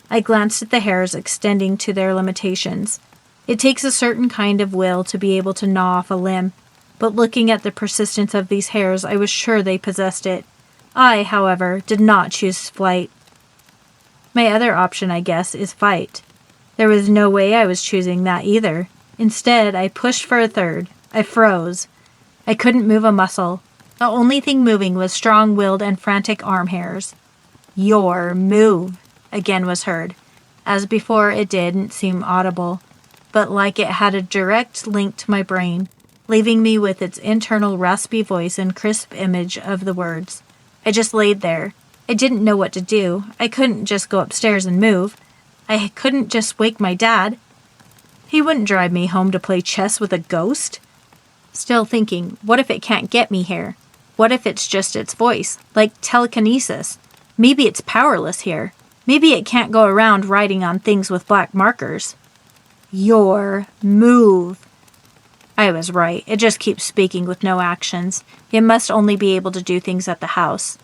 I glanced at the hairs extending to their limitations. It takes a certain kind of will to be able to gnaw off a limb, but looking at the persistence of these hairs, I was sure they possessed it. I, however, did not choose flight. My other option, I guess, is fight. There was no way I was choosing that either. Instead, I pushed for a third. I froze. I couldn't move a muscle. The only thing moving was strong-willed and frantic arm hairs. Your move, again was heard. As before, it didn't seem audible, but like it had a direct link to my brain, leaving me with its internal raspy voice and crisp image of the words. I just laid there. I didn't know what to do. I couldn't just go upstairs and move. I couldn't just wake my dad. He wouldn't drive me home to play chess with a ghost. Still thinking, what if it can't get me here? What if it's just its voice, like telekinesis? Maybe it's powerless here. Maybe it can't go around writing on things with black markers. Your move. I was right. It just keeps speaking with no actions. It must only be able to do things at the house.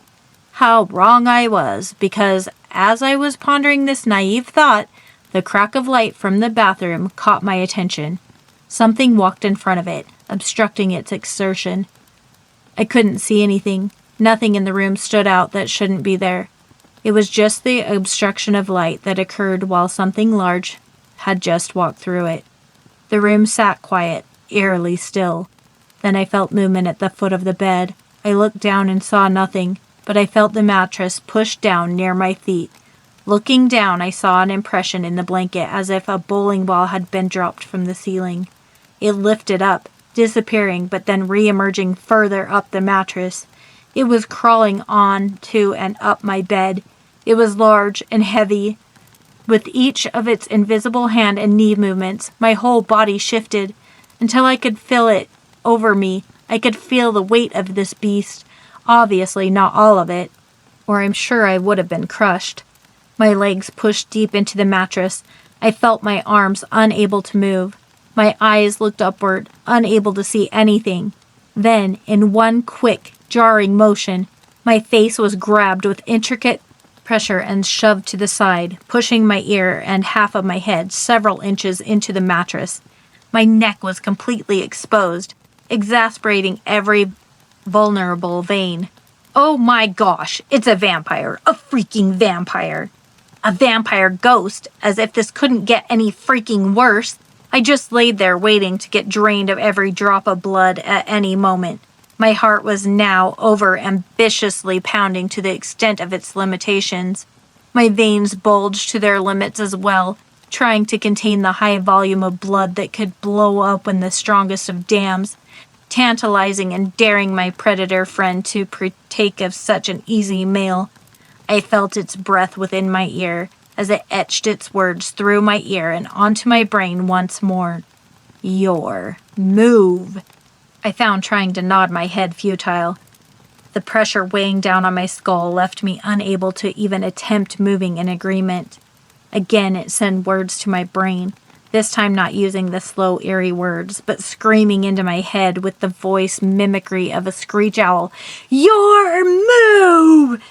How wrong I was, because as I was pondering this naive thought, the crack of light from the bathroom caught my attention. Something walked in front of it, obstructing its exertion. I couldn't see anything. Nothing in the room stood out that shouldn't be there. It was just the obstruction of light that occurred while something large had just walked through it. The room sat quiet, eerily still. Then I felt movement at the foot of the bed. I looked down and saw nothing, but I felt the mattress pushed down near my feet. Looking down, I saw an impression in the blanket as if a bowling ball had been dropped from the ceiling. It lifted up, disappearing, but then re-emerging further up the mattress. It was crawling on to and up my bed. It was large and heavy. With each of its invisible hand and knee movements, my whole body shifted until I could feel it over me. I could feel the weight of this beast. Obviously not all of it, or I'm sure I would have been crushed. My legs pushed deep into the mattress. I felt my arms unable to move. My eyes looked upward, unable to see anything. Then, in one quick, jarring motion, my face was grabbed with intricate pressure and shoved to the side, pushing my ear and half of my head several inches into the mattress. My neck was completely exposed, exasperating every vulnerable vein. Oh my gosh, it's a vampire, a freaking vampire. A vampire ghost, as if this couldn't get any freaking worse. I just laid there waiting to get drained of every drop of blood at any moment. My heart was now over-ambitiously pounding to the extent of its limitations. My veins bulged to their limits as well, trying to contain the high volume of blood that could blow open the strongest of dams, tantalizing and daring my predator friend to partake of such an easy meal. I felt its breath within my ear as it etched its words through my ear and onto my brain once more. Your move. I found trying to nod my head futile. The pressure weighing down on my skull left me unable to even attempt moving in agreement. Again it sent words to my brain. this time not using the slow, eerie words, but screaming into my head with the voice mimicry of a screech owl. "Your move!"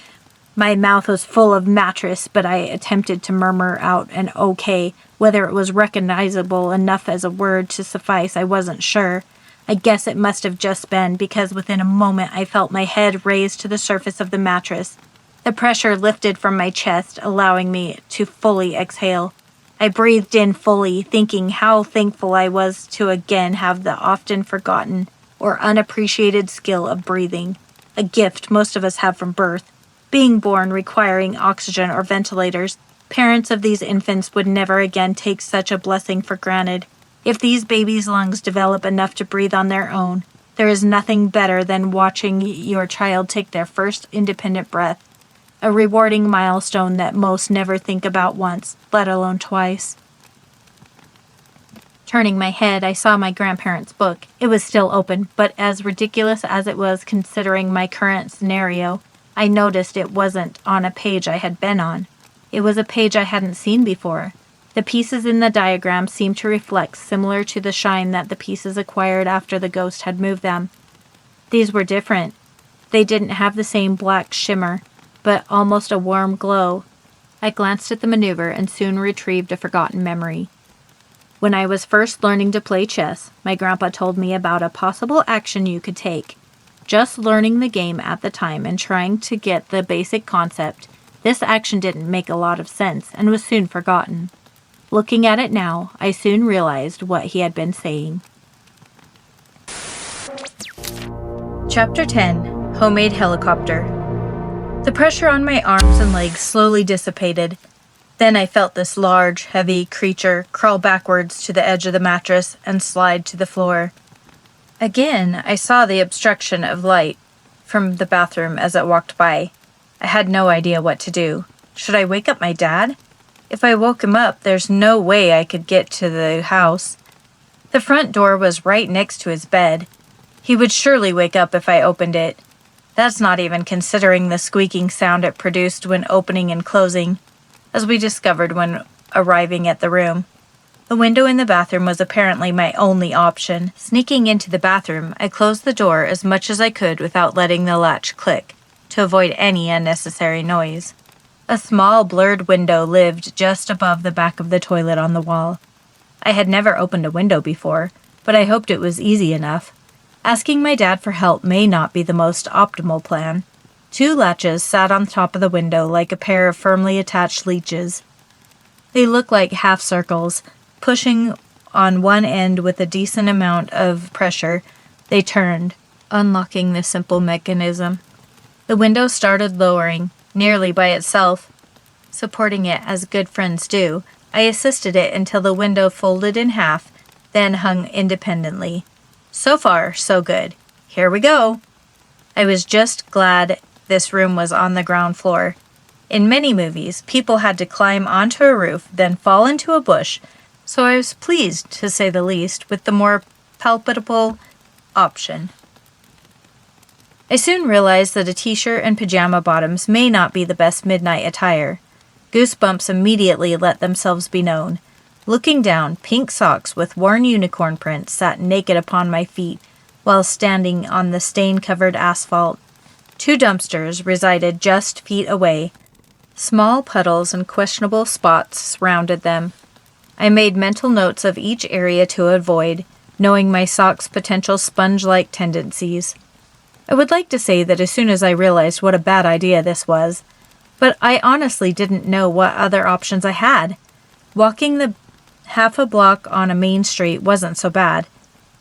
My mouth was full of mattress, but I attempted to murmur out an okay. Whether it was recognizable enough as a word to suffice, I wasn't sure. I guess it must have just been, because within a moment I felt my head raised to the surface of the mattress. The pressure lifted from my chest, allowing me to fully exhale. I breathed in fully, thinking how thankful I was to again have the often forgotten or unappreciated skill of breathing, a gift most of us have from birth. Being born requiring oxygen or ventilators, parents of these infants would never again take such a blessing for granted. If these babies' lungs develop enough to breathe on their own, there is nothing better than watching your child take their first independent breath, a rewarding milestone that most never think about once, let alone twice. Turning my head, I saw my grandparents' book. It was still open, but as ridiculous as it was considering my current scenario, I noticed it wasn't on a page I had been on. It was a page I hadn't seen before. The pieces in the diagram seemed to reflect similar to the shine that the pieces acquired after the ghost had moved them. These were different. They didn't have the same black shimmer, but almost a warm glow. I glanced at the maneuver and soon retrieved a forgotten memory. When I was first learning to play chess, my grandpa told me about a possible action you could take. Just learning the game at the time and trying to get the basic concept, this action didn't make a lot of sense and was soon forgotten. Looking at it now, I soon realized what he had been saying. Chapter 10. Homemade Helicopter. The pressure on my arms and legs slowly dissipated. Then I felt this large, heavy creature crawl backwards to the edge of the mattress and slide to the floor. Again, I saw the obstruction of light from the bathroom as it walked by. I had no idea what to do. Should I wake up my dad? If I woke him up, there's no way I could get to the house. The front door was right next to his bed. He would surely wake up if I opened it. That's not even considering the squeaking sound it produced when opening and closing, as we discovered when arriving at the room. The window in the bathroom was apparently my only option. Sneaking into the bathroom, I closed the door as much as I could without letting the latch click, to avoid any unnecessary noise. A small, blurred window lived just above the back of the toilet on the wall. I had never opened a window before, but I hoped it was easy enough. Asking my dad for help may not be the most optimal plan. 2 latches sat on top of the window like a pair of firmly attached leeches. They looked like half circles. Pushing on one end with a decent amount of pressure, they turned, unlocking the simple mechanism. The window started lowering, nearly by itself. Supporting it as good friends do, I assisted it until the window folded in half, then hung independently. So far, so good. Here we go. I was just glad this room was on the ground floor. In many movies, people had to climb onto a roof, then fall into a bush, so I was pleased, to say the least, with the more palpable option. I soon realized that a t-shirt and pajama bottoms may not be the best midnight attire. Goosebumps immediately let themselves be known. Looking down, pink socks with worn unicorn prints sat naked upon my feet, while standing on the stain-covered asphalt. 2 dumpsters resided just feet away. Small puddles and questionable spots surrounded them. I made mental notes of each area to avoid, knowing my socks' potential sponge-like tendencies. I would like to say that as soon as I realized what a bad idea this was, but I honestly didn't know what other options I had. Walking the half a block on a main street wasn't so bad.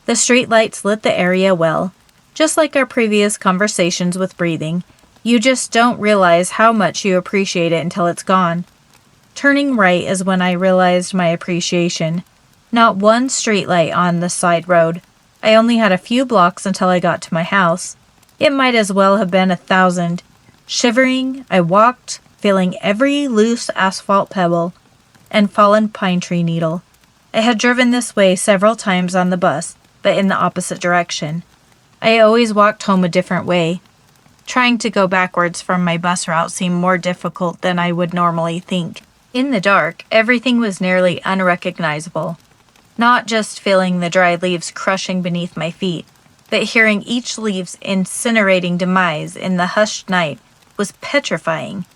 The streetlights lit the area well. Just like our previous conversations with breathing, you just don't realize how much you appreciate it until it's gone. Turning right is when I realized my appreciation. Not one streetlight on the side road. I only had a few blocks until I got to my house. It might as well have been 1,000. Shivering, I walked, feeling every loose asphalt pebble and fallen pine tree needle. I had driven this way several times on the bus, but in the opposite direction. I always walked home a different way. Trying to go backwards from my bus route seemed more difficult than I would normally think. In the dark, everything was nearly unrecognizable. Not just feeling the dry leaves crushing beneath my feet, but hearing each leaf's incinerating demise in the hushed night was petrifying,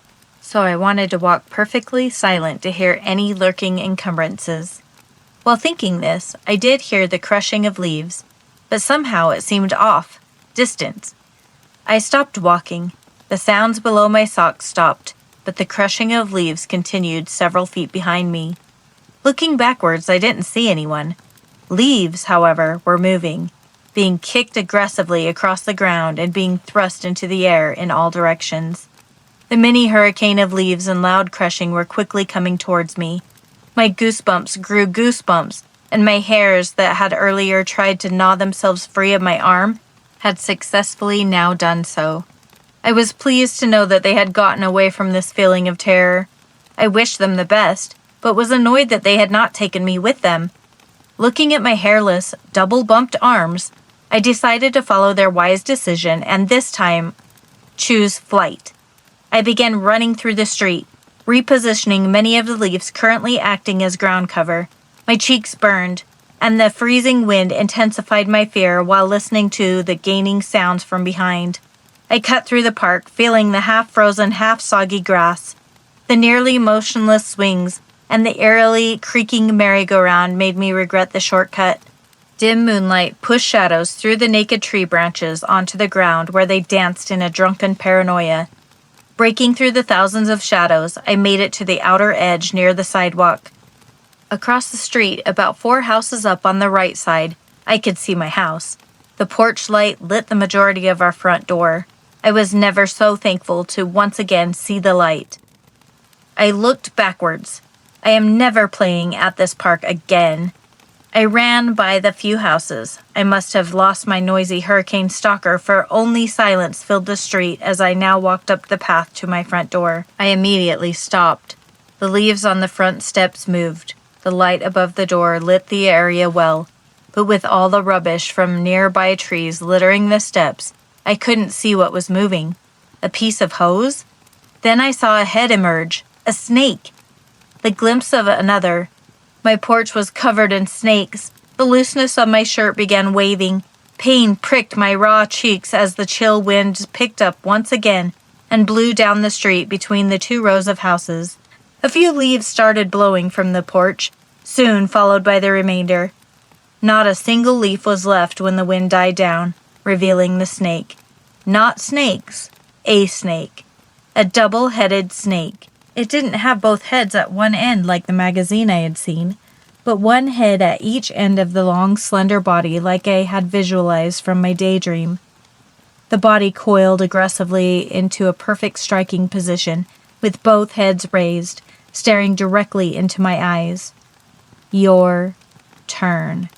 so I wanted to walk perfectly silent to hear any lurking encumbrances. While thinking this, I did hear the crushing of leaves, but somehow it seemed off, distant. I stopped walking. The sounds below my socks stopped, but the crushing of leaves continued several feet behind me. Looking backwards, I didn't see anyone. Leaves, however, were moving, being kicked aggressively across the ground and being thrust into the air in all directions. The mini hurricane of leaves and loud crushing were quickly coming towards me. My goosebumps grew goosebumps, and my hairs that had earlier tried to gnaw themselves free of my arm had successfully now done so. I was pleased to know that they had gotten away from this feeling of terror. I wished them the best, but was annoyed that they had not taken me with them. Looking at my hairless, double-bumped arms, I decided to follow their wise decision and this time choose flight. I began running through the street, repositioning many of the leaves currently acting as ground cover. My cheeks burned, and the freezing wind intensified my fear while listening to the gaining sounds from behind. I cut through the park, feeling the half-frozen, half-soggy grass. The nearly motionless swings and the eerily creaking merry-go-round made me regret the shortcut. Dim moonlight pushed shadows through the naked tree branches onto the ground where they danced in a drunken paranoia. Breaking through the thousands of shadows, I made it to the outer edge near the sidewalk. Across the street, about 4 houses up on the right side, I could see my house. The porch light lit the majority of our front door. I was never so thankful to once again see the light. I looked backwards. I am never playing at this park again. I ran by the few houses. I must have lost my noisy hurricane stalker, for only silence filled the street as I now walked up the path to my front door. I immediately stopped. The leaves on the front steps moved. The light above the door lit the area well, but with all the rubbish from nearby trees littering the steps, I couldn't see what was moving. A piece of hose? Then I saw a head emerge. A snake. The glimpse of another. My porch was covered in snakes. The looseness of my shirt began waving. Pain pricked my raw cheeks as the chill wind picked up once again and blew down the street between the 2 rows of houses. A few leaves started blowing from the porch, soon followed by the remainder. Not a single leaf was left when the wind died down, revealing the snake. Not snakes, a snake. A double-headed snake. It didn't have both heads at one end like the magazine I had seen, but one head at each end of the long, slender body like I had visualized from my daydream. The body coiled aggressively into a perfect striking position, with both heads raised, staring directly into my eyes. "Your turn,"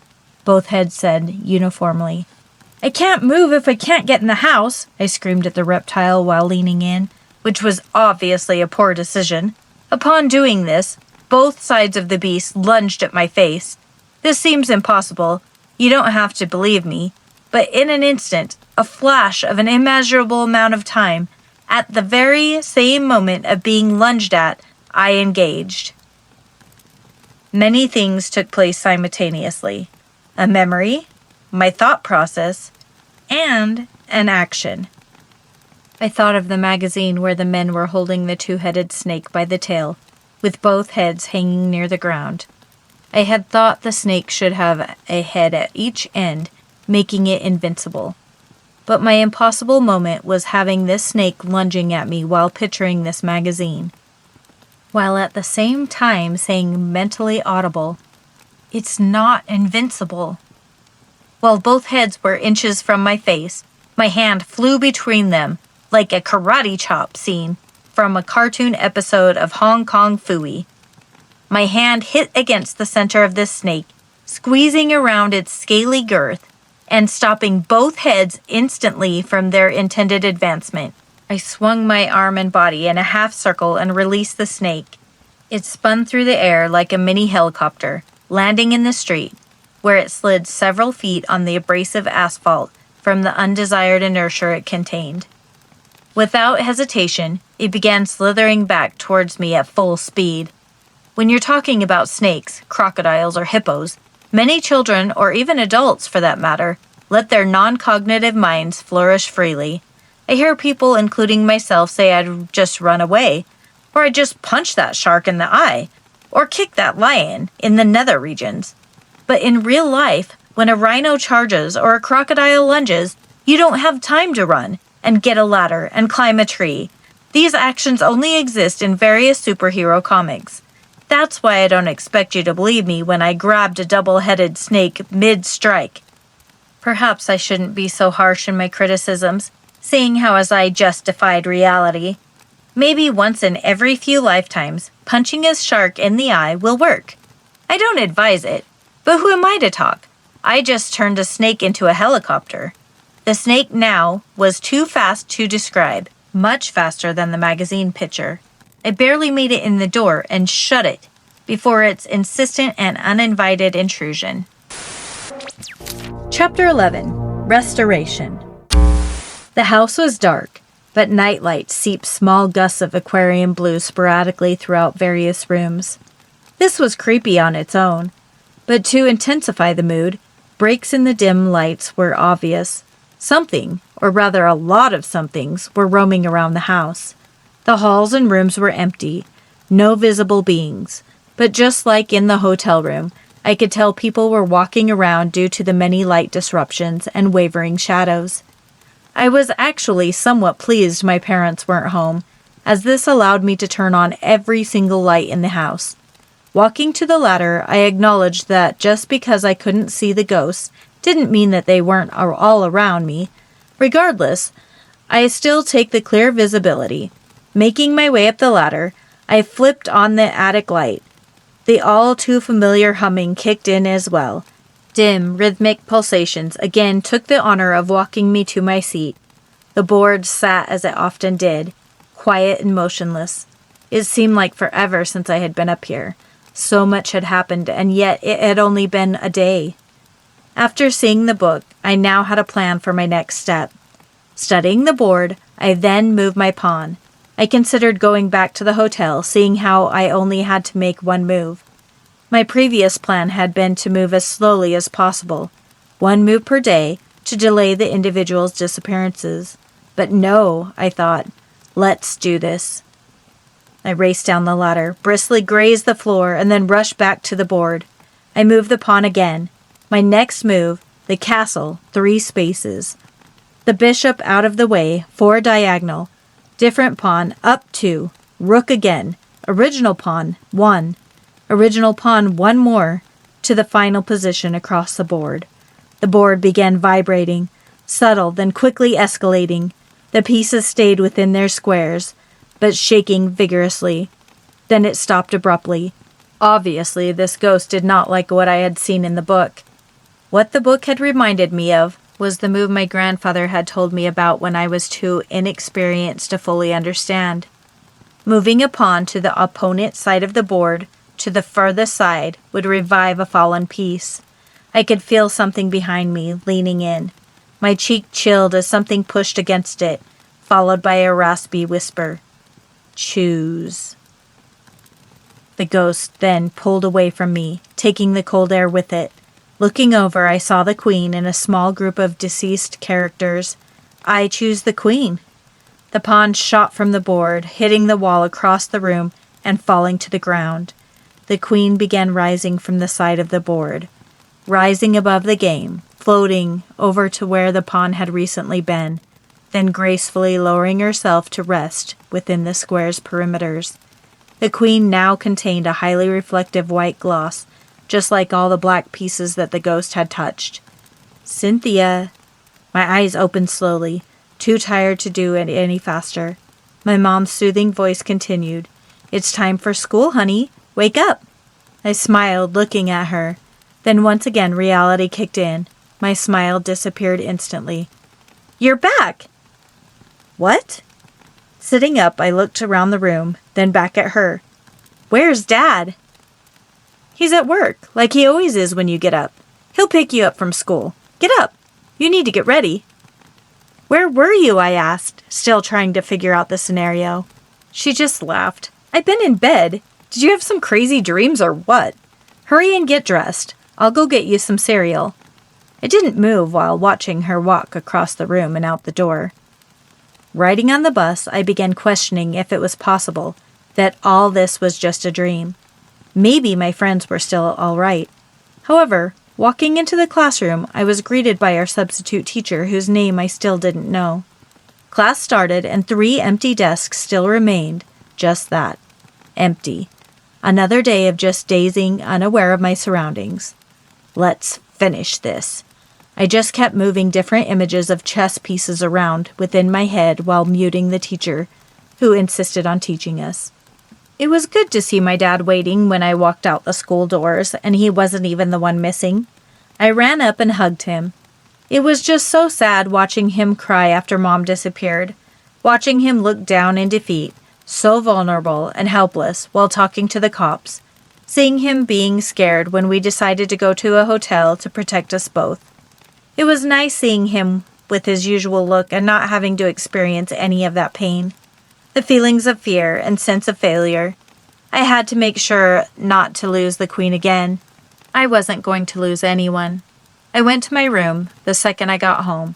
both heads said uniformly. "I can't move if I can't get in the house," I screamed at the reptile while leaning in, which was obviously a poor decision. Upon doing this, both sides of the beast lunged at my face. This seems impossible. You don't have to believe me. But in an instant, a flash of an immeasurable amount of time, at the very same moment of being lunged at, I engaged. Many things took place simultaneously. A memory, my thought process, and an action. I thought of the magazine where the men were holding the 2-headed snake by the tail, with both heads hanging near the ground. I had thought the snake should have a head at each end, making it invincible. But my impossible moment was having this snake lunging at me while picturing this magazine, while at the same time saying mentally audible, "It's not invincible." While both heads were inches from my face, my hand flew between them, like a karate chop scene from a cartoon episode of Hong Kong Phooey. My hand hit against the center of this snake, squeezing around its scaly girth and stopping both heads instantly from their intended advancement. I swung my arm and body in a half circle and released the snake. It spun through the air like a mini helicopter, landing in the street, where it slid several feet on the abrasive asphalt from the undesired inertia it contained. Without hesitation, it began slithering back towards me at full speed. When you're talking about snakes, crocodiles, or hippos, Many children, or even adults for that matter, let their non-cognitive minds flourish freely. I hear people, including myself, say I'd just run away, or I'd just punch that shark in the eye, or kick that lion in the nether regions. But in real life, when a rhino charges or a crocodile lunges, you don't have time to run and get a ladder and climb a tree. These actions only exist in various superhero comics. That's why I don't expect you to believe me when I grabbed a double-headed snake mid-strike. Perhaps I shouldn't be so harsh in my criticisms, seeing how as I justified reality. Maybe once in every few lifetimes, punching a shark in the eye will work. I don't advise it, but who am I to talk? I just turned a snake into a helicopter. The snake now was too fast to describe, much faster than the magazine picture. I barely made it in the door and shut it before its insistent and uninvited intrusion. Chapter 11. Restoration. The house was dark, but nightlight seeped small gusts of aquarium blue sporadically throughout various rooms. This was creepy on its own, but to intensify the mood, breaks in the dim lights were obvious. Something, or rather a lot of somethings, were roaming around the house. The halls and rooms were empty, no visible beings, but just like in the hotel room, I could tell people were walking around due to the many light disruptions and wavering shadows. I was actually somewhat pleased my parents weren't home, as this allowed me to turn on every single light in the house. Walking to the ladder, I acknowledged that just because I couldn't see the ghosts didn't mean that they weren't all around me. Regardless, I still take the clear visibility. Making my way up the ladder, I flipped on the attic light. The all-too-familiar humming kicked in as well. Dim, rhythmic pulsations again took the honor of walking me to my seat. The board sat as it often did, quiet and motionless. It seemed like forever since I had been up here. So much had happened, and yet it had only been a day. After seeing the book, I now had a plan for my next step. Studying the board, I then moved my pawn. I considered going back to the hotel, seeing how I only had to make one move. My previous plan had been to move as slowly as possible, one move per day, to delay the individual's disappearances. But no, I thought, let's do this. I raced down the ladder, briskly grazed the floor, and then rushed back to the board. I moved the pawn again. My next move, the castle, 3 spaces. The bishop out of the way, 4 diagonal. Different pawn, up 2. Rook again. Original pawn, 1. Original pawn, 1 more, to the final position across the board. The board began vibrating, subtle, then quickly escalating. The pieces stayed within their squares, but shaking vigorously. Then it stopped abruptly. Obviously, this ghost did not like what I had seen in the book. What the book had reminded me of was the move my grandfather had told me about when I was too inexperienced to fully understand. Moving a pawn to the opponent's side of the board, to the furthest side, would revive a fallen piece. I could feel something behind me, leaning in. My cheek chilled as something pushed against it, followed by a raspy whisper. Choose. The ghost then pulled away from me, taking the cold air with it. Looking over, I saw the queen and a small group of deceased characters. I choose the queen. The pawn shot from the board, hitting the wall across the room and falling to the ground. The queen began rising from the side of the board, rising above the game, floating over to where the pawn had recently been, then gracefully lowering herself to rest within the square's perimeters. The queen now contained a highly reflective white gloss, just like all the black pieces that the ghost had touched. Cynthia. My eyes opened slowly, too tired to do it any faster. My mom's soothing voice continued. It's time for school, honey. Wake up. I smiled, looking at her. Then once again reality kicked in. My smile disappeared instantly. You're back! What? Sitting up, I looked around the room, then back at her. Where's Dad? He's at work, like he always is when you get up. He'll pick you up from school. Get up. You need to get ready. Where were you? I asked, still trying to figure out the scenario. She just laughed. I've been in bed. Did you have some crazy dreams or what? Hurry and get dressed. I'll go get you some cereal." I didn't move while watching her walk across the room and out the door. Riding on the bus, I began questioning if it was possible that all this was just a dream. Maybe my friends were still all right. However, walking into the classroom, I was greeted by our substitute teacher, whose name I still didn't know. Class started, and 3 empty desks still remained. Just that. Empty. Another day of just dazing, unaware of my surroundings. Let's finish this. I just kept moving different images of chess pieces around within my head while muting the teacher, who insisted on teaching us. It was good to see my dad waiting when I walked out the school doors, and he wasn't even the one missing. I ran up and hugged him. It was just so sad watching him cry after Mom disappeared, watching him look down in defeat, so vulnerable and helpless while talking to the cops, seeing him being scared when we decided to go to a hotel to protect us both. It was nice seeing him with his usual look and not having to experience any of that pain. The feelings of fear and sense of failure. I had to make sure not to lose the queen again. I wasn't going to lose anyone. I went to my room the second I got home.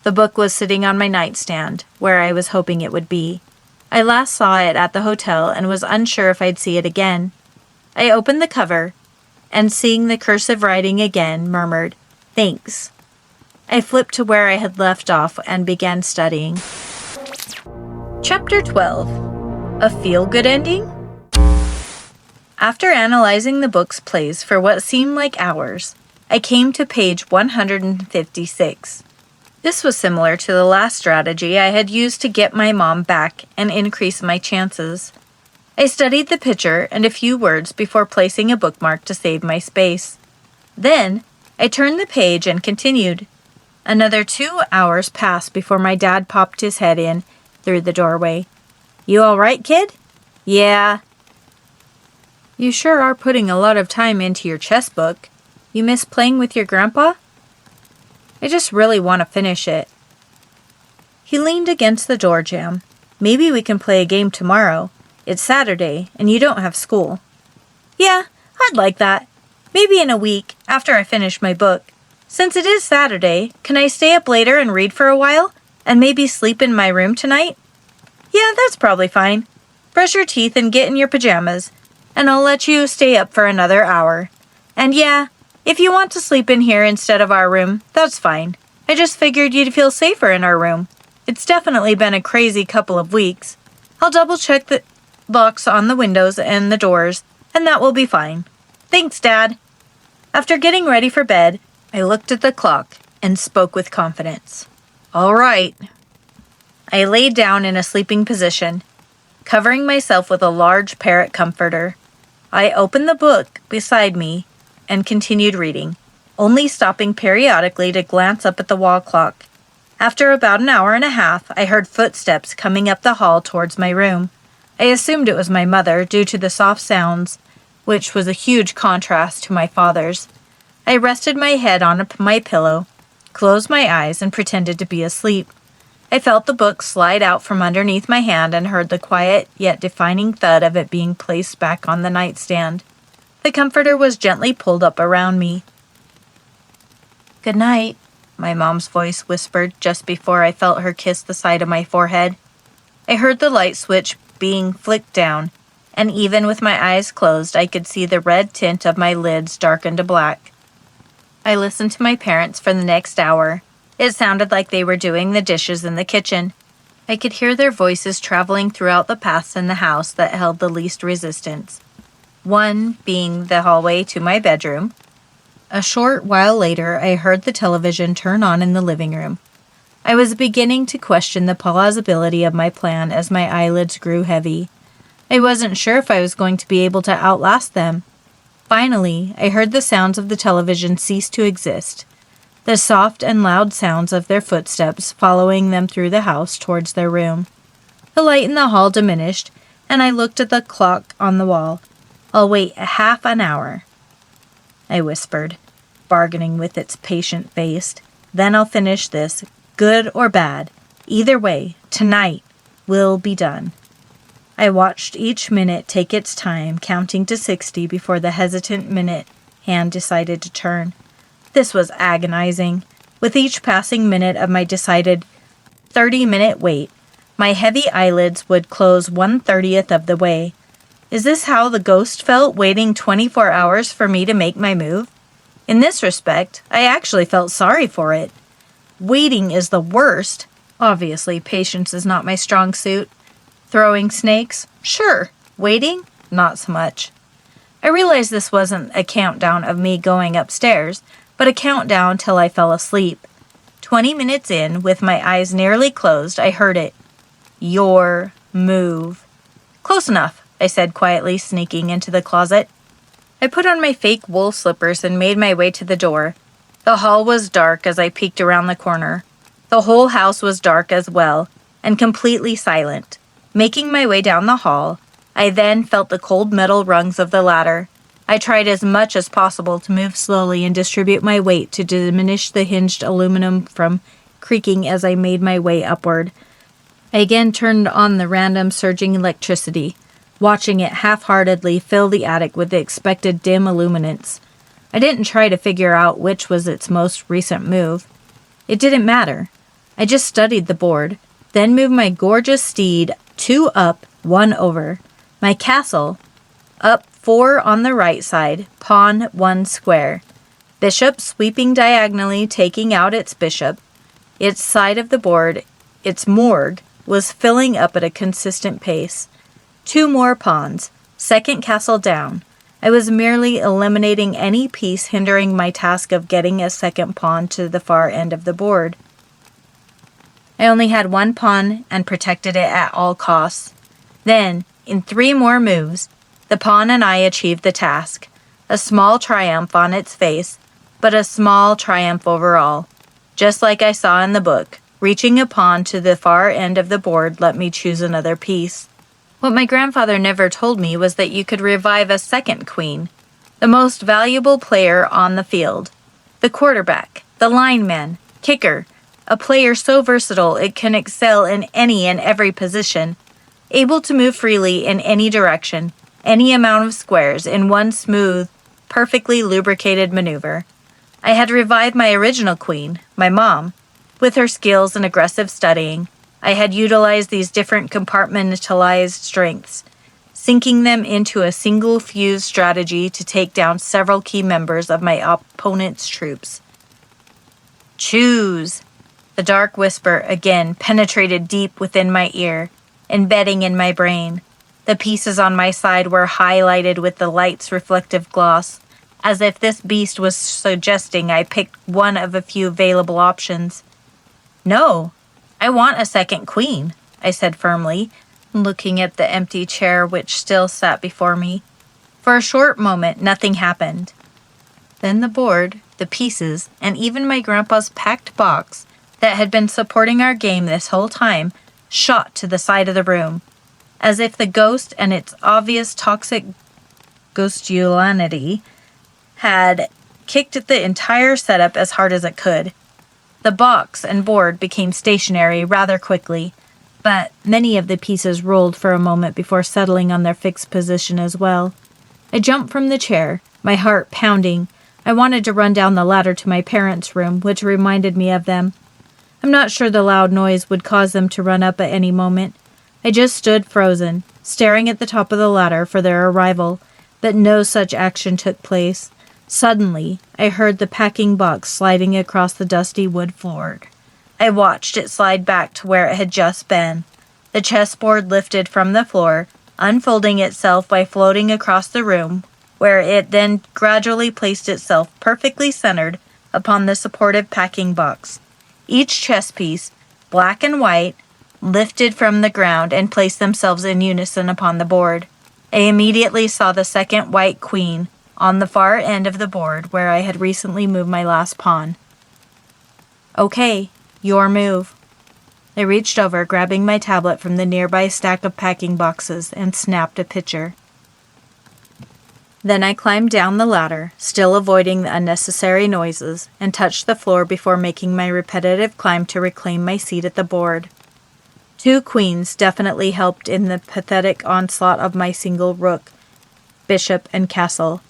The book was sitting on my nightstand, where I was hoping it would be. I last saw it at the hotel and was unsure if I'd see it again. I opened the cover, and seeing the cursive writing again, murmured, "Thanks." I flipped to where I had left off and began studying. Chapter 12. A Feel-Good Ending? After analyzing the book's plays for what seemed like hours, I came to page 156. This was similar to the last strategy I had used to get my mom back and increase my chances. I studied the picture and a few words before placing a bookmark to save my space. Then, I turned the page and continued. Another 2 hours passed before my dad popped his head in through the doorway. "You all right, kid?" "Yeah." "You sure are putting a lot of time into your chess book. You miss playing with your grandpa?" "I just really want to finish it." He leaned against the door jamb. "Maybe we can play a game tomorrow. It's Saturday, and you don't have school." "Yeah, I'd like that. Maybe in a week, after I finish my book. Since it is Saturday, can I stay up later and read for a while? And maybe sleep in my room tonight?" "Yeah, that's probably fine. Brush your teeth and get in your pajamas, and I'll let you stay up for another hour. And yeah, if you want to sleep in here instead of our room, that's fine. I just figured you'd feel safer in our room. It's definitely been a crazy couple of weeks. I'll double-check the locks on the windows and the doors, and that will be fine. Thanks, Dad." After getting ready for bed, I looked at the clock and spoke with confidence. "All right." I laid down in a sleeping position, covering myself with a large parrot comforter. I opened the book beside me and continued reading, only stopping periodically to glance up at the wall clock. After about an hour and a half, I heard footsteps coming up the hall towards my room. I assumed it was my mother due to the soft sounds, which was a huge contrast to my father's. I rested my head on my pillow, closed my eyes, and pretended to be asleep. I felt the book slide out from underneath my hand and heard the quiet yet defining thud of it being placed back on the nightstand. The comforter was gently pulled up around me. "Good night," my mom's voice whispered just before I felt her kiss the side of my forehead. I heard the light switch being flicked down, and even with my eyes closed, I could see the red tint of my lids darken to black. I listened to my parents for the next hour. It sounded like they were doing the dishes in the kitchen. I could hear their voices traveling throughout the paths in the house that held the least resistance, one being the hallway to my bedroom. A short while later, I heard the television turn on in the living room. I was beginning to question the plausibility of my plan as my eyelids grew heavy. I wasn't sure if I was going to be able to outlast them. Finally, I heard the sounds of the television cease to exist, the soft and loud sounds of their footsteps following them through the house towards their room. The light in the hall diminished, and I looked at the clock on the wall. "I'll wait half an hour," I whispered, bargaining with its patient face. "Then I'll finish this, good or bad. Either way, tonight will be done." I watched each minute take its time, counting to 60 before the hesitant minute hand decided to turn. This was agonizing. With each passing minute of my decided 30-minute wait, my heavy eyelids would close 1/30th of the way. Is this how the ghost felt, waiting 24 hours for me to make my move? In this respect, I actually felt sorry for it. Waiting is the worst. Obviously, patience is not my strong suit. Throwing snakes? Sure. Waiting? Not so much. I realized this wasn't a countdown of me going upstairs, but a countdown till I fell asleep. 20 minutes in, with my eyes nearly closed, I heard it. Your move. Close enough, I said quietly, sneaking into the closet. I put on my fake wool slippers and made my way to the door. The hall was dark as I peeked around the corner. The whole house was dark as well, and completely silent. Making my way down the hall, I then felt the cold metal rungs of the ladder. I tried as much as possible to move slowly and distribute my weight to diminish the hinged aluminum from creaking as I made my way upward. I again turned on the random surging electricity, watching it half-heartedly fill the attic with the expected dim illuminance. I didn't try to figure out which was its most recent move. It didn't matter. I just studied the board, then moved my gorgeous steed 2 up, 1 over. My castle, up 4 on the right side, pawn 1 square. Bishop sweeping diagonally, taking out its bishop. Its side of the board, its morgue, was filling up at a consistent pace. 2 more pawns, second castle down. I was merely eliminating any piece hindering my task of getting a second pawn to the far end of the board. I only had 1 pawn and protected it at all costs. Then, in 3 more moves, the pawn and I achieved the task. A small triumph on its face, but a small triumph overall. Just like I saw in the book, reaching a pawn to the far end of the board let me choose another piece. What my grandfather never told me was that you could revive a second queen, the most valuable player on the field. The quarterback, the lineman, kicker, a player so versatile it can excel in any and every position, able to move freely in any direction, any amount of squares in one smooth, perfectly lubricated maneuver. I had revived my original queen, my mom. With her skills and aggressive studying, I had utilized these different compartmentalized strengths, sinking them into a single fused strategy to take down several key members of my opponent's troops. Choose! The dark whisper again penetrated deep within my ear, embedding in my brain. The pieces on my side were highlighted with the light's reflective gloss, as if this beast was suggesting I picked one of a few available options. No, I want a second queen, I said firmly, looking at the empty chair which still sat before me. For a short moment, nothing happened. Then the board, the pieces, and even my grandpa's packed box that had been supporting our game this whole time shot to the side of the room, as if the ghost and its obvious toxic ghostulanity had kicked at the entire setup as hard as it could. The box and board became stationary rather quickly, but many of the pieces rolled for a moment before settling on their fixed position as well. I jumped from the chair, my heart pounding. I wanted to run down the ladder to my parents' room, which reminded me of them. I'm not sure the loud noise would cause them to run up at any moment. I just stood frozen, staring at the top of the ladder for their arrival, but no such action took place. Suddenly, I heard the packing box sliding across the dusty wood floor. I watched it slide back to where it had just been. The chessboard lifted from the floor, unfolding itself by floating across the room, where it then gradually placed itself perfectly centered upon the supportive packing box. Each chess piece, black and white, lifted from the ground and placed themselves in unison upon the board. I immediately saw the second white queen on the far end of the board where I had recently moved my last pawn. Okay, your move. I reached over, grabbing my tablet from the nearby stack of packing boxes, and snapped a picture. Then I climbed down the ladder, still avoiding the unnecessary noises, and touched the floor before making my repetitive climb to reclaim my seat at the board. 2 queens definitely helped in the pathetic onslaught of my single rook, bishop, and castle.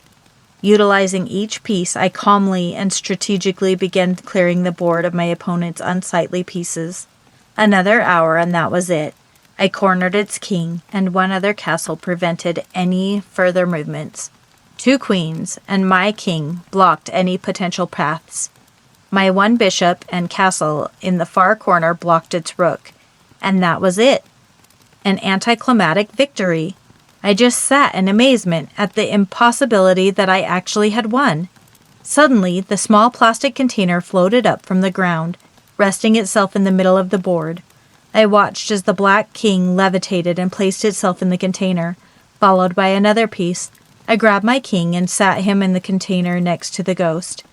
Utilizing each piece, I calmly and strategically began clearing the board of my opponent's unsightly pieces. Another hour, and that was it. I cornered its king, and one other castle prevented any further movements. 2 queens and my king blocked any potential paths. My 1 bishop and castle in the far corner blocked its rook, and that was it. An anticlimactic victory. I just sat in amazement at the impossibility that I actually had won. Suddenly, the small plastic container floated up from the ground, resting itself in the middle of the board. I watched as the Black King levitated and placed itself in the container, followed by another piece. I grabbed my king and sat him in the container next to the ghost.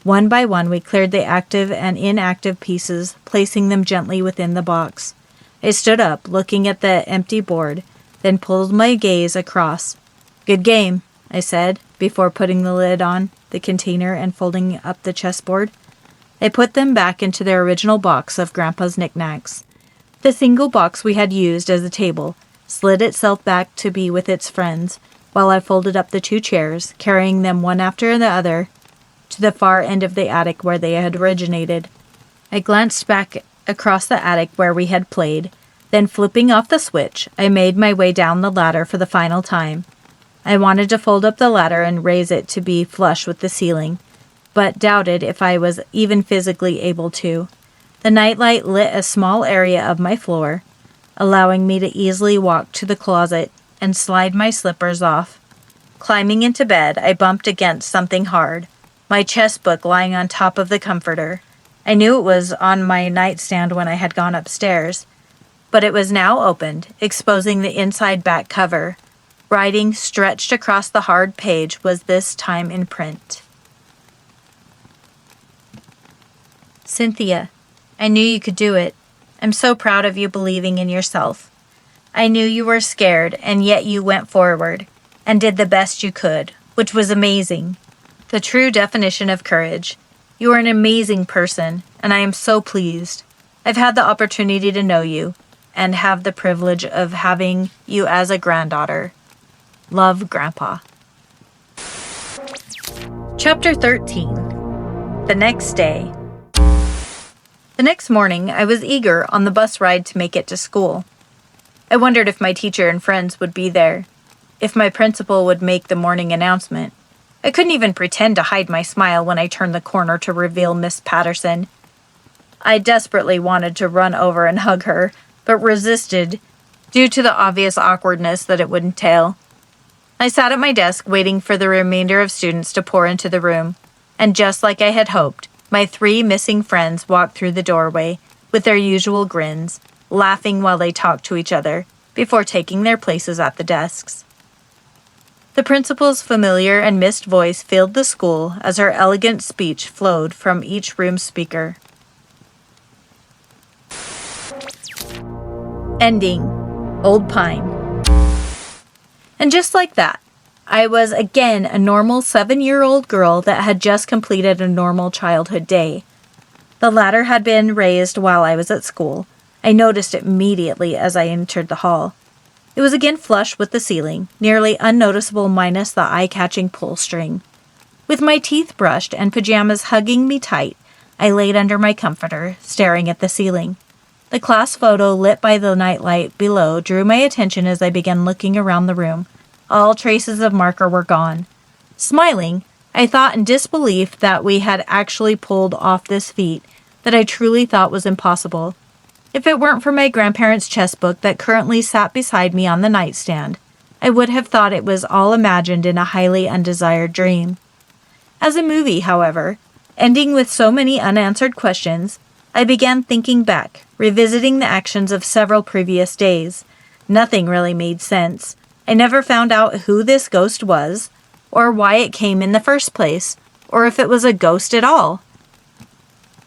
One by one, we cleared the active and inactive pieces, placing them gently within the box. I stood up, looking at the empty board, then pulled my gaze across. "Good game," I said, before putting the lid on the container and folding up the chessboard. I put them back into their original box of Grandpa's knickknacks. The single box we had used as a table slid itself back to be with its friends, while I folded up the 2 chairs, carrying them one after the other to the far end of the attic where they had originated. I glanced back across the attic where we had played. Then, flipping off the switch, I made my way down the ladder for the final time. I wanted to fold up the ladder and raise it to be flush with the ceiling, but doubted if I was even physically able to. The nightlight lit a small area of my floor, allowing me to easily walk to the closet and slide my slippers off. Climbing into bed, I bumped against something hard, my chess book lying on top of the comforter. I knew it was on my nightstand when I had gone upstairs, but it was now opened, exposing the inside back cover. Writing stretched across the hard page was this time in print. "Cynthia, I knew you could do it. I'm so proud of you believing in yourself. I knew you were scared, and yet you went forward and did the best you could, which was amazing. The true definition of courage. You are an amazing person, and I am so pleased. I've had the opportunity to know you, and have the privilege of having you as a granddaughter. Love, Grandpa." Chapter 13. The next day. The next morning, I was eager on the bus ride to make it to school. I wondered if my teacher and friends would be there, if my principal would make the morning announcement. I couldn't even pretend to hide my smile when I turned the corner to reveal Miss Patterson. I desperately wanted to run over and hug her, but resisted due to the obvious awkwardness that it would entail. I sat at my desk waiting for the remainder of students to pour into the room, and just like I had hoped, my 3 missing friends walked through the doorway with their usual grins, laughing while they talked to each other before taking their places at the desks. The principal's familiar and missed voice filled the school as her elegant speech flowed from each room's speaker. Ending. Old Pine. And just like that, I was again a normal 7-year-old girl that had just completed a normal childhood day. The ladder had been raised while I was at school. I noticed it immediately as I entered the hall. It was again flush with the ceiling, nearly unnoticeable minus the eye-catching pull string. With my teeth brushed and pajamas hugging me tight, I laid under my comforter, staring at the ceiling. The class photo lit by the nightlight below drew my attention as I began looking around the room. All traces of marker were gone. Smiling, I thought in disbelief that we had actually pulled off this feat that I truly thought was impossible. If it weren't for my grandparents' chess book that currently sat beside me on the nightstand, I would have thought it was all imagined in a highly undesired dream. As a movie, however, ending with so many unanswered questions, I began thinking back, revisiting the actions of several previous days. Nothing really made sense. I never found out who this ghost was, or why it came in the first place, or if it was a ghost at all.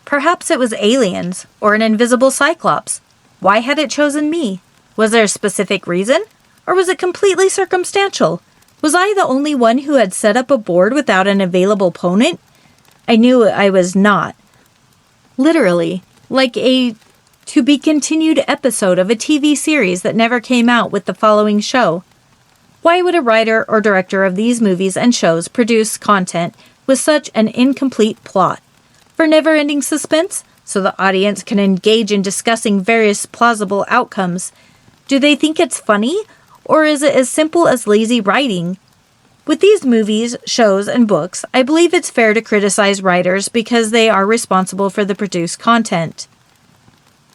Perhaps it was aliens, or an invisible cyclops. Why had it chosen me? Was there a specific reason? Or was it completely circumstantial? Was I the only one who had set up a board without an available opponent? I knew I was not. Literally, like a to-be-continued episode of a TV series that never came out with the following show. Why would a writer or director of these movies and shows produce content with such an incomplete plot? For never-ending suspense? So the audience can engage in discussing various plausible outcomes. Do they think it's funny? Or is it as simple as lazy writing? With these movies, shows, and books, I believe it's fair to criticize writers because they are responsible for the produced content.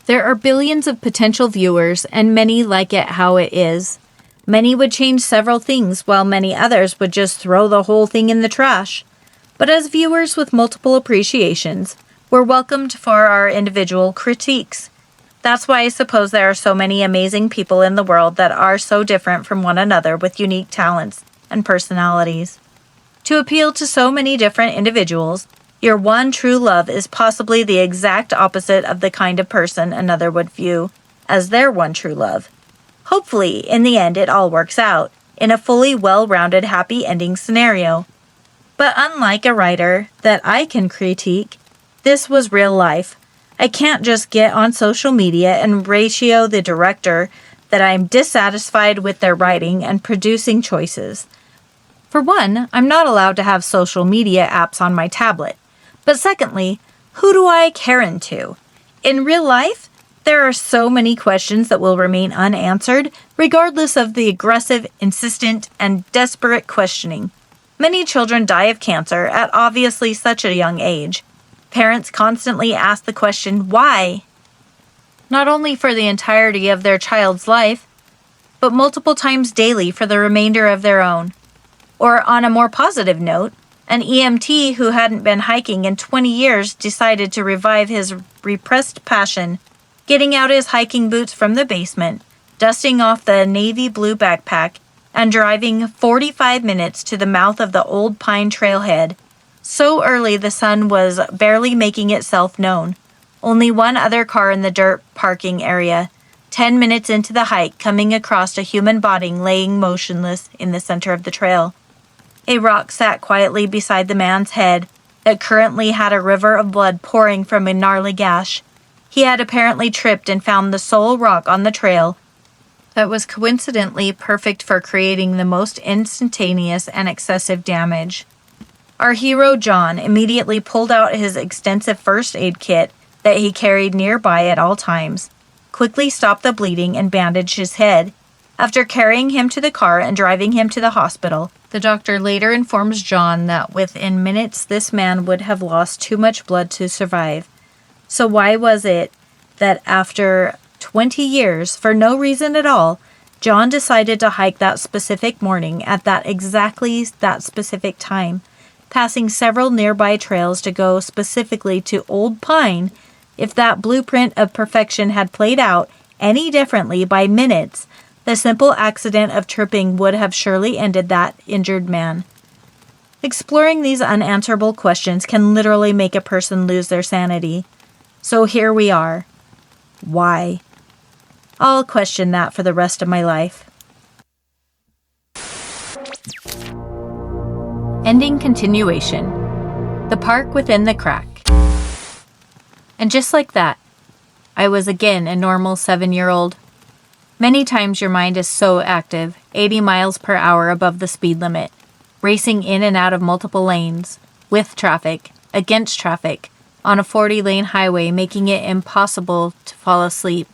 There are billions of potential viewers, and many like it how it is. Many would change several things, while many others would just throw the whole thing in the trash. But as viewers with multiple appreciations, we're welcomed for our individual critiques. That's why I suppose there are so many amazing people in the world that are so different from one another with unique talents and personalities. To appeal to so many different individuals, your one true love is possibly the exact opposite of the kind of person another would view as their one true love. Hopefully, in the end, it all works out in a fully well-rounded happy ending scenario. But unlike a writer that I can critique, this was real life. I can't just get on social media and ratio the director that I'm dissatisfied with their writing and producing choices. For one, I'm not allowed to have social media apps on my tablet. But secondly, who do I Karen to? In real life, there are so many questions that will remain unanswered, regardless of the aggressive, insistent, and desperate questioning. Many children die of cancer at obviously such a young age. Parents constantly ask the question, why? Not only for the entirety of their child's life, but multiple times daily for the remainder of their own. Or on a more positive note, an EMT who hadn't been hiking in 20 years decided to revive his repressed passion, getting out his hiking boots from the basement, dusting off the navy blue backpack, and driving 45 minutes to the mouth of the Old Pine Trailhead. So early the sun was barely making itself known. Only one other car in the dirt parking area. 10 minutes into the hike, coming across a human body laying motionless in the center of the trail. A rock sat quietly beside the man's head that currently had a river of blood pouring from a gnarly gash. He had apparently tripped and found the sole rock on the trail that was coincidentally perfect for creating the most instantaneous and excessive damage. Our hero John immediately pulled out his extensive first aid kit that he carried nearby at all times, quickly stopped the bleeding and bandaged his head. After carrying him to the car and driving him to the hospital, the doctor later informs John that within minutes this man would have lost too much blood to survive. So why was it that after 20 years, for no reason at all, John decided to hike that specific morning at that specific time, passing several nearby trails to go specifically to Old Pine? If that blueprint of perfection had played out any differently by minutes, the simple accident of tripping would have surely ended that injured man. Exploring these unanswerable questions can literally make a person lose their sanity. So here we are. Why? I'll question that for the rest of my life. Ending continuation. The park within the crack. And just like that, I was again a normal 7-year-old. Many times your mind is so active, 80 miles per hour above the speed limit, racing in and out of multiple lanes, with traffic, against traffic, on a 40-lane highway, making it impossible to fall asleep.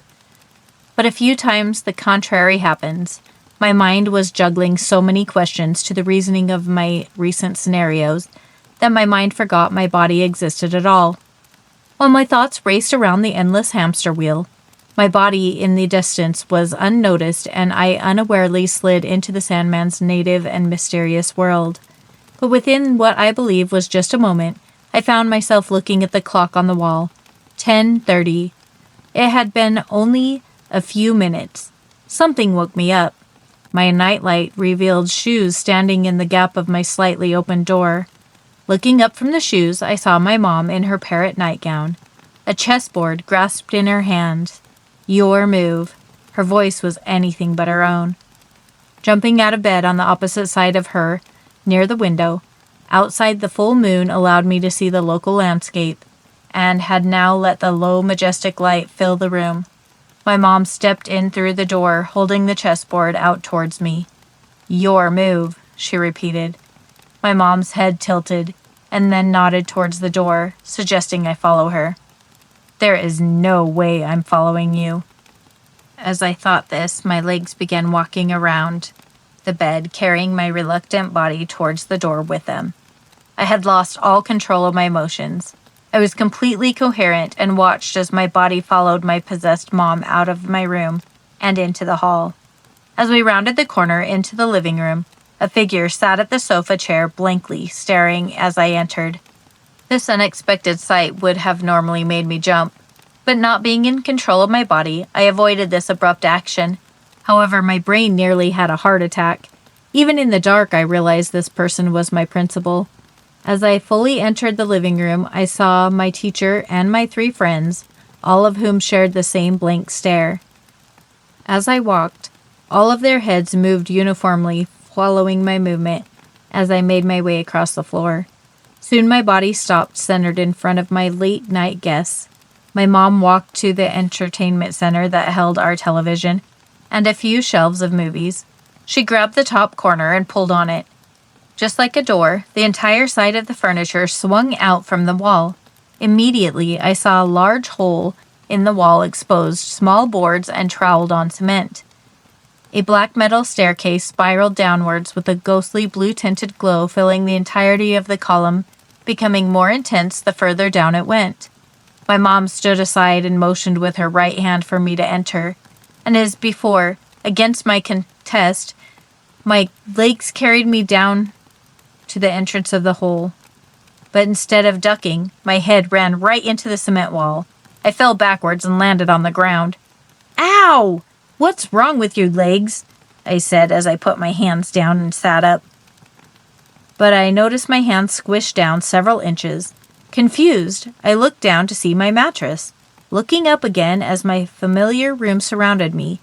But a few times the contrary happens. My mind was juggling so many questions to the reasoning of my recent scenarios that my mind forgot my body existed at all. While my thoughts raced around the endless hamster wheel, my body in the distance was unnoticed, and I unawarely slid into the Sandman's native and mysterious world. But within what I believe was just a moment, I found myself looking at the clock on the wall. 10:30. It had been only a few minutes. Something woke me up. My nightlight revealed shoes standing in the gap of my slightly open door. Looking up from the shoes, I saw my mom in her parrot nightgown, a chessboard grasped in her hand. Your move. Her voice was anything but her own. Jumping out of bed on the opposite side of her, near the window, outside the full moon allowed me to see the local landscape, and had now let the low, majestic light fill the room. My mom stepped in through the door, holding the chessboard out towards me. "Your move," she repeated. My mom's head tilted, and then nodded towards the door, suggesting I follow her. "There is no way I'm following you." As I thought this, my legs began walking around the bed, carrying my reluctant body towards the door with them. I had lost all control of my emotions. I was completely coherent and watched as my body followed my possessed mom out of my room and into the hall. As we rounded the corner into the living room, a figure sat at the sofa chair blankly staring as I entered. This unexpected sight would have normally made me jump, but not being in control of my body, I avoided this abrupt action. However, my brain nearly had a heart attack. Even in the dark, I realized this person was my principal. As I fully entered the living room, I saw my teacher and my 3 friends, all of whom shared the same blank stare. As I walked, all of their heads moved uniformly, following my movement as I made my way across the floor. Soon my body stopped centered in front of my late-night guests. My mom walked to the entertainment center that held our television and a few shelves of movies. She grabbed the top corner and pulled on it. Just like a door, the entire side of the furniture swung out from the wall. Immediately, I saw a large hole in the wall exposed, small boards and troweled on cement. A black metal staircase spiraled downwards with a ghostly blue-tinted glow filling the entirety of the column, becoming more intense the further down it went. My mom stood aside and motioned with her right hand for me to enter, and as before, against my contest, my legs carried me down to the entrance of the hole. But instead of ducking, my head ran right into the cement wall. I fell backwards and landed on the ground. "Ow! What's wrong with your legs?" I said as I put my hands down and sat up. But I noticed my hands squished down several inches. Confused, I looked down to see my mattress. Looking up again as my familiar room surrounded me.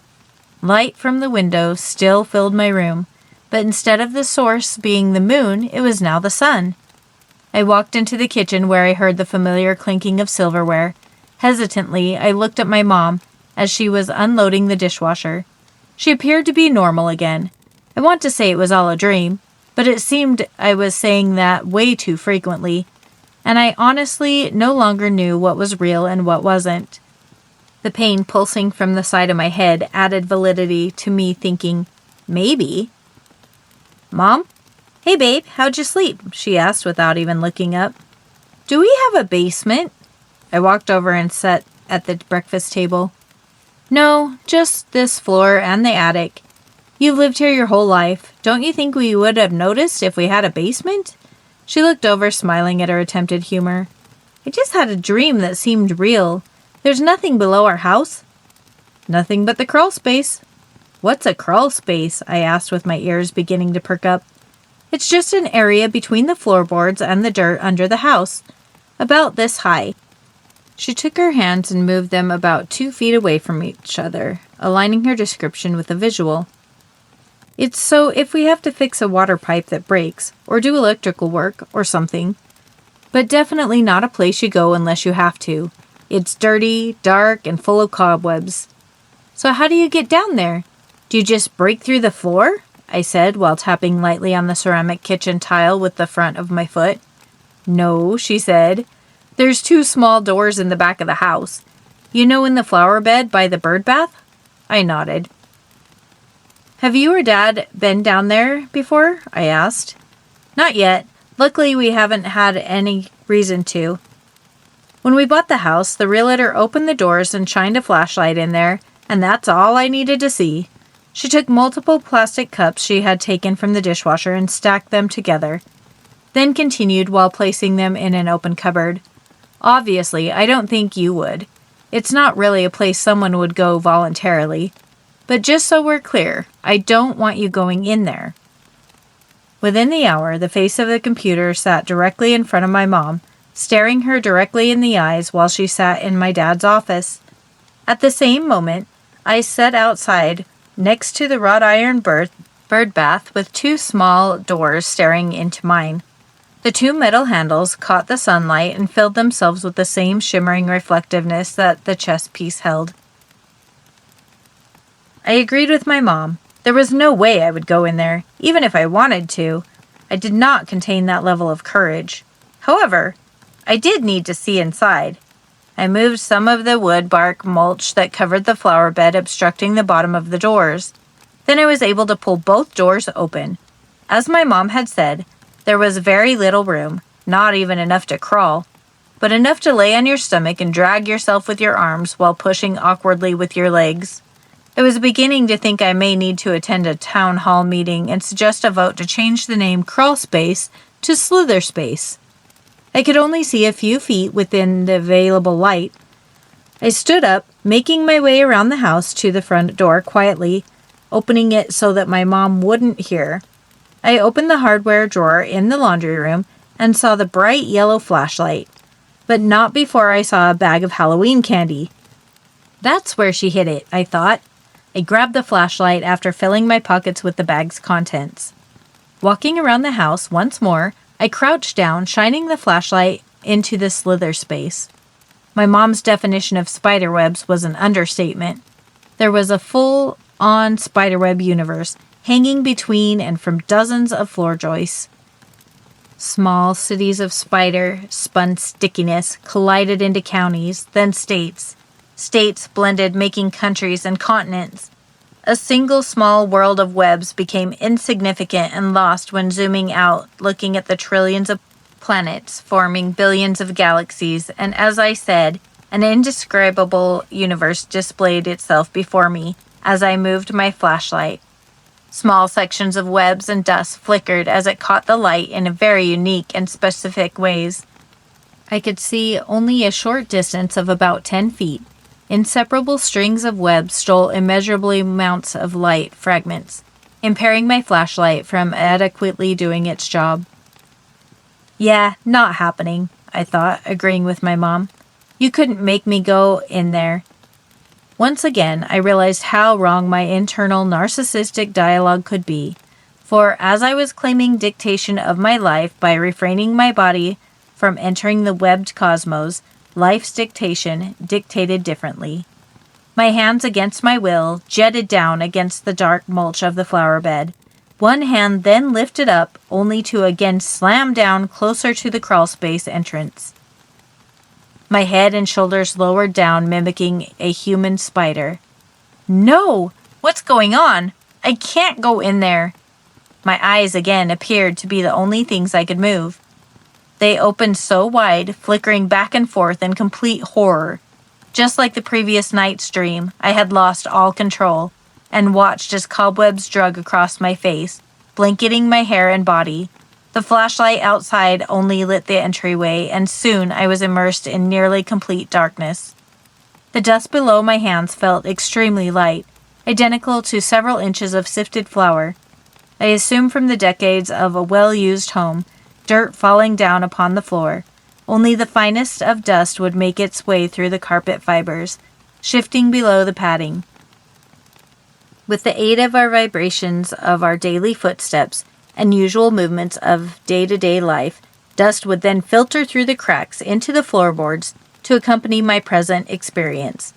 Light from the window still filled my room, but instead of the source being the moon, it was now the sun. I walked into the kitchen where I heard the familiar clinking of silverware. Hesitantly, I looked at my mom as she was unloading the dishwasher. She appeared to be normal again. I want to say it was all a dream, but it seemed I was saying that way too frequently, and I honestly no longer knew what was real and what wasn't. The pain pulsing from the side of my head added validity to me thinking, maybe. "Mom? Hey babe, how'd you sleep?" she asked without even looking up. "Do we have a basement?" I walked over and sat at the breakfast table. "No, just this floor and the attic. You've lived here your whole life. Don't you think we would have noticed if we had a basement?" She looked over, smiling at her attempted humor. "I just had a dream that seemed real. There's nothing below our house." "Nothing but the crawl space." "What's a crawl space?" I asked with my ears beginning to perk up. "It's just an area between the floorboards and the dirt under the house. About this high." She took her hands and moved them about 2 feet away from each other, aligning her description with a visual. "It's so if we have to fix a water pipe that breaks, or do electrical work, or something. But definitely not a place you go unless you have to. It's dirty, dark, and full of cobwebs." "So how do you get down there? Do you just break through the floor?" I said while tapping lightly on the ceramic kitchen tile with the front of my foot. "No," she said. "There's 2 small doors in the back of the house. You know, in the flower bed by the bird bath?" I nodded. "Have you or Dad been down there before?" I asked. "Not yet. Luckily, we haven't had any reason to. When we bought the house, the realtor opened the doors and shined a flashlight in there, and that's all I needed to see." She took multiple plastic cups she had taken from the dishwasher and stacked them together, then continued while placing them in an open cupboard. "Obviously, I don't think you would. It's not really a place someone would go voluntarily. But just so we're clear, I don't want you going in there." Within the hour, the face of the computer sat directly in front of my mom, staring her directly in the eyes while she sat in my dad's office. At the same moment, I sat outside next to the wrought iron bird bath with 2 small doors staring into mine. The 2 metal handles caught the sunlight and filled themselves with the same shimmering reflectiveness that the chess piece held. I agreed with my mom. There was no way I would go in there, even if I wanted to. I did not contain that level of courage. However, I did need to see inside. I moved some of the wood bark mulch that covered the flower bed, obstructing the bottom of the doors. Then I was able to pull both doors open. As my mom had said, there was very little room, not even enough to crawl, but enough to lay on your stomach and drag yourself with your arms while pushing awkwardly with your legs. I was beginning to think I may need to attend a town hall meeting and suggest a vote to change the name Crawl Space to Slither Space. I could only see a few feet within the available light. I stood up, making my way around the house to the front door quietly, opening it so that my mom wouldn't hear. I opened the hardware drawer in the laundry room and saw the bright yellow flashlight, but not before I saw a bag of Halloween candy. That's where she hid it, I thought. I grabbed the flashlight after filling my pockets with the bag's contents. Walking around the house once more, I crouched down, shining the flashlight into the slither space. My mom's definition of spiderwebs was an understatement. There was a full-on spiderweb universe, hanging between and from dozens of floor joists. Small cities of spider-spun stickiness collided into counties, then states. States blended, making countries and continents. A single small world of webs became insignificant and lost when zooming out, looking at the trillions of planets forming billions of galaxies, and as I said, an indescribable universe displayed itself before me as I moved my flashlight. Small sections of webs and dust flickered as it caught the light in very unique and specific ways. I could see only a short distance of about 10 feet. Inseparable strings of webs stole immeasurably amounts of light fragments, impairing my flashlight from adequately doing its job. Yeah, not happening, I thought, agreeing with my mom. You couldn't make me go in there. Once again, I realized how wrong my internal narcissistic dialogue could be, for as I was claiming dictation of my life by refraining my body from entering the webbed cosmos, life's dictation dictated differently. My hands against my will jetted down against the dark mulch of the flower bed. One hand then lifted up, only to again slam down closer to the crawlspace entrance. My head and shoulders lowered down, mimicking a human spider. No! What's going on? I can't go in there. My eyes again appeared to be the only things I could move. They opened so wide, flickering back and forth in complete horror. Just like the previous night's dream, I had lost all control, and watched as cobwebs drug across my face, blanketing my hair and body. The flashlight outside only lit the entryway, and soon I was immersed in nearly complete darkness. The dust below my hands felt extremely light, identical to several inches of sifted flour. I assumed from the decades of a well-used home, dirt falling down upon the floor. Only the finest of dust would make its way through the carpet fibers, shifting below the padding. With the aid of our vibrations of our daily footsteps and usual movements of day-to-day life, dust would then filter through the cracks into the floorboards to accompany my present experience.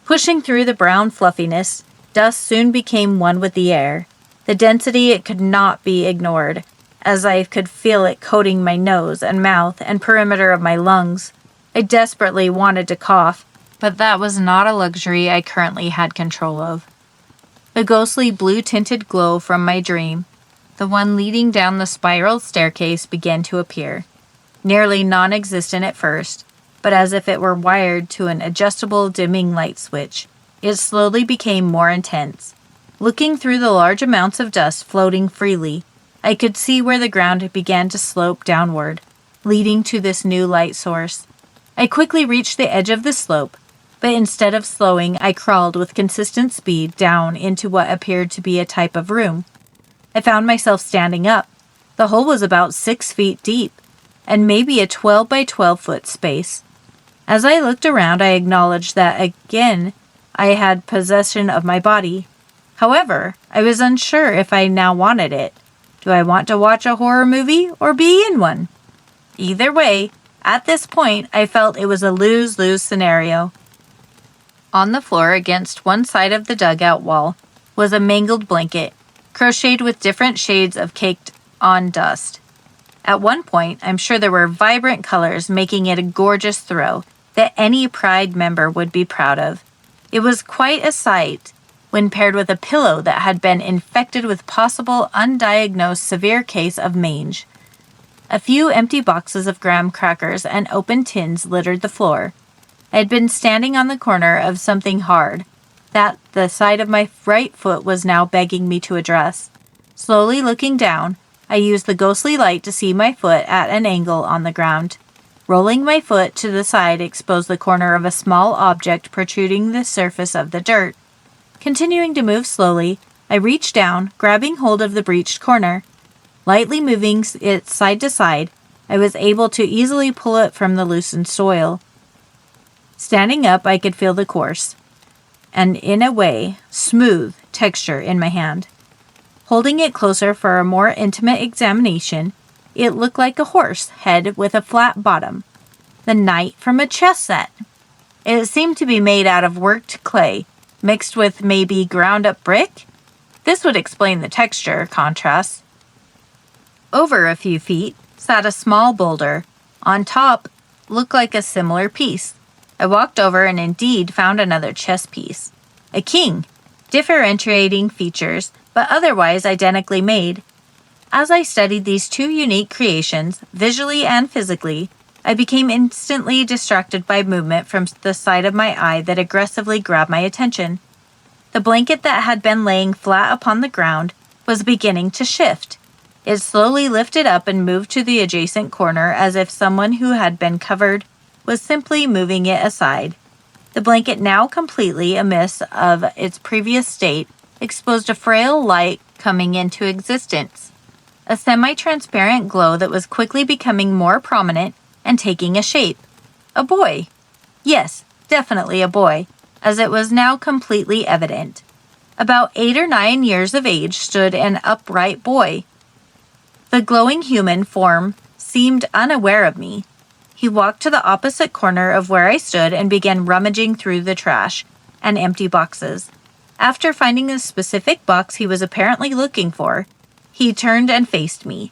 Pushing through the brown fluffiness, dust soon became one with the air. The density it could not be ignored, as I could feel it coating my nose and mouth and perimeter of my lungs. I desperately wanted to cough, but that was not a luxury I currently had control of. The ghostly blue-tinted glow from my dream, the one leading down the spiral staircase, began to appear. Nearly non-existent at first, but as if it were wired to an adjustable dimming light switch, it slowly became more intense. Looking through the large amounts of dust floating freely, I could see where the ground began to slope downward, leading to this new light source. I quickly reached the edge of the slope, but instead of slowing, I crawled with consistent speed down into what appeared to be a type of room. I found myself standing up. The hole was about 6 feet deep, and maybe a 12 by 12 foot space. As I looked around, I acknowledged that again I had possession of my body. However, I was unsure if I now wanted it. Do I want to watch a horror movie or be in one? Either way, at this point, I felt it was a lose-lose scenario. On the floor against one side of the dugout wall, was a mangled blanket, crocheted with different shades of caked-on dust. At one point, I'm sure there were vibrant colors, making it a gorgeous throw that any Pride member would be proud of. It was quite a sight when paired with a pillow that had been infected with possible undiagnosed severe case of mange. A few empty boxes of graham crackers and open tins littered the floor. I had been standing on the corner of something hard that the side of my right foot was now begging me to address. Slowly looking down, I used the ghostly light to see my foot at an angle on the ground. Rolling my foot to the side exposed the corner of a small object protruding the surface of the dirt. Continuing to move slowly, I reached down, grabbing hold of the breached corner. Lightly moving it side to side, I was able to easily pull it from the loosened soil. Standing up, I could feel the coarse, and in a way, smooth texture in my hand. Holding it closer for a more intimate examination, it looked like a horse head with a flat bottom. The knight from a chess set. It seemed to be made out of worked clay, mixed with maybe ground-up brick? This would explain the texture contrast. Over a few feet sat a small boulder. On top looked like a similar piece. I walked over and indeed found another chess piece. A king, differentiating features, but otherwise identically made. As I studied these two unique creations, visually and physically, I became instantly distracted by movement from the side of my eye that aggressively grabbed my attention. The blanket that had been laying flat upon the ground was beginning to shift. It slowly lifted up and moved to the adjacent corner as if someone who had been covered was simply moving it aside. The blanket, now completely amiss of its previous state, exposed a frail light coming into existence. A semi-transparent glow that was quickly becoming more prominent and taking a shape. A boy. Yes, definitely a boy, as it was now completely evident. About 8 or 9 years of age stood an upright boy. The glowing human form seemed unaware of me. He walked to the opposite corner of where I stood and began rummaging through the trash and empty boxes. After finding the specific box he was apparently looking for, he turned and faced me.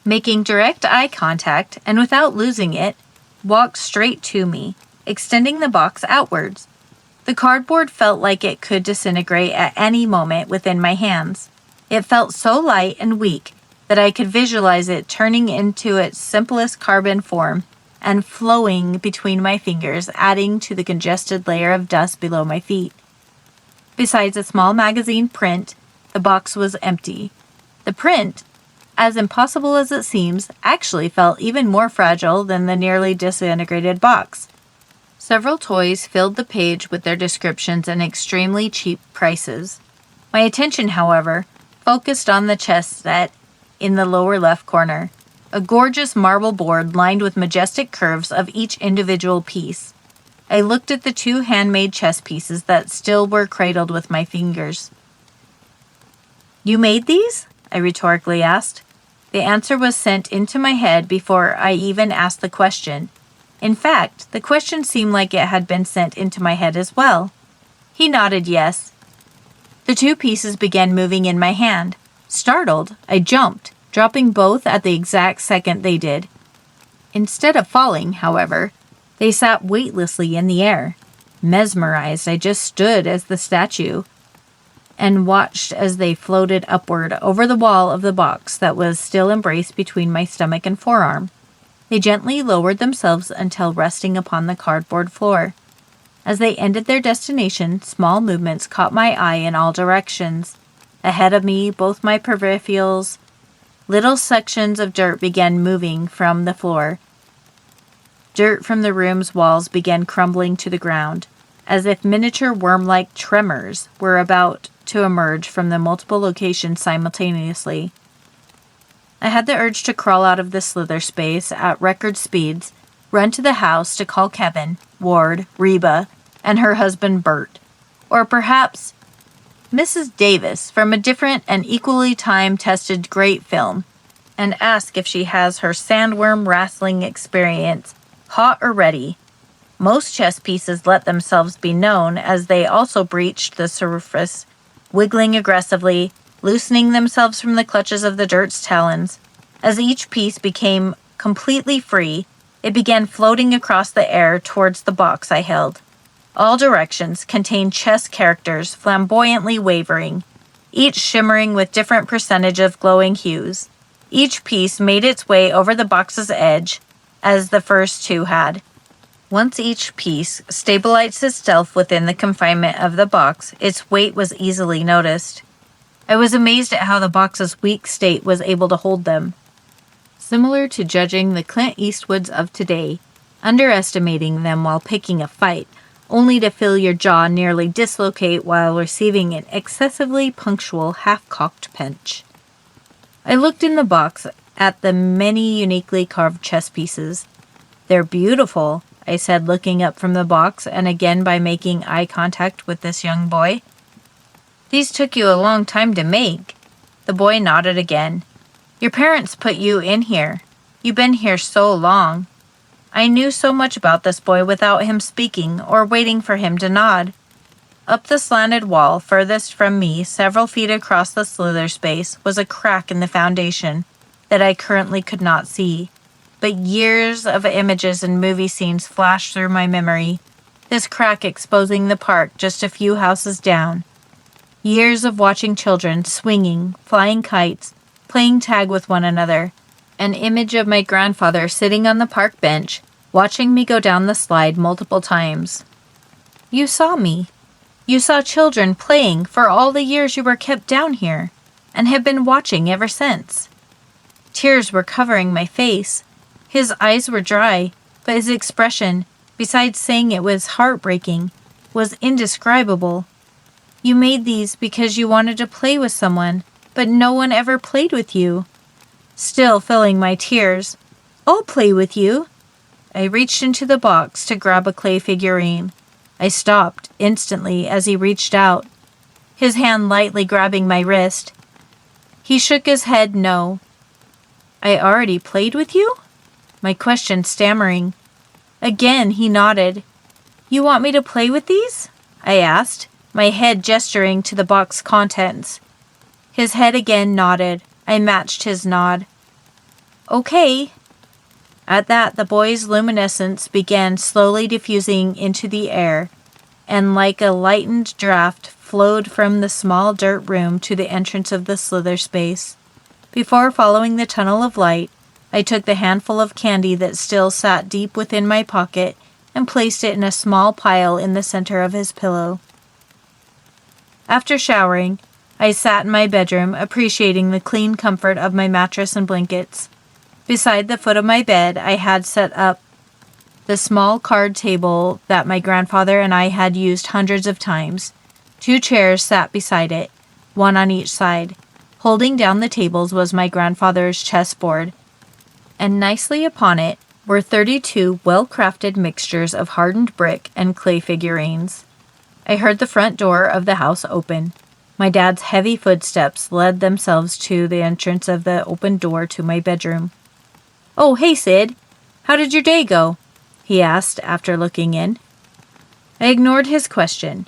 Making direct eye contact, and without losing it, walked straight to me, extending the box outwards. The cardboard felt like it could disintegrate at any moment within my hands. It felt so light and weak that I could visualize it turning into its simplest carbon form and flowing between my fingers, adding to the congested layer of dust below my feet. Besides a small magazine print, the box was empty. The print, as impossible as it seems, actually felt even more fragile than the nearly disintegrated box. Several toys filled the page with their descriptions and extremely cheap prices. My attention, however, focused on the chess set in the lower left corner, a gorgeous marble board lined with majestic curves of each individual piece. I looked at the 2 handmade chess pieces that still were cradled with my fingers. "You made these?" I rhetorically asked. The answer was sent into my head before I even asked the question. In fact, the question seemed like it had been sent into my head as well. He nodded yes. The 2 pieces began moving in my hand. Startled, I jumped, dropping both at the exact second they did. Instead of falling, however, they sat weightlessly in the air. Mesmerized, I just stood as the statue and watched as they floated upward over the wall of the box that was still embraced between my stomach and forearm. They gently lowered themselves until resting upon the cardboard floor. As they ended their destination, small movements caught my eye in all directions. Ahead of me, both my peripherals, little sections of dirt began moving from the floor. Dirt from the room's walls began crumbling to the ground, as if miniature worm-like tremors were about to emerge from the multiple locations simultaneously. I had the urge to crawl out of the slither space at record speeds, run to the house to call Kevin, Ward, Reba, and her husband Bert, or perhaps Mrs. Davis from a different and equally time-tested great film, and ask if she has her sandworm wrestling experience hot or ready. Most chess pieces let themselves be known as they also breached the surface wiggling aggressively, loosening themselves from the clutches of the dirt's talons. As each piece became completely free, it began floating across the air towards the box I held. All directions contained chess characters flamboyantly wavering, each shimmering with different percentage of glowing hues. Each piece made its way over the box's edge, as the first two had. Once each piece stabilized itself within the confinement of the box, its weight was easily noticed. I was amazed at how the box's weak state was able to hold them. Similar to judging the Clint Eastwoods of today, underestimating them while picking a fight, only to feel your jaw nearly dislocate while receiving an excessively punctual half-cocked punch. I looked in the box at the many uniquely carved chess pieces. "They're beautiful," I said, looking up from the box and again by making eye contact with this young boy. "These took you a long time to make." The boy nodded again. "Your parents put you in here. You've been here so long." I knew so much about this boy without him speaking or waiting for him to nod. Up the slanted wall, furthest from me, several feet across the slither space, was a crack in the foundation that I currently could not see. But years of images and movie scenes flashed through my memory, this crack exposing the park just a few houses down. Years of watching children swinging, flying kites, playing tag with one another. An image of my grandfather sitting on the park bench, watching me go down the slide multiple times. "You saw me. You saw children playing for all the years you were kept down here, and have been watching ever since." Tears were covering my face. His eyes were dry, but his expression, besides saying it was heartbreaking, was indescribable. "You made these because you wanted to play with someone, but no one ever played with you." Still filling my tears, "I'll play with you." I reached into the box to grab a clay figurine. I stopped instantly as he reached out, his hand lightly grabbing my wrist. He shook his head no. "I already played with you?" My question stammering. Again he nodded. "You want me to play with these?" I asked, my head gesturing to the box contents. His head again nodded. I matched his nod. "Okay." At that, the boy's luminescence began slowly diffusing into the air, and like a lightened draft flowed from the small dirt room to the entrance of the slither space. Before following the tunnel of light, I took the handful of candy that still sat deep within my pocket and placed it in a small pile in the center of his pillow. After showering, I sat in my bedroom, appreciating the clean comfort of my mattress and blankets. Beside the foot of my bed, I had set up the small card table that my grandfather and I had used hundreds of times. 2 chairs sat beside it, one on each side. Holding down the tables was my grandfather's chessboard, and nicely upon it were 32 well-crafted mixtures of hardened brick and clay figurines. I heard the front door of the house open. My dad's heavy footsteps led themselves to the entrance of the open door to my bedroom. "Oh, hey, Sid. How did your day go?" he asked after looking in. I ignored his question.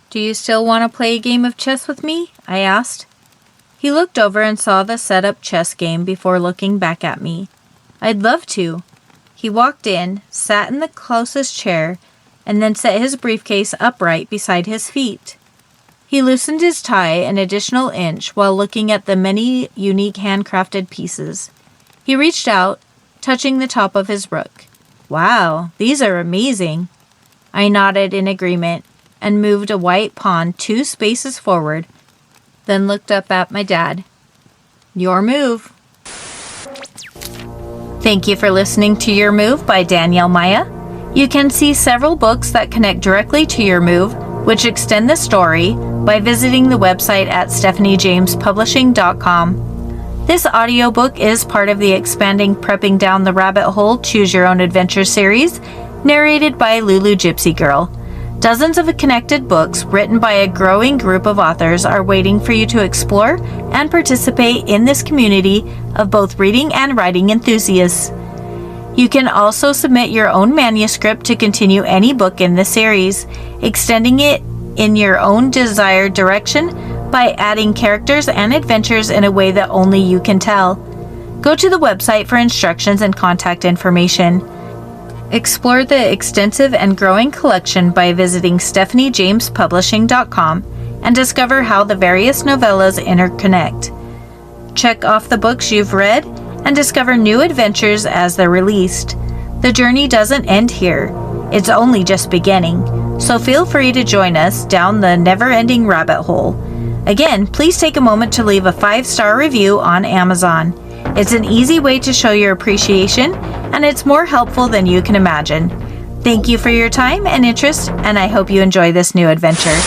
"Do you still want to play a game of chess with me?" I asked. He looked over and saw the set-up chess game before looking back at me. "I'd love to." He walked in, sat in the closest chair, and then set his briefcase upright beside his feet. He loosened his tie an additional inch while looking at the many unique handcrafted pieces. He reached out, touching the top of his rook. "Wow, these are amazing." I nodded in agreement and moved a white pawn 2 spaces forward, then looked up at my dad. "Your move." Thank you for listening to Your Move by Danielle Maya. You can see several books that connect directly to your move, which extend the story, by visiting the website at stephaniejamespublishing.com. This audiobook is part of the expanding Prepping Down the Rabbit Hole Choose Your Own Adventure series, narrated by Lulu Gypsy Girl. Dozens of connected books written by a growing group of authors are waiting for you to explore and participate in this community of both reading and writing enthusiasts. You can also submit your own manuscript to continue any book in the series, extending it in your own desired direction by adding characters and adventures in a way that only you can tell. Go to the website for instructions and contact information. Explore the extensive and growing collection by visiting stephaniejamespublishing.com and discover how the various novellas interconnect. Check off the books you've read and discover new adventures as they're released. The journey doesn't end here. It's only just beginning, so feel free to join us down the never-ending rabbit hole. Again, please take a moment to leave a 5-star review on Amazon. It's an easy way to show your appreciation, and it's more helpful than you can imagine. Thank you for your time and interest, and I hope you enjoy this new adventure.